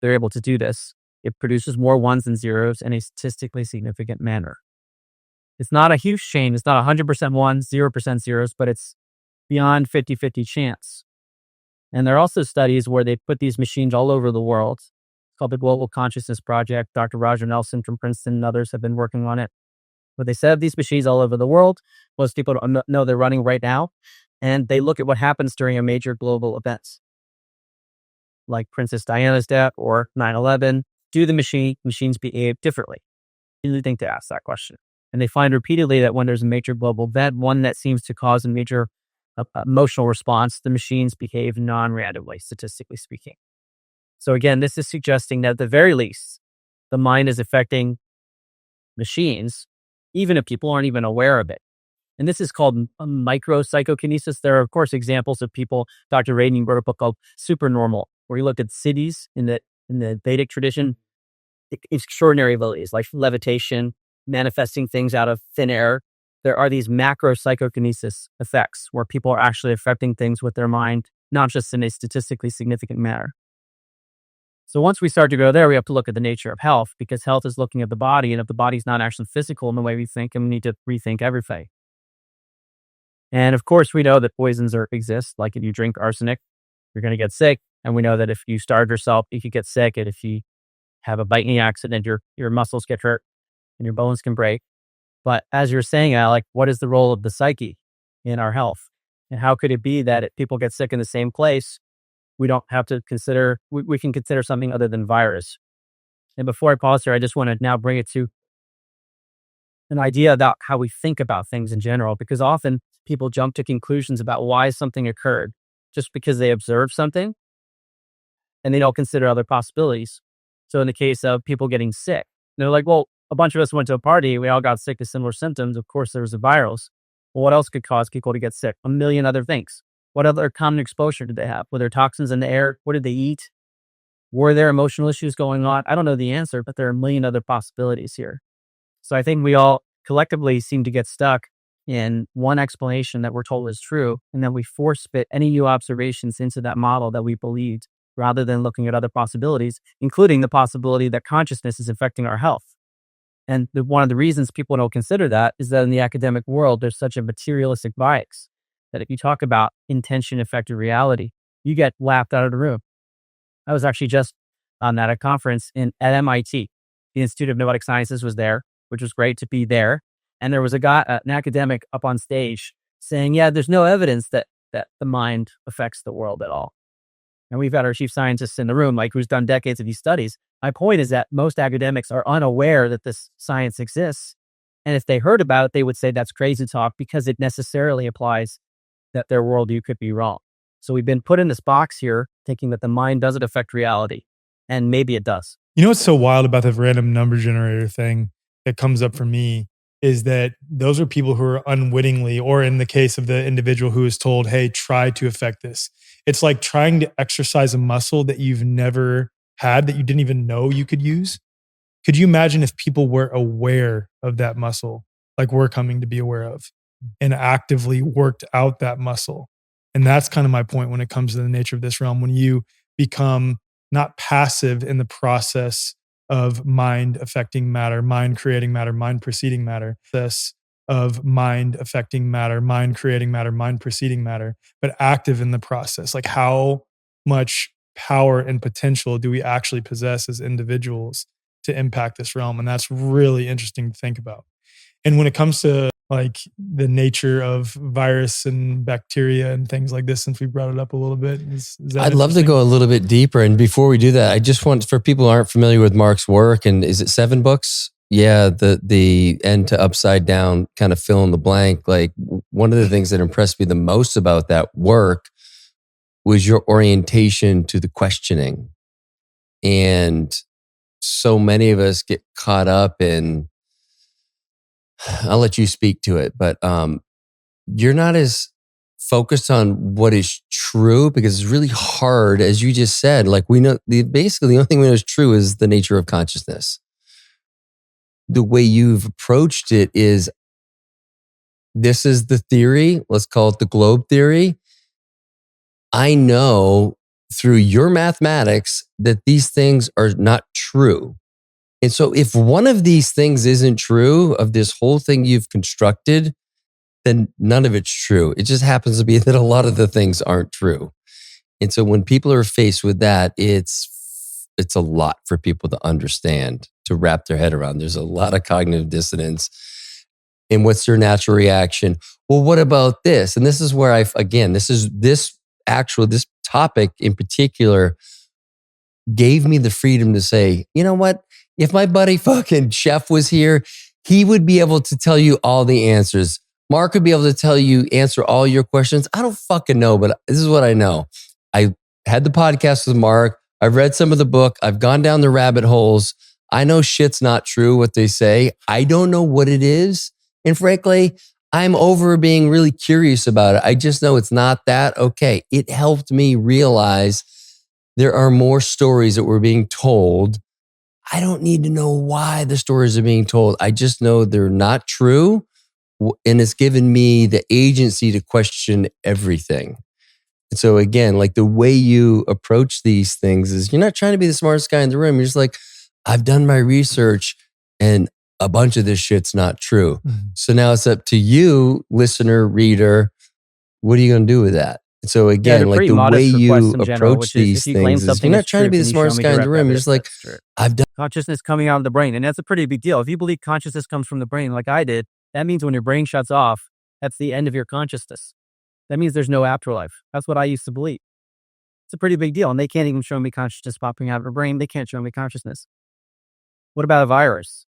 they're able to do this. It produces more ones than zeros in a statistically significant manner. It's not a huge change. It's not 100% ones, 0% zeros, but it's beyond 50-50 chance. And there are also studies where they put these machines all over the world. It's called the Global Consciousness Project. Dr. Roger Nelson from Princeton and others have been working on it. But they set up these machines all over the world. Most people don't know they're running right now. And they look at what happens during a major global events, like Princess Diana's death or 9/11. Do the machines behave differently? You really think to ask that question. And they find repeatedly that when there's a major global event, one that seems to cause a major emotional response, the machines behave non-randomly, statistically speaking. So again, this is suggesting that at the very least, the mind is affecting machines, even if people aren't even aware of it. And this is called micro psychokinesis. There are, of course, examples of people. Dr. Radin wrote a book called Supernormal, where you look at cities in the Vedic tradition, extraordinary abilities like levitation, manifesting things out of thin air. There are these macro psychokinesis effects where people are actually affecting things with their mind, not just in a statistically significant manner. So once we start to go there, we have to look at the nature of health, because health is looking at the body. And if the body's not actually physical in the way we think, then we need to rethink everything. And of course, we know that poisons exist. Like if you drink arsenic, you're going to get sick. And we know that if you starve yourself, you could get sick. And if you have a biking accident, your muscles get hurt and your bones can break. But as you're saying, Alec, what is the role of the psyche in our health? And how could it be that if people get sick in the same place, we don't have to consider, we can consider something other than virus? And before I pause here, I just want to now bring it to an idea about how we think about things in general, because often people jump to conclusions about why something occurred just because they observed something and they don't consider other possibilities. So in the case of people getting sick, they're like, well, a bunch of us went to a party. We all got sick with similar symptoms. Of course, there was a virus. Well, what else could cause people to get sick? A million other things. What other common exposure did they have? Were there toxins in the air? What did they eat? Were there emotional issues going on? I don't know the answer, but there are a million other possibilities here. So I think we all collectively seem to get stuck in one explanation that we're told is true, and then we force fit any new observations into that model that we believed, rather than looking at other possibilities, including the possibility that consciousness is affecting our health. And one of the reasons people don't consider that is that in the academic world, there's such a materialistic bias that if you talk about intention affected reality, you get laughed out of the room. I was actually just at a conference at MIT. The Institute of Noetic Sciences was there, which was great to be there. And there was a guy, an academic up on stage saying, yeah, there's no evidence that the mind affects the world at all. And we've got our chief scientist in the room, like who's done decades of these studies. My point is that most academics are unaware that this science exists. And if they heard about it, they would say that's crazy talk, because it necessarily implies that their worldview could be wrong. So we've been put in this box here thinking that the mind doesn't affect reality. And maybe it does. You know what's so wild about the random number generator thing that comes up for me is that those are people who are unwittingly, or in the case of the individual who is told, hey, try to affect this. It's like trying to exercise a muscle that you've never had, that you didn't even know you could use. Could you imagine if people were aware of that muscle, like we're coming to be aware of, and actively worked out that muscle? And that's kind of my point when it comes to the nature of this realm. When you become not passive in the process of mind affecting matter, mind creating matter, mind preceding matter, this of mind affecting matter, mind creating matter, mind preceding matter, but active in the process. Like how much power and potential do we actually possess as individuals to impact this realm? And that's really interesting to think about. And when it comes to like the nature of virus and bacteria and things like this, since we brought it up a little bit, is that I'd love to go a little bit deeper. And before we do that, I just want, for people who aren't familiar with Mark's work, and is it 7 books? Yeah, the end to upside down, kind of fill in the blank. Like one of the things that impressed me the most about that work was your orientation to the questioning. And so many of us get caught up in, I'll let you speak to it, but you're not as focused on what is true, because it's really hard, as you just said. Like we know, basically the only thing we know is true is the nature of consciousness. The way you've approached it is, this is the theory, let's call it the globe theory. I know through your mathematics that these things are not true. And so if one of these things isn't true, of this whole thing you've constructed, then none of it's true. It just happens to be that a lot of the things aren't true. And so when people are faced with that, it's a lot for people to understand, to wrap their head around. There's a lot of cognitive dissonance. And what's their natural reaction? Well, what about this? And this is where this topic in particular gave me the freedom to say, you know what? If my buddy fucking Chef was here, he would be able to tell you all the answers. Mark would be able to answer all your questions. I don't fucking know, but this is what I know. I had the podcast with Mark. I've read some of the book. I've gone down the rabbit holes. I know shit's not true, what they say. I don't know what it is. And frankly, I'm over being really curious about it. I just know it's not that. Okay. It helped me realize there are more stories that we're being told. I don't need to know why the stories are being told. I just know they're not true. And it's given me the agency to question everything. And so again, like the way you approach these things is you're not trying to be the smartest guy in the room. You're just like, I've done my research and a bunch of this shit's not true. Mm-hmm. So now it's up to you, listener, reader. What are you going to do with that? So again, like the way you approach these things is you're not trying to be the smartest guy in the room. You're just like, I've done consciousness coming out of the brain. And that's a pretty big deal. If you believe consciousness comes from the brain, like I did, that means when your brain shuts off, that's the end of your consciousness. That means there's no afterlife. That's what I used to believe. It's a pretty big deal. And they can't even show me consciousness popping out of your brain. They can't show me consciousness. What about a virus?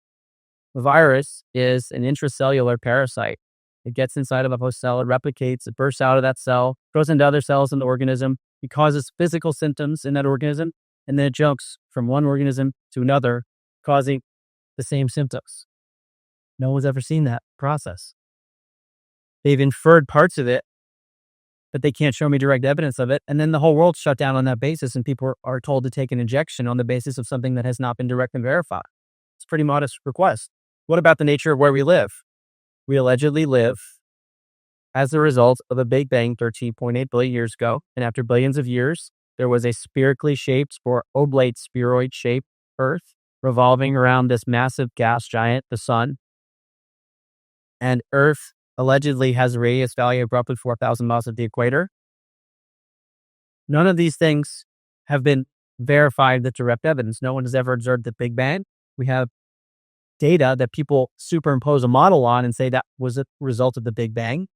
The virus is an intracellular parasite. It gets inside of a host cell, it replicates, it bursts out of that cell, goes into other cells in the organism. It causes physical symptoms in that organism, and then it jumps from one organism to another, causing the same symptoms. No one's ever seen that process. They've inferred parts of it, but they can't show me direct evidence of it. And then the whole world's shut down on that basis, and people are told to take an injection on the basis of something that has not been directly verified. It's a pretty modest request. What about the nature of where we live? We allegedly live as a result of a Big Bang 13.8 billion years ago. And after billions of years, there was a spherically shaped or oblate spheroid shaped Earth revolving around this massive gas giant, the sun. And Earth allegedly has a radius value of roughly 4,000 miles at the equator. None of these things have been verified with direct evidence. No one has ever observed the Big Bang. We have data that people superimpose a model on and say that was a result of the Big Bang.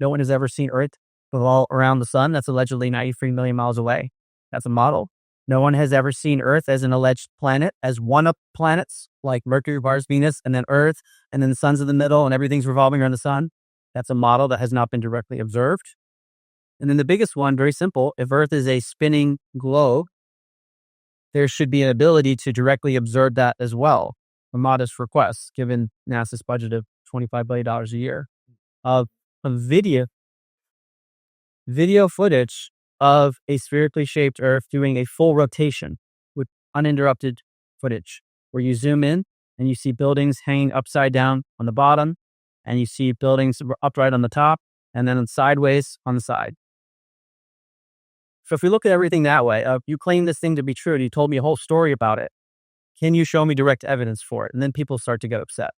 No one has ever seen Earth revolve around the sun. That's allegedly 93 million miles away. That's a model. No one has ever seen Earth as an alleged planet, as one of planets like Mercury, Mars, Venus, and then Earth, and then the sun's in the middle and everything's revolving around the sun. That's a model that has not been directly observed. And then the biggest one, very simple, if Earth is a spinning globe, there should be an ability to directly observe that as well. A modest request, given NASA's budget of $25 billion a year, of a video footage of a spherically shaped Earth doing a full rotation with uninterrupted footage, where you zoom in and you see buildings hanging upside down on the bottom, and you see buildings upright on the top, and then sideways on the side. So if we look at everything that way, you claim this thing to be true, and you told me a whole story about it. Can you show me direct evidence for it? And then people start to get upset.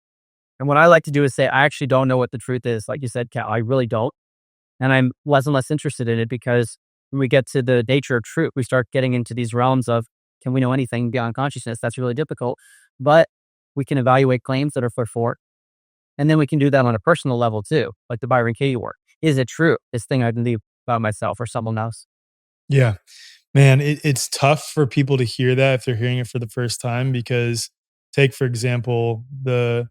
And what I like to do is say, I actually don't know what the truth is. Like you said, Cal, I really don't. And I'm less and less interested in it, because when we get to the nature of truth, we start getting into these realms of, can we know anything beyond consciousness? That's really difficult. But we can evaluate claims that are put forth. And then we can do that on a personal level too, like the Byron Katie work. Is it true? This thing I believe about myself or someone else? Yeah. Man, it's tough for people to hear that if they're hearing it for the first time, because take, for example, the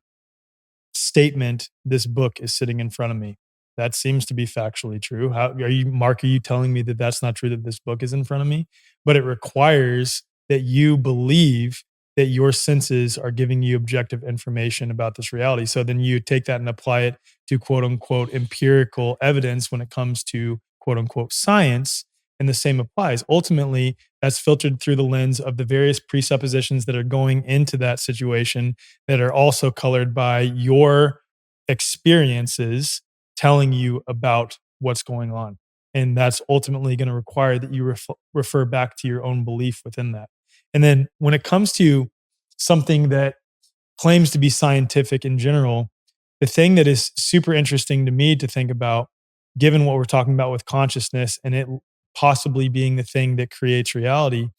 statement, this book is sitting in front of me. That seems to be factually true. How are you, Mark, are you telling me that that's not true, that this book is in front of me? But it requires that you believe that your senses are giving you objective information about this reality. So then you take that and apply it to quote unquote empirical evidence when it comes to quote unquote science. And the same applies. Ultimately, that's filtered through the lens of the various presuppositions that are going into that situation, that are also colored by your experiences telling you about what's going on. And that's ultimately going to require that you refer back to your own belief within that. And then when it comes to something that claims to be scientific in general, the thing that is super interesting to me to think about, given what we're talking about with consciousness and it possibly being the thing that creates reality,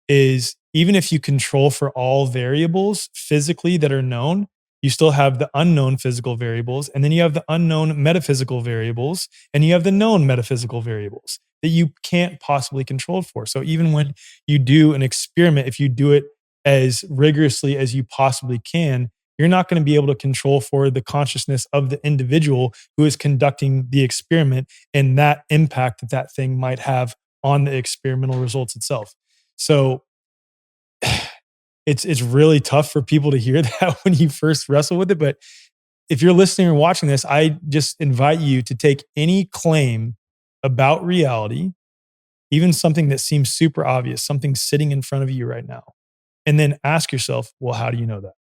is even if you control for all variables physically that are known, you still have the unknown physical variables, and then you have the unknown metaphysical variables, and you have the known metaphysical variables that you can't possibly control for. So even when you do an experiment, if you do it as rigorously as you possibly can, you're not going to be able to control for the consciousness of the individual who is conducting the experiment and that impact that that thing might have on the experimental results itself. So it's really tough for people to hear that when you first wrestle with it. But if you're listening or watching this, I just invite you to take any claim about reality, even something that seems super obvious, something sitting in front of you right now. And then ask yourself, well, how do you know that?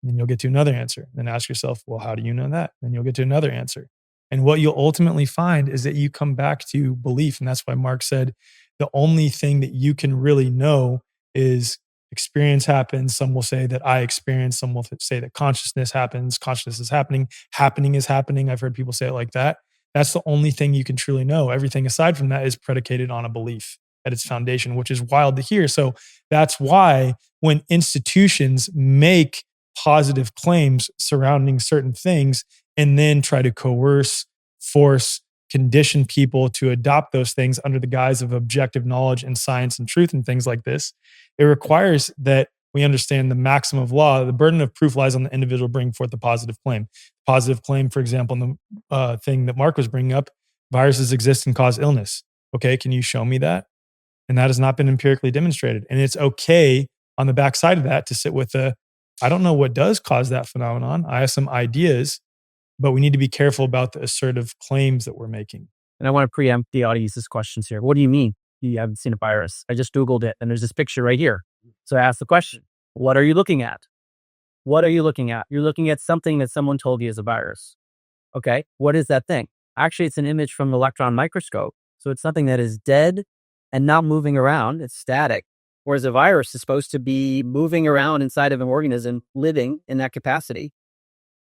And then you'll get to another answer. Then ask yourself, well, how do you know that? Then you'll get to another answer. And what you'll ultimately find is that you come back to belief. And that's why Mark said the only thing that you can really know is experience happens. Some will say that I experience. Some will say that consciousness happens. Consciousness is happening. Happening is happening. I've heard people say it like that. That's the only thing you can truly know. Everything aside from that is predicated on a belief at its foundation, which is wild to hear. So that's why when institutions make positive claims surrounding certain things and then try to coerce, force, condition people to adopt those things under the guise of objective knowledge and science and truth and things like this, it requires that we understand the maxim of law. The burden of proof lies on the individual bringing forth the positive claim. Positive claim, for example, in the thing that Mark was bringing up, viruses exist and cause illness. Okay, can you show me that? And that has not been empirically demonstrated. And it's okay on the backside of that to sit with I don't know what does cause that phenomenon. I have some ideas, but we need to be careful about the assertive claims that we're making. And I want to preempt the audience's questions here. What do you mean you haven't seen a virus? I just Googled it and there's this picture right here. So I asked the question, what are you looking at? What are you looking at? You're looking at something that someone told you is a virus. Okay, what is that thing? Actually, it's an image from the electron microscope. So it's something that is dead and not moving around. It's static. Whereas a virus is supposed to be moving around inside of an organism, living in that capacity.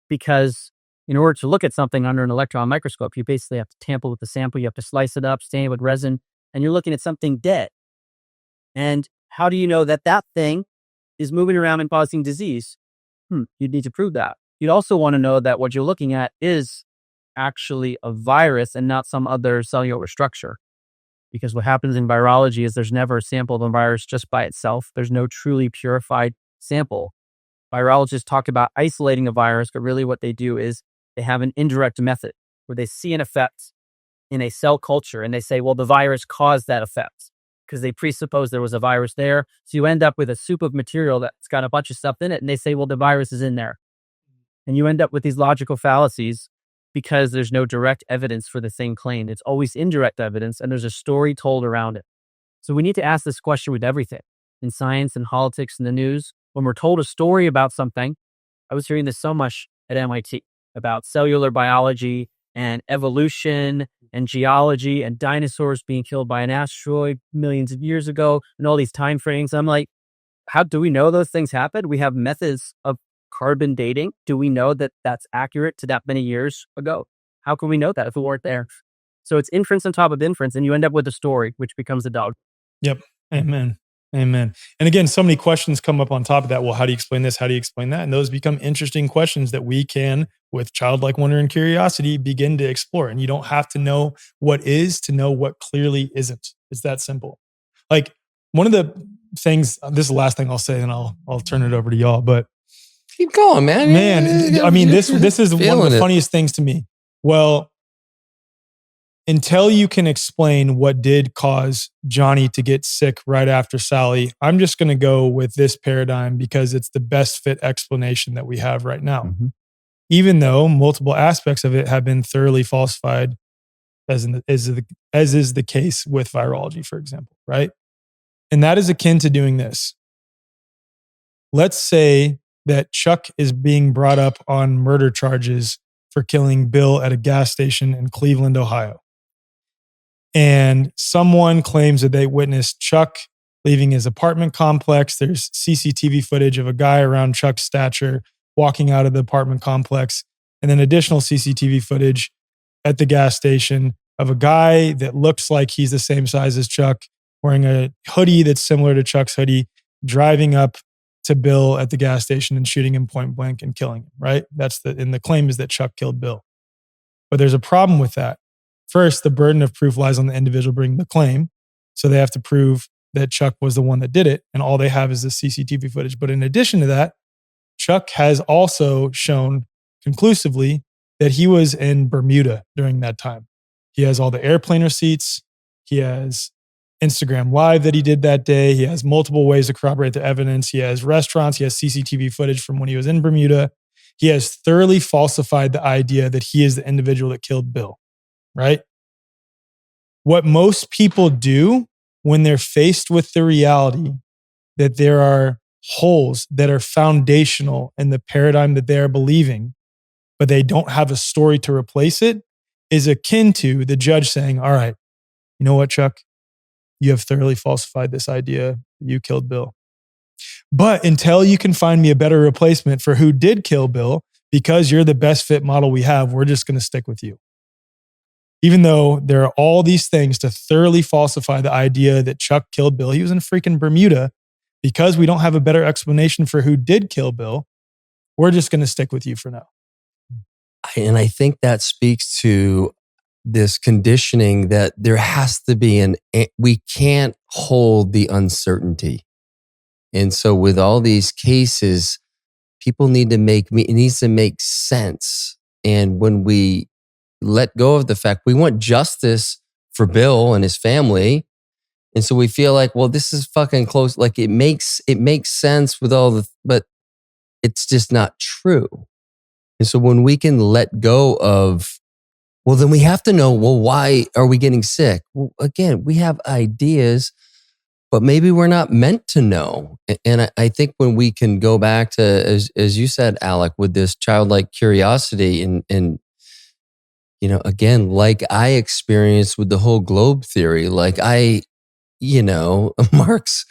Because in order to look at something under an electron microscope, you basically have to tamper with the sample. You have to slice it up, stain it with resin, and you're looking at something dead. And how do you know that that thing is moving around and causing disease? You'd need to prove that. You'd also want to know that what you're looking at is actually a virus and not some other cellular structure. Because what happens in virology is there's never a sample of a virus just by itself. There's no truly purified sample. Virologists talk about isolating a virus, but really what they do is they have an indirect method where they see an effect in a cell culture and they say, well, the virus caused that effect because they presuppose there was a virus there. So you end up with a soup of material that's got a bunch of stuff in it and they say, well, the virus is in there. And you end up with these logical fallacies because there's no direct evidence for the same claim. It's always indirect evidence and there's a story told around it. So we need to ask this question with everything in science and politics and the news. When we're told a story about something, I was hearing this so much at MIT about cellular biology and evolution and geology and dinosaurs being killed by an asteroid millions of years ago and all these time frames. I'm like, how do we know those things happened? We have methods of carbon dating. Do we know that that's accurate to that many years ago? How can we know that if we weren't there? So it's inference on top of inference, and you end up with a story, which becomes a dog. Yep. Amen. Amen. And again, so many questions come up on top of that. Well, how do you explain this? How do you explain that? And those become interesting questions that we can, with childlike wonder and curiosity, begin to explore. And you don't have to know what is to know what clearly isn't. It's that simple. Like one of the things, this is the last thing I'll say, and I'll turn it over to y'all, but keep going, man. Man, I mean, this is one of the funniest things to me. Well, until you can explain what did cause Johnny to get sick right after Sally, I'm just going to go with this paradigm because it's the best fit explanation that we have right now. Mm-hmm. Even though multiple aspects of it have been thoroughly falsified, as is the case with virology, for example, right? And that is akin to doing this. Let's say that Chuck is being brought up on murder charges for killing Bill at a gas station in Cleveland, Ohio. And someone claims that they witnessed Chuck leaving his apartment complex. There's CCTV footage of a guy around Chuck's stature walking out of the apartment complex. And then additional CCTV footage at the gas station of a guy that looks like he's the same size as Chuck, wearing a hoodie that's similar to Chuck's hoodie, driving up to Bill at the gas station and shooting him point blank and killing him, right? And the claim is that Chuck killed Bill. But there's a problem with that. First, the burden of proof lies on the individual bringing the claim. So they have to prove that Chuck was the one that did it. And all they have is the CCTV footage. But in addition to that, Chuck has also shown conclusively that he was in Bermuda during that time. He has all the airplane receipts. He has Instagram Live that he did that day. He has multiple ways to corroborate the evidence. He has restaurants. He has CCTV footage from when he was in Bermuda. He has thoroughly falsified the idea that he is the individual that killed Bill, right? what most people do when they're faced with the reality that there are holes that are foundational in the paradigm that they are believing, but they don't have a story to replace it, is akin to the judge saying, all right, you know what, Chuck? You have thoroughly falsified this idea. You killed Bill. But until you can find me a better replacement for who did kill Bill, because you're the best fit model we have, we're just going to stick with you. Even though there are all these things to thoroughly falsify the idea that Chuck killed Bill, he was in freaking Bermuda. Because we don't have a better explanation for who did kill Bill, we're just going to stick with you for now. And I think that speaks to this conditioning that there has to be we can't hold the uncertainty. And so with all these cases, people need to it needs to make sense. And when we let go of the fact we want justice for Bill and his family, and so we feel like, well, this is fucking close. Like it makes sense with all but it's just not true. And so when we can let go of, well, then we have to know, well, why are we getting sick? Well, again, we have ideas, but maybe we're not meant to know. And I think when we can go back to, as you said, Alec, with this childlike curiosity and again, like I experienced with the whole globe theory, like Mark's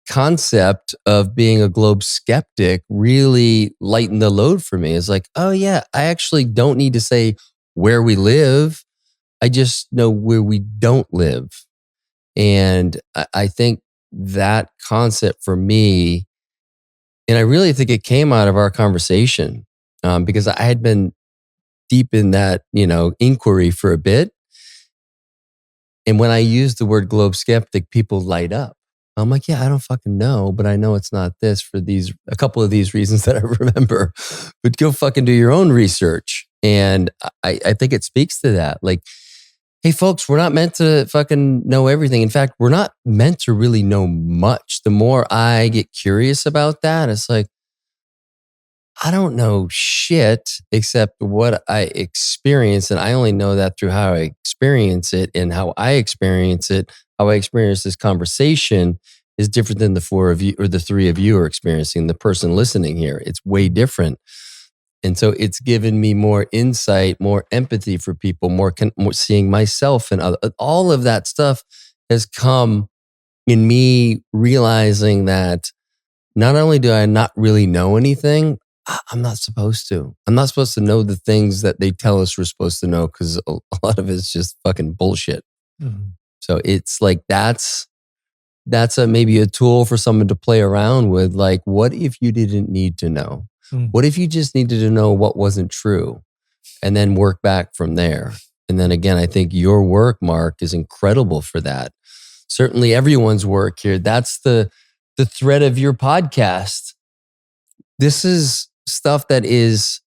concept of being a globe skeptic really lightened the load for me. It's like, oh yeah, I actually don't need to say where we live. I just know where we don't live. And I think that concept for me, and I really think it came out of our conversation because I had been deep in that, inquiry for a bit. And when I use the word globe skeptic, people light up. I'm like, yeah, I don't fucking know, but I know it's not this for a couple of these reasons that I remember. But go fucking do your own research. And I think it speaks to that. Like, hey, folks, we're not meant to fucking know everything. In fact, we're not meant to really know much. The more I get curious about that, it's like, I don't know shit except what I experience. And I only know that through how I experience it, and how I experience it, how I experience this conversation is different than the four of you or the three of you are experiencing, the person listening here. It's way different. And so it's given me more insight, more empathy for people, more seeing myself and all of that stuff has come in me realizing that not only do I not really know anything, I'm not supposed to. I'm not supposed to know the things that they tell us we're supposed to know because a lot of it's just fucking bullshit. Mm-hmm. So it's like that's maybe a tool for someone to play around with. Like, what if you didn't need to know? Mm-hmm. What if you just needed to know what wasn't true, and then work back from there? And then again, I think your work, Mark, is incredible for that. Certainly, everyone's work here. That's the thread of your podcast. This is stuff that is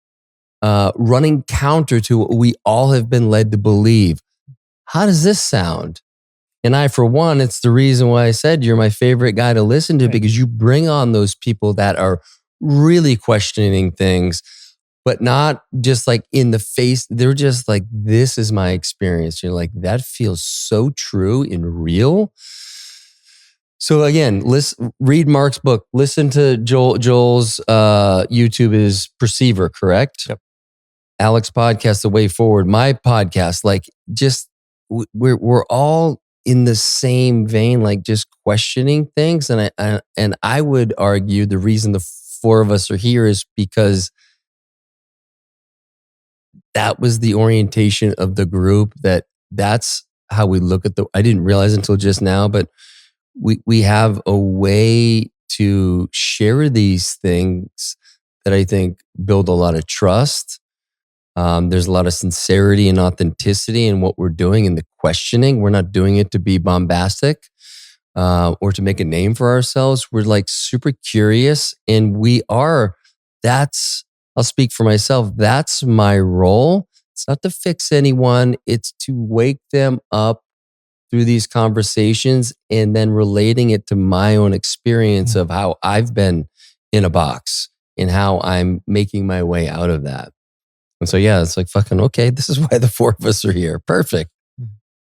running counter to what we all have been led to believe. How does this sound? And I, for one, it's the reason why I said you're my favorite guy to listen to, because you bring on those people that are really questioning things, but not just like in the face. They're just like, this is my experience. You're like, that feels so true and real. So again, read Mark's book. Listen to Joel's YouTube is Perceiver, correct? Yep. Alec's podcast, The Way Forward. My podcast, like just we're all in the same vein, like just questioning things. And I would argue the reason the four of us are here is because that was the orientation of the group. That's how we look at I didn't realize until just now, but we have a way to share these things that I think build a lot of trust. There's a lot of sincerity and authenticity in what we're doing in the questioning. We're not doing it to be bombastic or to make a name for ourselves. We're like super curious, and I'll speak for myself. That's my role. It's not to fix anyone. It's to wake them up through these conversations and then relating it to my own experience of how I've been in a box and how I'm making my way out of that. And so, yeah, it's like fucking, okay, this is why the four of us are here. Perfect.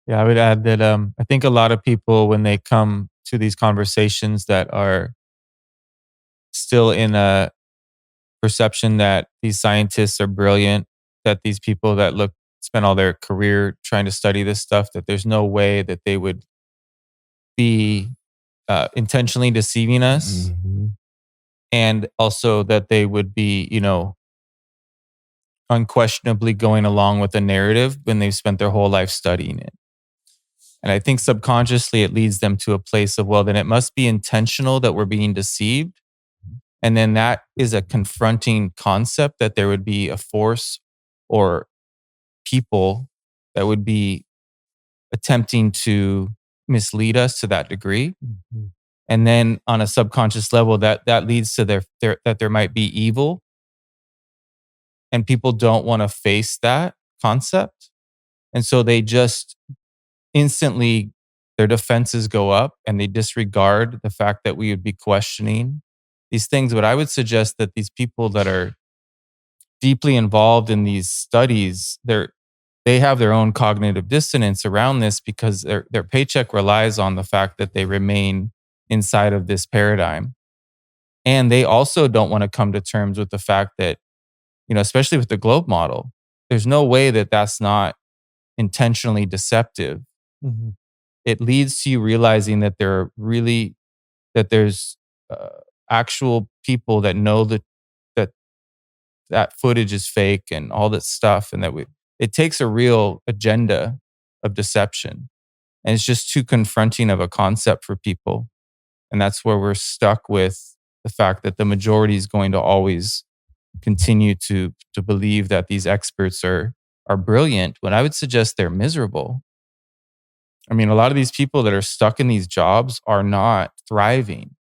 Yeah, I would add that I think a lot of people, when they come to these conversations that are still in a perception that these scientists are brilliant, that these people that spend all their career trying to study this stuff, that there's no way that they would be intentionally deceiving us, and also that they would be, unquestionably going along with the narrative when they've spent their whole life studying it. And I think subconsciously it leads them to a place of, well, then it must be intentional that we're being deceived. And then that is a confronting concept, that there would be a force or people that would be attempting to mislead us to that degree. And then on a subconscious level, that leads to that there might be evil. And people don't want to face that concept. And so they just instantly, their defenses go up and they disregard the fact that we would be questioning these things. But I would suggest that these people that are deeply involved in these studies, they have their own cognitive dissonance around this, because their paycheck relies on the fact that they remain inside of this paradigm. And they also don't want to come to terms with the fact that, especially with the globe model, there's no way that that's not intentionally deceptive. It leads to you realizing that there's actual people that know that footage is fake and all that stuff, and that it takes a real agenda of deception, and it's just too confronting of a concept for people. And that's where we're stuck with the fact that the majority is going to always continue to believe that these experts are brilliant, when I would suggest they're miserable. I mean, a lot of these people that are stuck in these jobs are not thriving.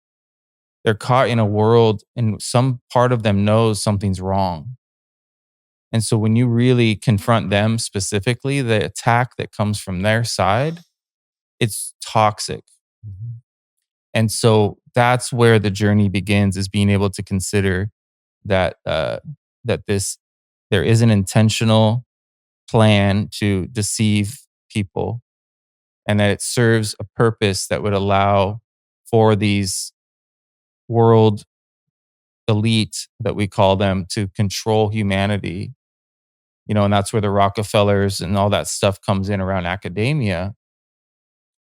They're caught in a world, and some part of them knows something's wrong. And so when you really confront them specifically, the attack that comes from their side, it's toxic. And so that's where the journey begins, is being able to consider that there is an intentional plan to deceive people, and that it serves a purpose that would allow for these world elite, that we call them, to control humanity. And that's where the Rockefellers and all that stuff comes in around academia.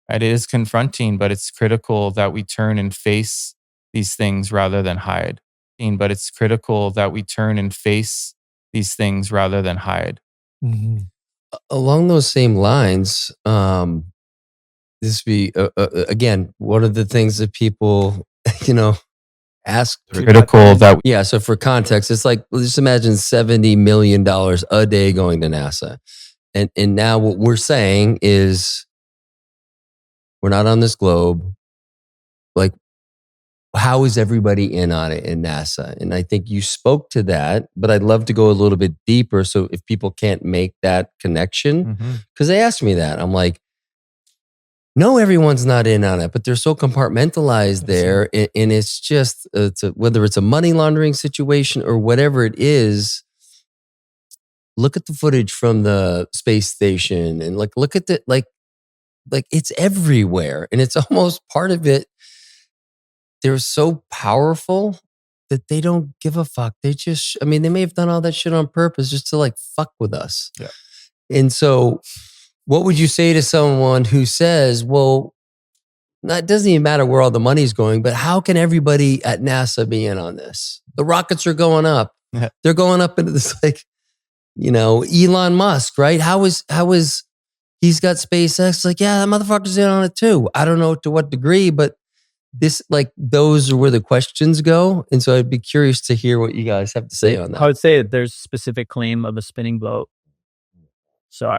It is confronting, but it's critical that we turn and face these things rather than hide. But it's critical that we turn and face these things rather than hide. Along those same lines, this be again one of the things that people, ask. Critical that Yeah. So for context, it's like, just imagine $70 million a day going to NASA, and now what we're saying is, we're not on this globe. Like, how is everybody in on it in NASA? And I think you spoke to that, but I'd love to go a little bit deeper. So if people can't make that connection, because they asked me that, I'm like, no, everyone's not in on it, but they're so compartmentalized there. And it's just, whether it's a money laundering situation or whatever it is, look at the footage from the space station and look at the, like it's everywhere. And it's almost part of it. They're so powerful that they don't give a fuck. They just, they may have done all that shit on purpose just to fuck with us. Yeah. And so what would you say to someone who says, well, it doesn't even matter where all the money's going, but how can everybody at NASA be in on this? The rockets are going up. Yeah. They're going up into this, Elon Musk, right? How is he's got SpaceX? Yeah, that motherfucker's in on it too. I don't know to what degree, but this, those are where the questions go. And so I'd be curious to hear what you guys have to say on that. I would say that there's specific claim of a spinning globe. So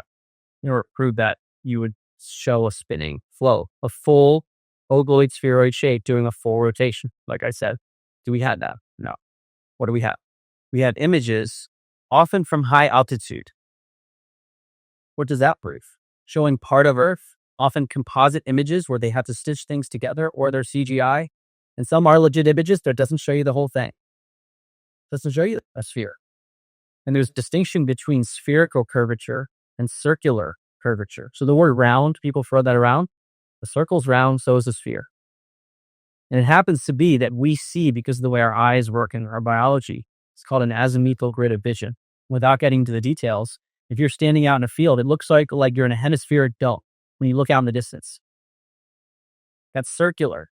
in order to prove that, you would show a spinning flow, a full ovoid spheroid shape doing a full rotation. Like I said, do we have that? No. What do we have? We have images, often from high altitude. What does that prove? Showing part of Earth, often composite images where they have to stitch things together, or they're CGI. And some are legit images that doesn't show you the whole thing. Doesn't show you a sphere. And there's distinction between spherical curvature and circular curvature. So the word round, people throw that around. The circle's round, so is the sphere. And it happens to be that we see, because of the way our eyes work in our biology, it's called an azimuthal grid of vision. Without getting into the details, if you're standing out in a field, it looks like you're in a hemispheric dome when you look out in the distance. That's circular,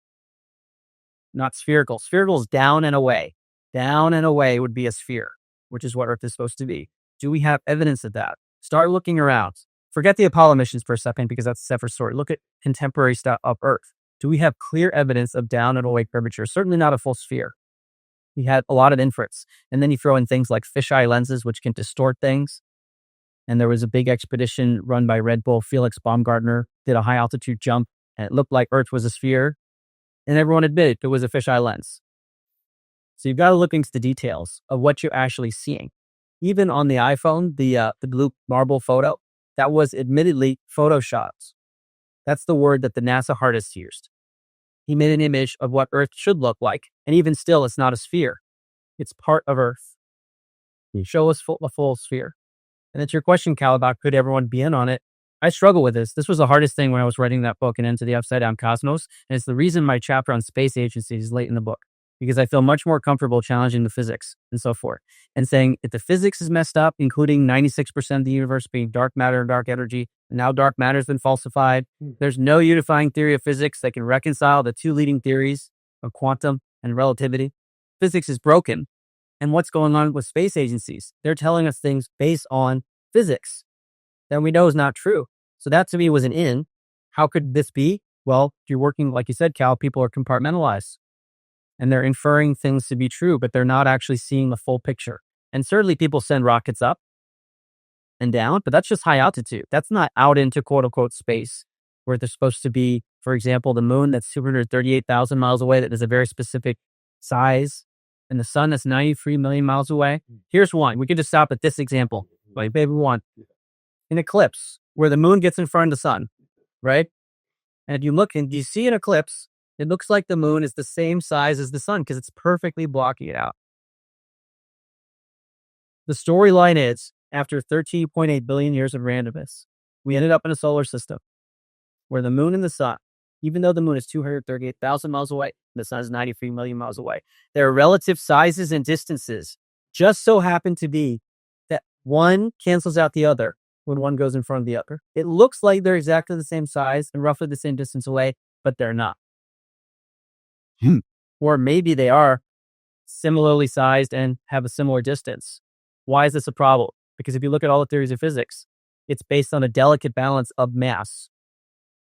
not spherical. Spherical is down and away. Down and away would be a sphere, which is what Earth is supposed to be. Do we have evidence of that? Start looking around. Forget the Apollo missions for a second, because that's a separate story. Look at contemporary stuff of Earth. Do we have clear evidence of down and away curvature? Certainly not a full sphere. He had a lot of inference. And then you throw in things like fisheye lenses, which can distort things. And there was a big expedition run by Red Bull. Felix Baumgartner did a high altitude jump, and it looked like Earth was a sphere. And everyone admitted it was a fisheye lens. So you've got to look into the details of what you're actually seeing. Even on the iPhone, the blue marble photo, that was admittedly photoshopped. That's the word that the NASA artist used. He made an image of what Earth should look like, and even still, it's not a sphere. It's part of Earth. You show us a full sphere. And it's your question, Cal, about could everyone be in on it? I struggle with this. This was the hardest thing when I was writing that book and Into the Upside Down Cosmos, and it's the reason my chapter on space agencies is late in the book, because I feel much more comfortable challenging the physics and so forth, and saying if the physics is messed up, including 96% of the universe being dark matter and dark energy, and now dark matter has been falsified, there's no unifying theory of physics that can reconcile the two leading theories of quantum and relativity. Physics is broken. And what's going on with space agencies? They're telling us things based on physics that we know is not true. So that to me was an in. How could this be? Well, you're working, like you said, Cal, people are compartmentalized and they're inferring things to be true, but they're not actually seeing the full picture. And certainly people send rockets up and down, but that's just high altitude. That's not out into quote unquote space where they're supposed to be. For example, the moon that's 238,000 miles away, that is a very specific size, and the sun that's 93 million miles away. Here's one. We could just stop at this example. Like, baby one. An eclipse where the moon gets in front of the sun, right? And you look and you see an eclipse, it looks like the moon is the same size as the sun because it's perfectly blocking it out. The storyline is, after 13.8 billion years of randomness, we ended up in a solar system where the moon and the sun, even though the moon is 238,000 miles away, the sun is 93 million miles away, their relative sizes and distances just so happen to be that one cancels out the other when one goes in front of the other. It looks like they're exactly the same size and roughly the same distance away, but they're not. Or maybe they are similarly sized and have a similar distance. Why is this a problem? Because if you look at all the theories of physics, it's based on a delicate balance of mass.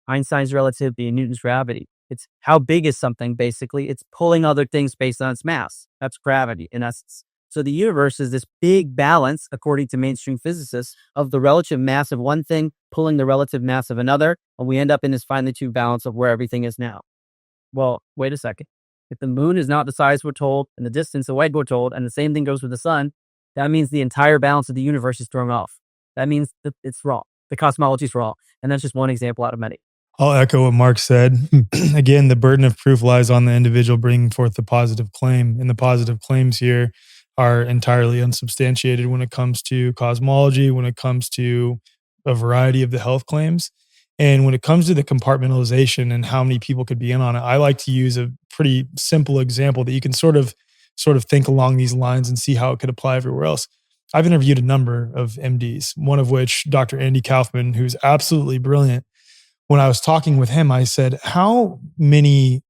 Einstein's relativity and Newton's gravity. It's how big is something, basically. It's pulling other things based on its mass. That's gravity, in essence. So the universe is this big balance, according to mainstream physicists, of the relative mass of one thing pulling the relative mass of another, and we end up in this finely tuned balance of where everything is now. Well, wait a second. If the moon is not the size we're told and the distance away we're told, and the same thing goes with the sun, that means the entire balance of the universe is thrown off. That means that it's wrong. The cosmology is wrong. And that's just one example out of many. I'll echo what Mark said. Again, the burden of proof lies on the individual bringing forth the positive claim. And the positive claims here are entirely unsubstantiated when it comes to cosmology, when it comes to a variety of the health claims. And when it comes to the compartmentalization and how many people could be in on it, I like to use a pretty simple example that you can sort of think along these lines and see how it could apply everywhere else. I've interviewed a number of MDs, one of which Dr. Andy Kaufman, who's absolutely brilliant. When I was talking with him, I said, how many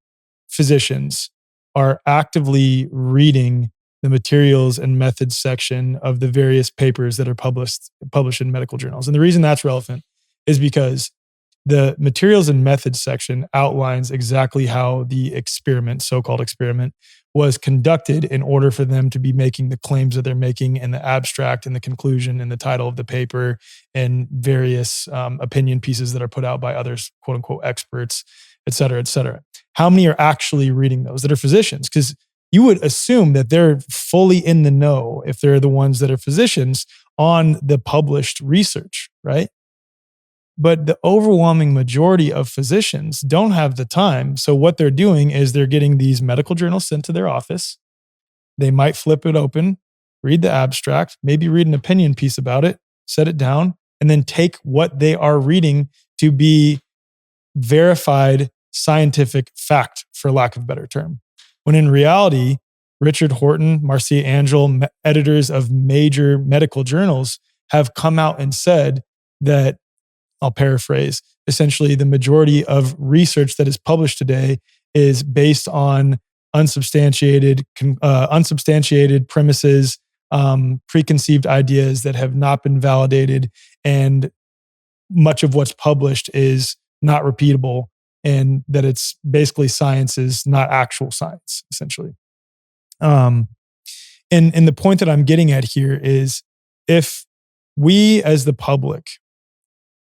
physicians are actively reading the materials and methods section of the various papers that are published in medical journals? And the reason that's relevant is because the materials and methods section outlines exactly how the experiment, so-called experiment, was conducted in order for them to be making the claims that they're making in the abstract and the conclusion and the title of the paper and various opinion pieces that are put out by others, quote unquote, experts, et cetera, et cetera. How many are actually reading those that are physicians? Because you would assume that they're fully in the know if they're the ones that are physicians on the published research, right? But the overwhelming majority of physicians don't have the time. So what they're doing is they're getting these medical journals sent to their office. They might flip it open, read the abstract, maybe read an opinion piece about it, set it down, and then take what they are reading to be verified scientific fact, for lack of a better term. When in reality, Richard Horton, Marcia Angel, editors of major medical journals, have come out and said that, I'll paraphrase, essentially the majority of research that is published today is based on unsubstantiated premises, preconceived ideas that have not been validated, and much of what's published is not repeatable, and that it's basically science is not actual science, essentially. And the point that I'm getting at here is, if we as the public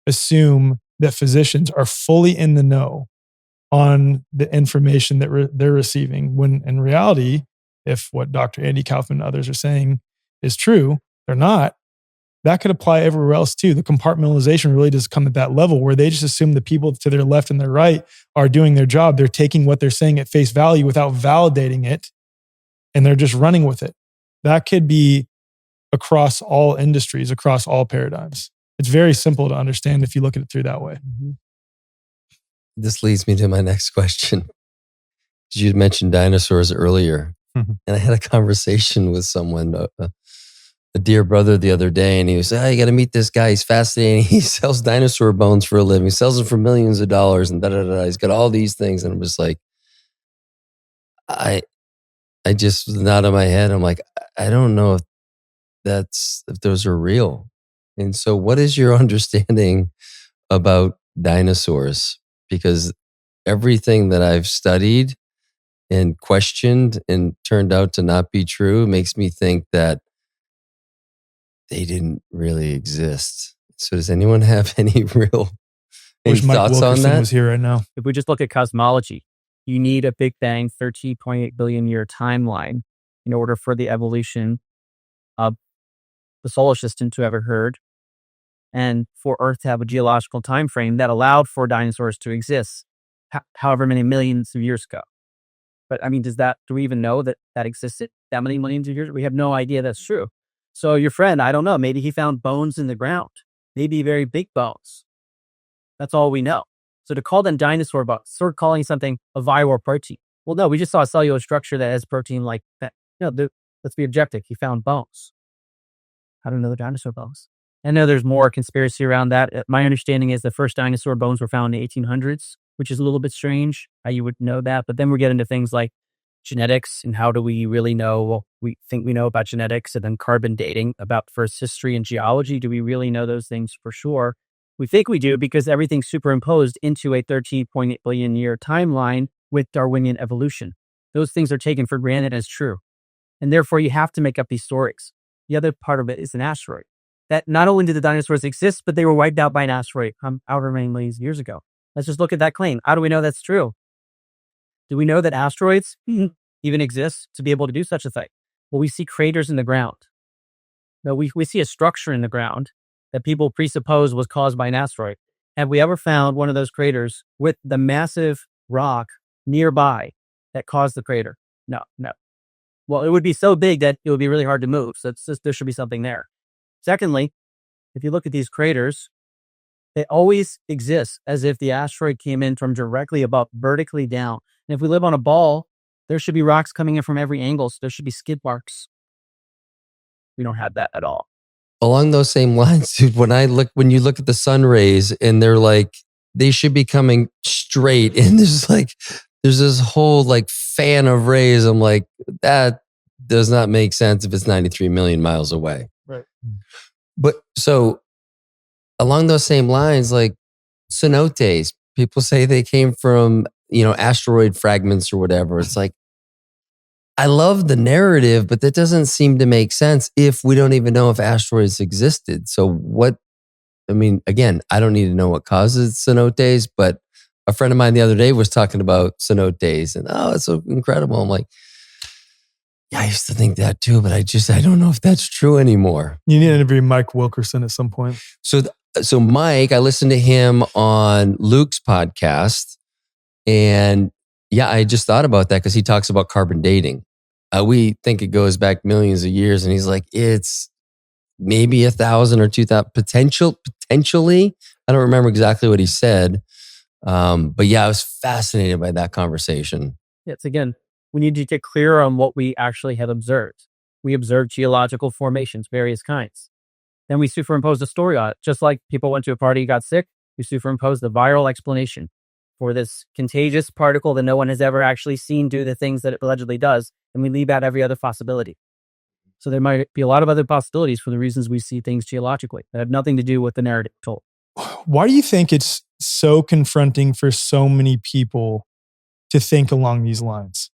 assume that physicians are fully in the know on the information that they're receiving, when in reality, if what Dr. Andy Kaufman and others are saying is true, they're not, that could apply everywhere else too. The compartmentalization really does come at that level where they just assume the people to their left and their right are doing their job. They're taking what they're saying at face value without validating it, and they're just running with it. That could be across all industries, across all paradigms. It's very simple to understand if you look at it through that way. Mm-hmm. This leads me to my next question. You mentioned dinosaurs earlier, and I had a conversation with someone, a dear brother, the other day, and he was like, "Oh, you got to meet this guy. He's fascinating. He sells dinosaur bones for a living. He sells them for millions of dollars, and da da da. He's got all these things." And I'm just like, I just nodded my head. I'm like, I don't know if those are real. And so, what is your understanding about dinosaurs? Because everything that I've studied and questioned and turned out to not be true makes me think that they didn't really exist. So does anyone have any real thoughts on that? Was here right now. If we just look at cosmology, you need a Big Bang 13.8 billion year timeline in order for the evolution of the solar system to have occurred, and for Earth to have a geological time frame that allowed for dinosaurs to exist however many millions of years ago. But I mean, do we even know that existed that many millions of years? We have no idea that's true. So your friend, I don't know, maybe he found bones in the ground, maybe very big bones. That's all we know. So to call them dinosaur bones, sort of calling something a viral protein. Well, no, we just saw a cellular structure that has protein like that. Let's be objective. He found bones. How do we know they're dinosaur bones? I know there's more conspiracy around that. My understanding is the first dinosaur bones were found in the 1800s, which is a little bit strange how you would know that. But then we get into things like genetics and how do we really know? Well, we think we know about genetics, and then carbon dating about first history and geology. Do we really know those things for sure? We think we do because everything's superimposed into a 13.8 billion year timeline with Darwinian evolution. Those things are taken for granted as true. And therefore you have to make up these stories. The other part of it is an asteroid. That not only did the dinosaurs exist, but they were wiped out by an asteroid however many millions of years ago. Let's just look at that claim. How do we know that's true? Do we know that asteroids even exist to be able to do such a thing? Well, we see craters in the ground. No, we see a structure in the ground that people presuppose was caused by an asteroid. Have we ever found one of those craters with the massive rock nearby that caused the crater? No. Well, it would be so big that it would be really hard to move. So there should be something there. Secondly, if you look at these craters, they always exist as if the asteroid came in from directly above, vertically down. And if we live on a ball, there should be rocks coming in from every angle. So there should be skid marks. We don't have that at all. Along those same lines, dude, when you look at the sun rays and they're like, they should be coming straight. And there's this whole like fan of rays. I'm like, that does not make sense if it's 93 million miles away. Right. But so along those same lines, like cenotes, people say they came from, asteroid fragments or whatever. It's like, I love the narrative, but that doesn't seem to make sense if we don't even know if asteroids existed. So again, I don't need to know what causes cenotes, but a friend of mine the other day was talking about cenotes and, it's so incredible. I'm like, yeah, I used to think that too, but I don't know if that's true anymore. You need to interview Mike Wilkerson at some point. So Mike, I listened to him on Luke's podcast, and yeah, I just thought about that because he talks about carbon dating. We think it goes back millions of years, and he's like, it's maybe 1,000 or 2,000 potentially. I don't remember exactly what he said. But yeah, I was fascinated by that conversation. It's again, we need to get clear on what we actually have observed. We observed geological formations, various kinds. Then we superimposed a story on it. Just like people went to a party, got sick, we superimposed the viral explanation for this contagious particle that no one has ever actually seen do the things that it allegedly does. And we leave out every other possibility. So there might be a lot of other possibilities for the reasons we see things geologically that have nothing to do with the narrative told. Why do you think it's so confronting for so many people to think along these lines?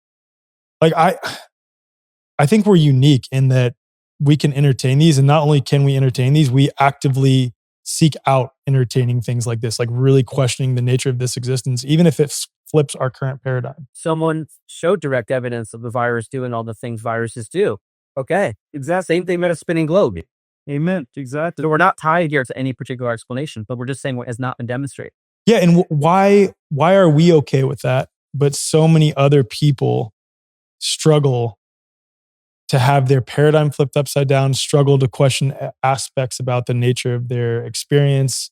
Like I think we're unique in that we can entertain these, and not only can we entertain these, we actively seek out entertaining things like this, like really questioning the nature of this existence, even if it flips our current paradigm. Someone showed direct evidence of the virus doing all the things viruses do. Okay, exactly. Same thing with a spinning globe. Amen. Exactly. So we're not tied here to any particular explanation, but we're just saying what has not been demonstrated. Yeah, and why are we okay with that, but so many other people struggle to have their paradigm flipped upside down, struggle to question aspects about the nature of their experience,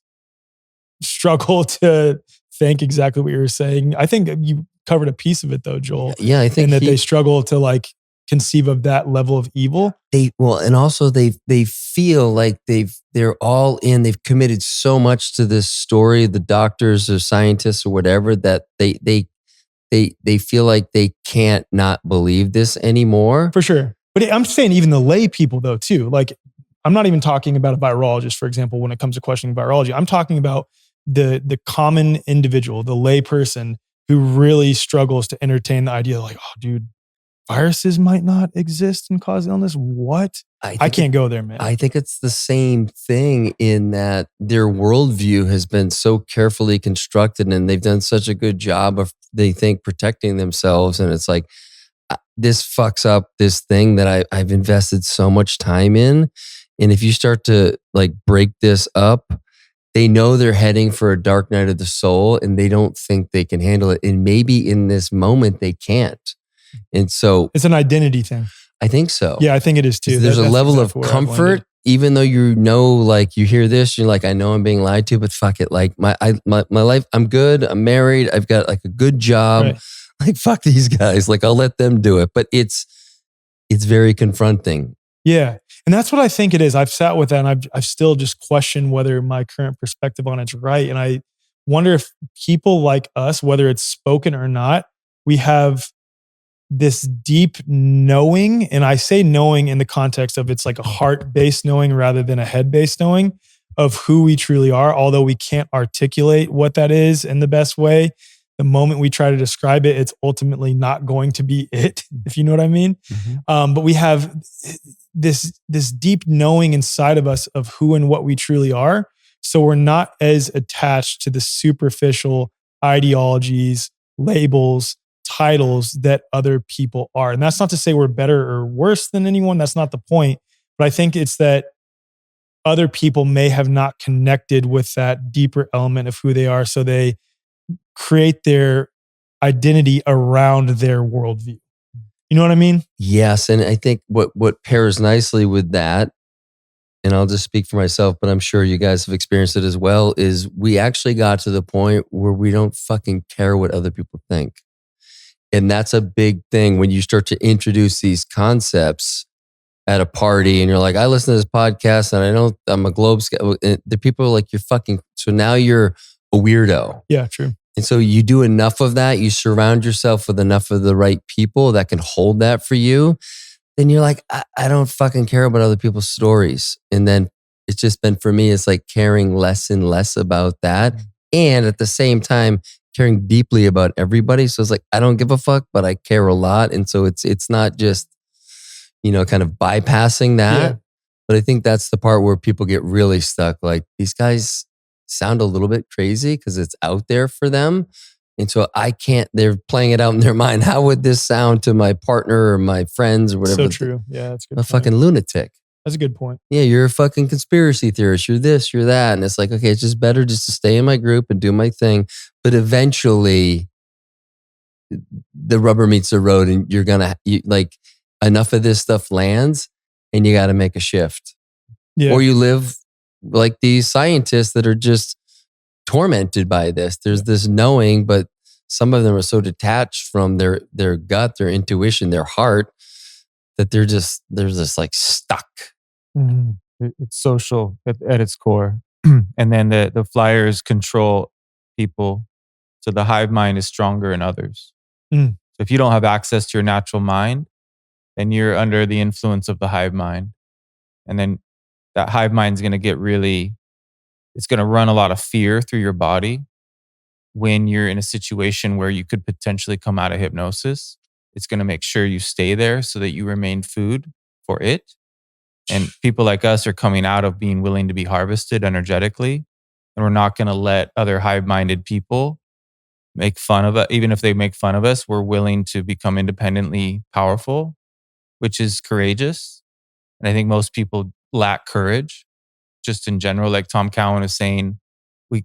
struggle to think exactly what you were saying? I think you covered a piece of it though, Joel. Yeah, I think and that they struggle to like conceive of that level of evil. And also they feel like they're all in. They've committed so much to this story, the doctors or scientists or whatever, that they feel like they can't not believe this anymore. For sure. But I'm saying even the lay people though too. Like I'm not even talking about a virologist, for example, when it comes to questioning virology. I'm talking about the common individual, the lay person who really struggles to entertain the idea like, oh dude, viruses might not exist and cause illness. What? I can't go there, man. I think it's the same thing in that their worldview has been so carefully constructed and they've done such a good job of, they think, protecting themselves. And it's like, this fucks up this thing that I've invested so much time in. And if you start to like break this up, they know they're heading for a dark night of the soul and they don't think they can handle it. And maybe in this moment they can't. And so it's an identity thing. I think so. Yeah, I think it is too. There's a level of comfort, even though you know, like you hear this, you're like, I know I'm being lied to, but fuck it. Like my life, I'm good. I'm married. I've got like a good job. Right. Like fuck these guys. Like I'll let them do it. But it's very confronting. Yeah. And that's what I think it is. I've sat with that and I've still just questioned whether my current perspective on it's right. And I wonder if people like us, whether it's spoken or not, we have this deep knowing. And I say knowing in the context of it's like a heart-based knowing rather than a head-based knowing of who we truly are, although we can't articulate what that is in the best way. The moment we try to describe it, it's ultimately not going to be it, if you know what I mean. Mm-hmm. But we have this deep knowing inside of us of who and what we truly are. So we're not as attached to the superficial ideologies, labels, titles that other people are. And that's not to say we're better or worse than anyone. That's not the point. But I think it's that other people may have not connected with that deeper element of who they are. So they create their identity around their worldview. You know what I mean? Yes. And I think what pairs nicely with that, and I'll just speak for myself, but I'm sure you guys have experienced it as well, is we actually got to the point where we don't fucking care what other people think. And that's a big thing when you start to introduce these concepts at a party and you're like, I listen to this podcast and I know I'm a globe scout. The people are like, you're fucking, so now you're a weirdo. Yeah, true. And so you do enough of that, you surround yourself with enough of the right people that can hold that for you, then you're like, I don't fucking care about other people's stories. And then it's just been, for me, it's like caring less and less about that. And at the same time, caring deeply about everybody. So it's like, I don't give a fuck, but I care a lot. And so it's not just, kind of bypassing that. Yeah. But I think that's the part where people get really stuck. Like, these guys sound a little bit crazy because it's out there for them. And so they're playing it out in their mind. How would this sound to my partner or my friends or whatever? So true. Yeah, that's good. A fucking lunatic. That's a good point. Yeah, you're a fucking conspiracy theorist. You're this, you're that. And it's like, okay, it's just better just to stay in my group and do my thing. But eventually the rubber meets the road and you're going to, like, enough of this stuff lands and you got to make a shift. Yeah. Or you live like these scientists that are just tormented by this. There's this knowing, but some of them are so detached from their gut, their intuition, their heart, that they're just like stuck. It's social at its core. And then the flyers control people. So the hive mind is stronger in others. So if you don't have access to your natural mind, then you're under the influence of the hive mind. And then that hive mind is going to get it's going to run a lot of fear through your body when you're in a situation where you could potentially come out of hypnosis. It's going to make sure you stay there so that you remain food for it. And people like us are coming out of being willing to be harvested energetically. And we're not going to let other hive-minded people make fun of it. Even if they make fun of us, we're willing to become independently powerful, which is courageous. And I think most people lack courage just in general. Like Tom Cowan is saying, we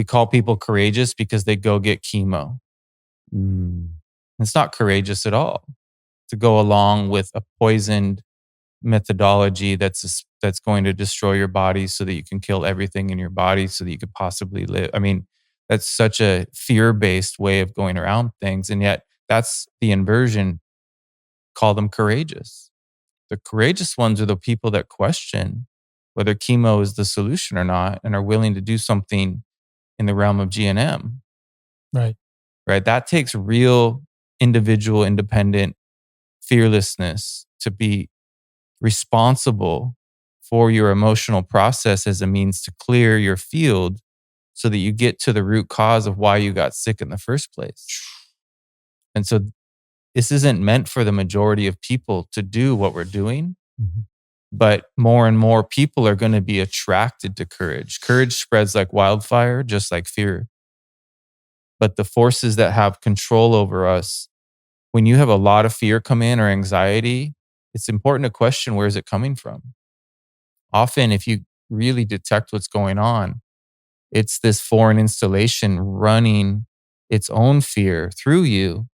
call people courageous because they go get chemo. It's not courageous at all to go along with a poisoned methodology that's going to destroy your body so that you can kill everything in your body so that you could possibly live. I mean, that's such a fear-based way of going around things. And yet that's the inversion. Call them courageous. The courageous ones are the people that question whether chemo is the solution or not and are willing to do something in the realm of GNM. Right. That takes real individual, independent fearlessness to be responsible for your emotional process as a means to clear your field so that you get to the root cause of why you got sick in the first place. And so this isn't meant for the majority of people to do what we're doing, but more and more people are going to be attracted to courage. Courage spreads like wildfire, just like fear. But the forces that have control over us, when you have a lot of fear come in or anxiety, it's important to question, where is it coming from? Often, if you really detect what's going on, it's this foreign installation running its own fear through you,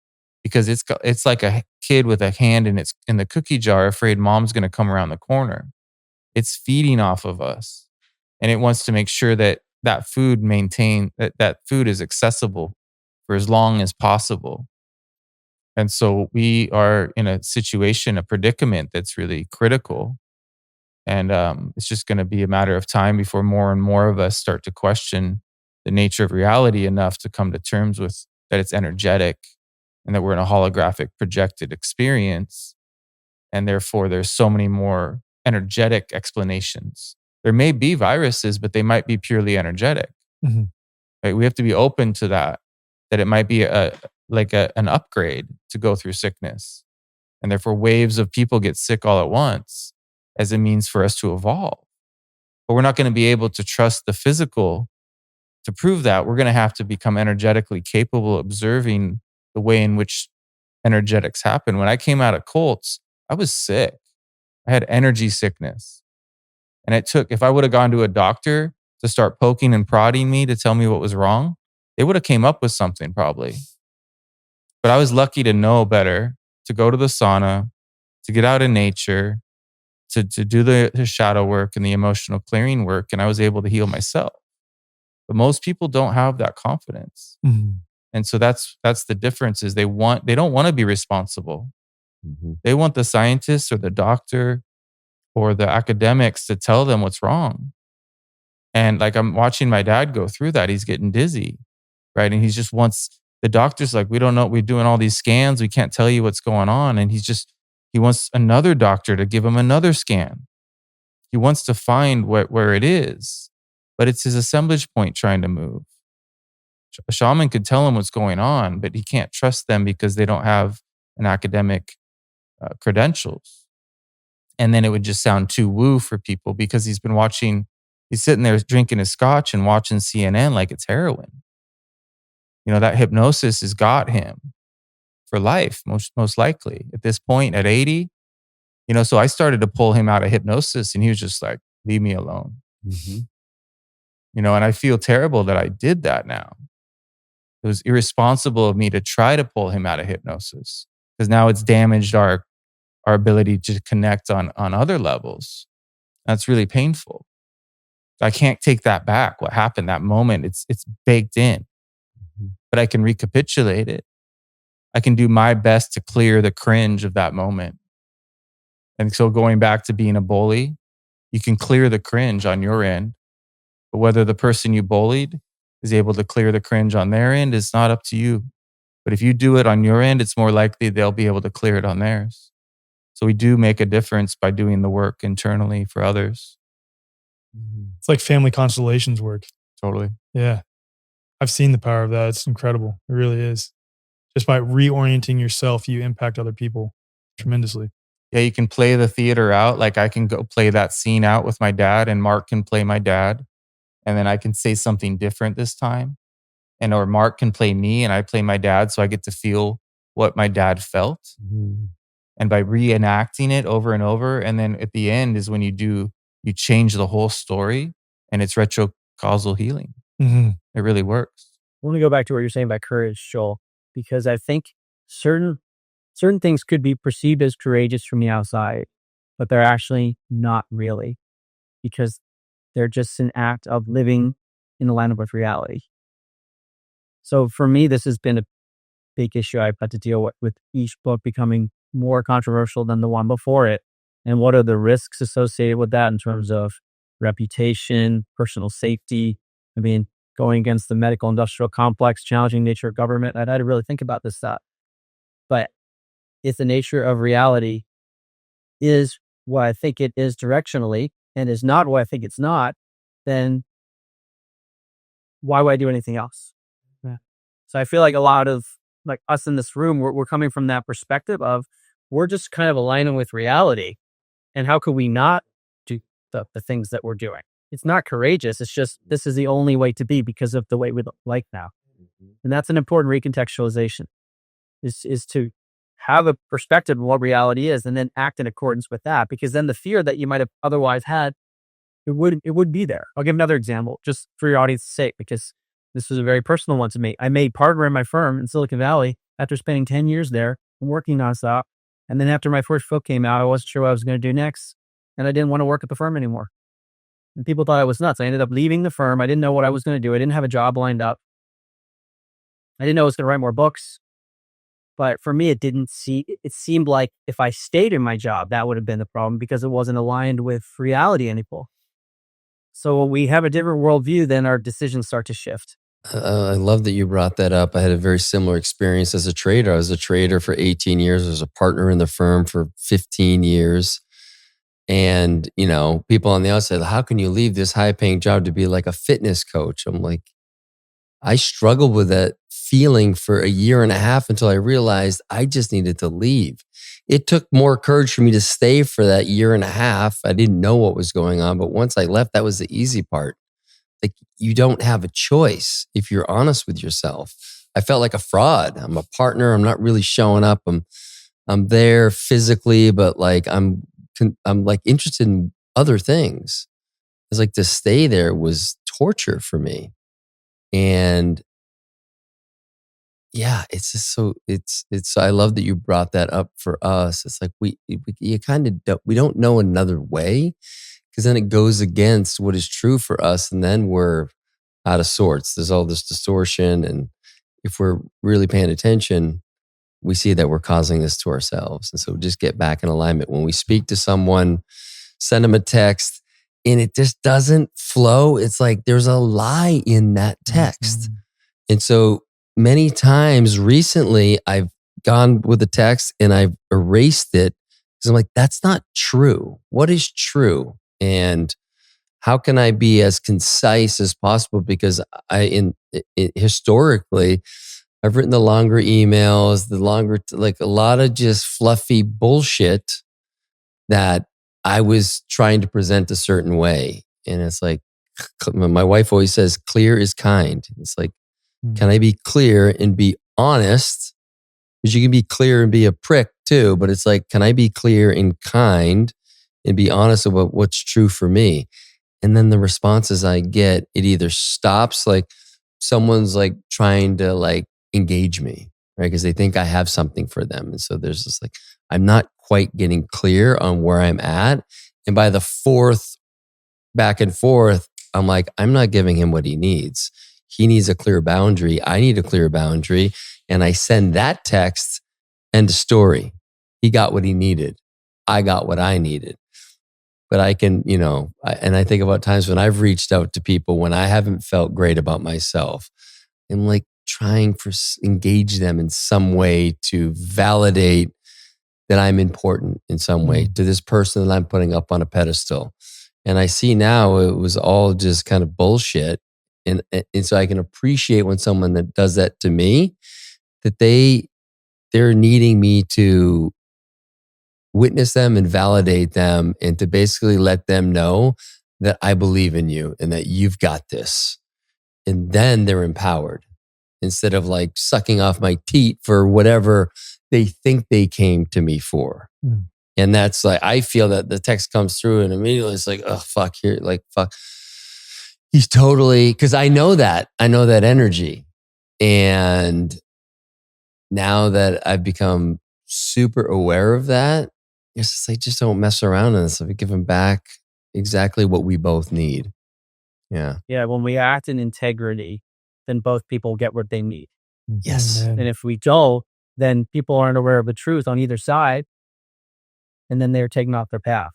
because it's like a kid with a hand in the cookie jar, afraid mom's going to come around the corner. It's feeding off of us, and it wants to make sure that food that food is accessible for as long as possible. And so we are in a situation, a predicament that's really critical. And it's just going to be a matter of time before more and more of us start to question the nature of reality enough to come to terms with that it's energetic and that we're in a holographic projected experience. And therefore, there's so many more energetic explanations. There may be viruses, but they might be purely energetic. Right? We have to be open to that it might be an upgrade to go through sickness. And therefore, waves of people get sick all at once as a means for us to evolve. But we're not going to be able to trust the physical to prove that. We're going to have to become energetically capable of observing the way in which energetics happen. When I came out of Colts, I was sick. I had energy sickness. And if I would have gone to a doctor to start poking and prodding me to tell me what was wrong, they would have came up with something probably. But I was lucky to know better, to go to the sauna, to get out in nature, to do the shadow work and the emotional clearing work, and I was able to heal myself. But most people don't have that confidence. And so that's the difference, is they don't want to be responsible. They want the scientists or the doctor or the academics to tell them what's wrong. And like, I'm watching my dad go through that. He's getting dizzy, right? And he just wants, the doctor's like, we don't know, we're doing all these scans, we can't tell you what's going on. And he wants another doctor to give him another scan. He wants to find where it is, but it's his assemblage point trying to move. A shaman could tell him what's going on, but he can't trust them because they don't have an academic credentials. And then it would just sound too woo for people, because he's sitting there drinking his scotch and watching CNN like it's heroin. That hypnosis has got him for life, most likely at this point at 80. So I started to pull him out of hypnosis, and he was just like, leave me alone. And I feel terrible that I did that now. It was irresponsible of me to try to pull him out of hypnosis, because now it's damaged our ability to connect on other levels. That's really painful. I can't take that back. What happened, that moment, it's baked in. But I can recapitulate it. I can do my best to clear the cringe of that moment. And so going back to being a bully, you can clear the cringe on your end. But whether the person you bullied is able to clear the cringe on their end is not up to you. But if you do it on your end, it's more likely they'll be able to clear it on theirs. So we do make a difference by doing the work internally for others. It's like family constellations work. Totally. Yeah. I've seen the power of that. It's incredible. It really is. Just by reorienting yourself, you impact other people tremendously. Yeah, you can play the theater out. Like I can go play that scene out with my dad, and Mark can play my dad. And then I can say something different this time. Or Mark can play me and I play my dad. So I get to feel what my dad felt. And by reenacting it over and over. And then at the end is when you change the whole story, and it's retrocausal healing. It really works. I want to go back to what you're saying about courage, Joel, because I think certain things could be perceived as courageous from the outside, but they're actually not really, because they're just an act of living in alignment with reality. So for me, this has been a big issue I've had to deal with each book becoming more controversial than the one before it. And what are the risks associated with that in terms of reputation, personal safety? I mean, going against the medical industrial complex, challenging nature of government. I'd had to really think about this stuff. But if the nature of reality is what I think it is directionally and is not what I think it's not, then why would I do anything else? Yeah. So I feel like a lot of like us in this room, we're coming from that perspective of we're just kind of aligning with reality. And how could we not do the things that we're doing? It's not courageous. It's just, this is the only way to be because of the way we like now. And that's an important recontextualization is to have a perspective of what reality is and then act in accordance with that, because then the fear that you might have otherwise had, it would be there. I'll give another example just for your audience's sake, because this was a very personal one to me. I made partner in my firm in Silicon Valley after spending 10 years there and working nonstop. And then after my first book came out, I wasn't sure what I was going to do next. And I didn't want to work at the firm anymore. And people thought I was nuts. I ended up leaving the firm. I didn't know what I was going to do. I didn't have a job lined up. I didn't know I was going to write more books. But for me, it seemed like if I stayed in my job, that would have been the problem because it wasn't aligned with reality anymore. So when we have a different worldview, then our decisions start to shift. I love that you brought that up. I had a very similar experience as a trader. I was a trader for 18 years. I was a partner in the firm for 15 years. And, people on the outside, how can you leave this high paying job to be like a fitness coach? I'm like, I struggled with that feeling for a year and a half until I realized I just needed to leave. It took more courage for me to stay for that year and a half. I didn't know what was going on, but once I left, that was the easy part. Like, you don't have a choice if you're honest with yourself. I felt like a fraud. I'm a partner. I'm not really showing up. I'm there physically, but like I'm like interested in other things. It's like to stay there was torture for me. And yeah, it's just so I love that you brought that up for us. It's like we don't know another way, because then it goes against what is true for us, and then we're out of sorts. There's all this distortion, and if we're really paying attention, we see that we're causing this to ourselves. And so just get back in alignment. When we speak to someone, send them a text, and it just doesn't flow. It's like there's a lie in that text. And so many times recently, I've gone with a text and I've erased it because I'm like, that's not true. What is true? And how can I be as concise as possible? Because historically, I've written the longer emails, like a lot of just fluffy bullshit that I was trying to present a certain way. And it's like, my wife always says, clear is kind. It's like, can I be clear and be honest? Because you can be clear and be a prick too, but it's like, can I be clear and kind and be honest about what's true for me? And then the responses I get, it either stops, like someone's like trying to like engage me, right? Because they think I have something for them. And so there's this like, I'm not quite getting clear on where I'm at. And by the fourth back and forth, I'm like, I'm not giving him what he needs. He needs a clear boundary. I need a clear boundary. And I send that text, end of story. He got what he needed. I got what I needed. But I can, and I think about times when I've reached out to people when I haven't felt great about myself. I'm like trying to engage them in some way to validate that I'm important in some way to this person that I'm putting up on a pedestal. And I see now it was all just kind of bullshit. And so I can appreciate when someone that does that to me, that they're needing me to witness them and validate them and to basically let them know that I believe in you and that you've got this. And then they're empowered instead of like sucking off my teat for whatever they think they came to me for. And that's like, I feel that the text comes through and immediately it's like, oh, fuck, here, like, fuck. He's totally, because I know that energy. And now that I've become super aware of that, it's just like, just don't mess around in this. We give him back exactly what we both need. Yeah. Yeah. When we act in integrity, then both people get what they need. Yes. And if we don't, then people aren't aware of the truth on either side. And then they're taking off their path.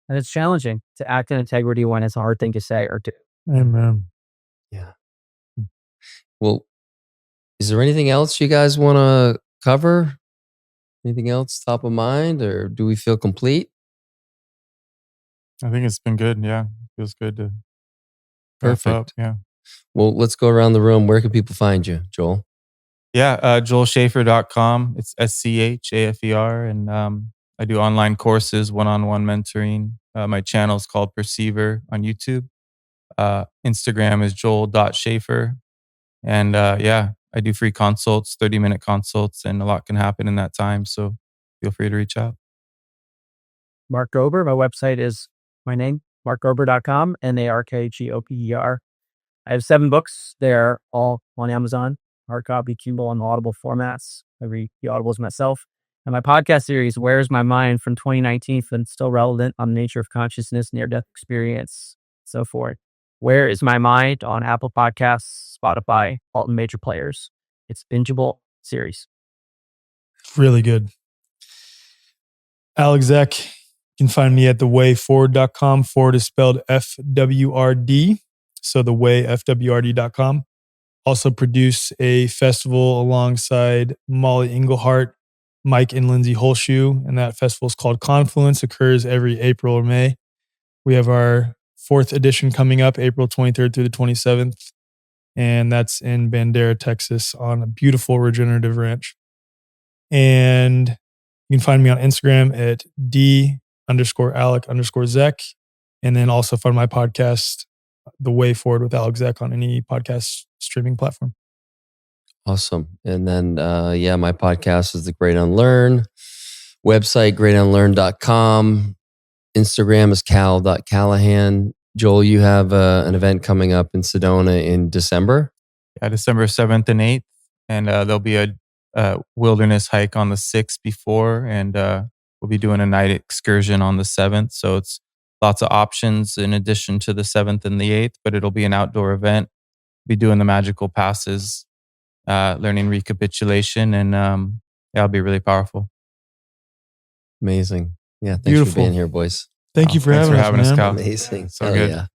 And it's challenging to act in integrity when it's a hard thing to say or do. Amen. Yeah. Well, is there anything else you guys want to cover? Anything else top of mind, or do we feel complete? I think it's been good. Yeah. Feels good to Perfect. wrap up. Yeah. Well, let's go around the room. Where can people find you, Joel? Yeah. JoelSchafer.com. It's SCHAFER. And I do online courses, one-on-one mentoring. My channel is called Perceiver on YouTube. Instagram is joel.schafer. And I do free consults, 30-minute consults, and a lot can happen in that time. So feel free to reach out. Mark Gober. My website is my name, markgober.com, NARKGOPER. I have 7 books. They're all on Amazon, hard copy, Kindle, and Audible formats. I read the Audibles myself. And my podcast series, Where's My Mind, from 2019, and still relevant, on the nature of consciousness, near-death experience, so forth. Where Is My Mind on Apple Podcasts, Spotify, all the major players. It's a bingeable series. Really good. Alec Zeck, you can find me at thewayforward.com. Forward is spelled FWRD. So thewayfwrd.com. Also produce a festival alongside Molly Englehart, Mike and Lindsay Holshoe, and that festival is called Confluence. Occurs every April or May. We have our 4th edition coming up April 23rd through the 27th, and that's in Bandera, Texas, on a beautiful regenerative ranch. And you can find me on Instagram at D_Alec_Zeck, and then also find my podcast, The Way Forward with Alec Zeck, on any podcast streaming platform. Awesome. And then, my podcast is The Great Unlearn. Website, greatunlearn.com. Instagram is cal.callahan. Joel, you have an event coming up in Sedona in December? Yeah, December 7th and 8th. And there'll be a wilderness hike on the 6th before. And we'll be doing a night excursion on the 7th. So it's lots of options in addition to the 7th and the 8th. But it'll be an outdoor event. We'll be doing the magical passes, learning recapitulation. And it'll be really powerful. Amazing. Yeah, thanks Beautiful. for being here, boys. Thank you for Thanks having for us, having us, man. Cal. Amazing. So Hell good. yeah.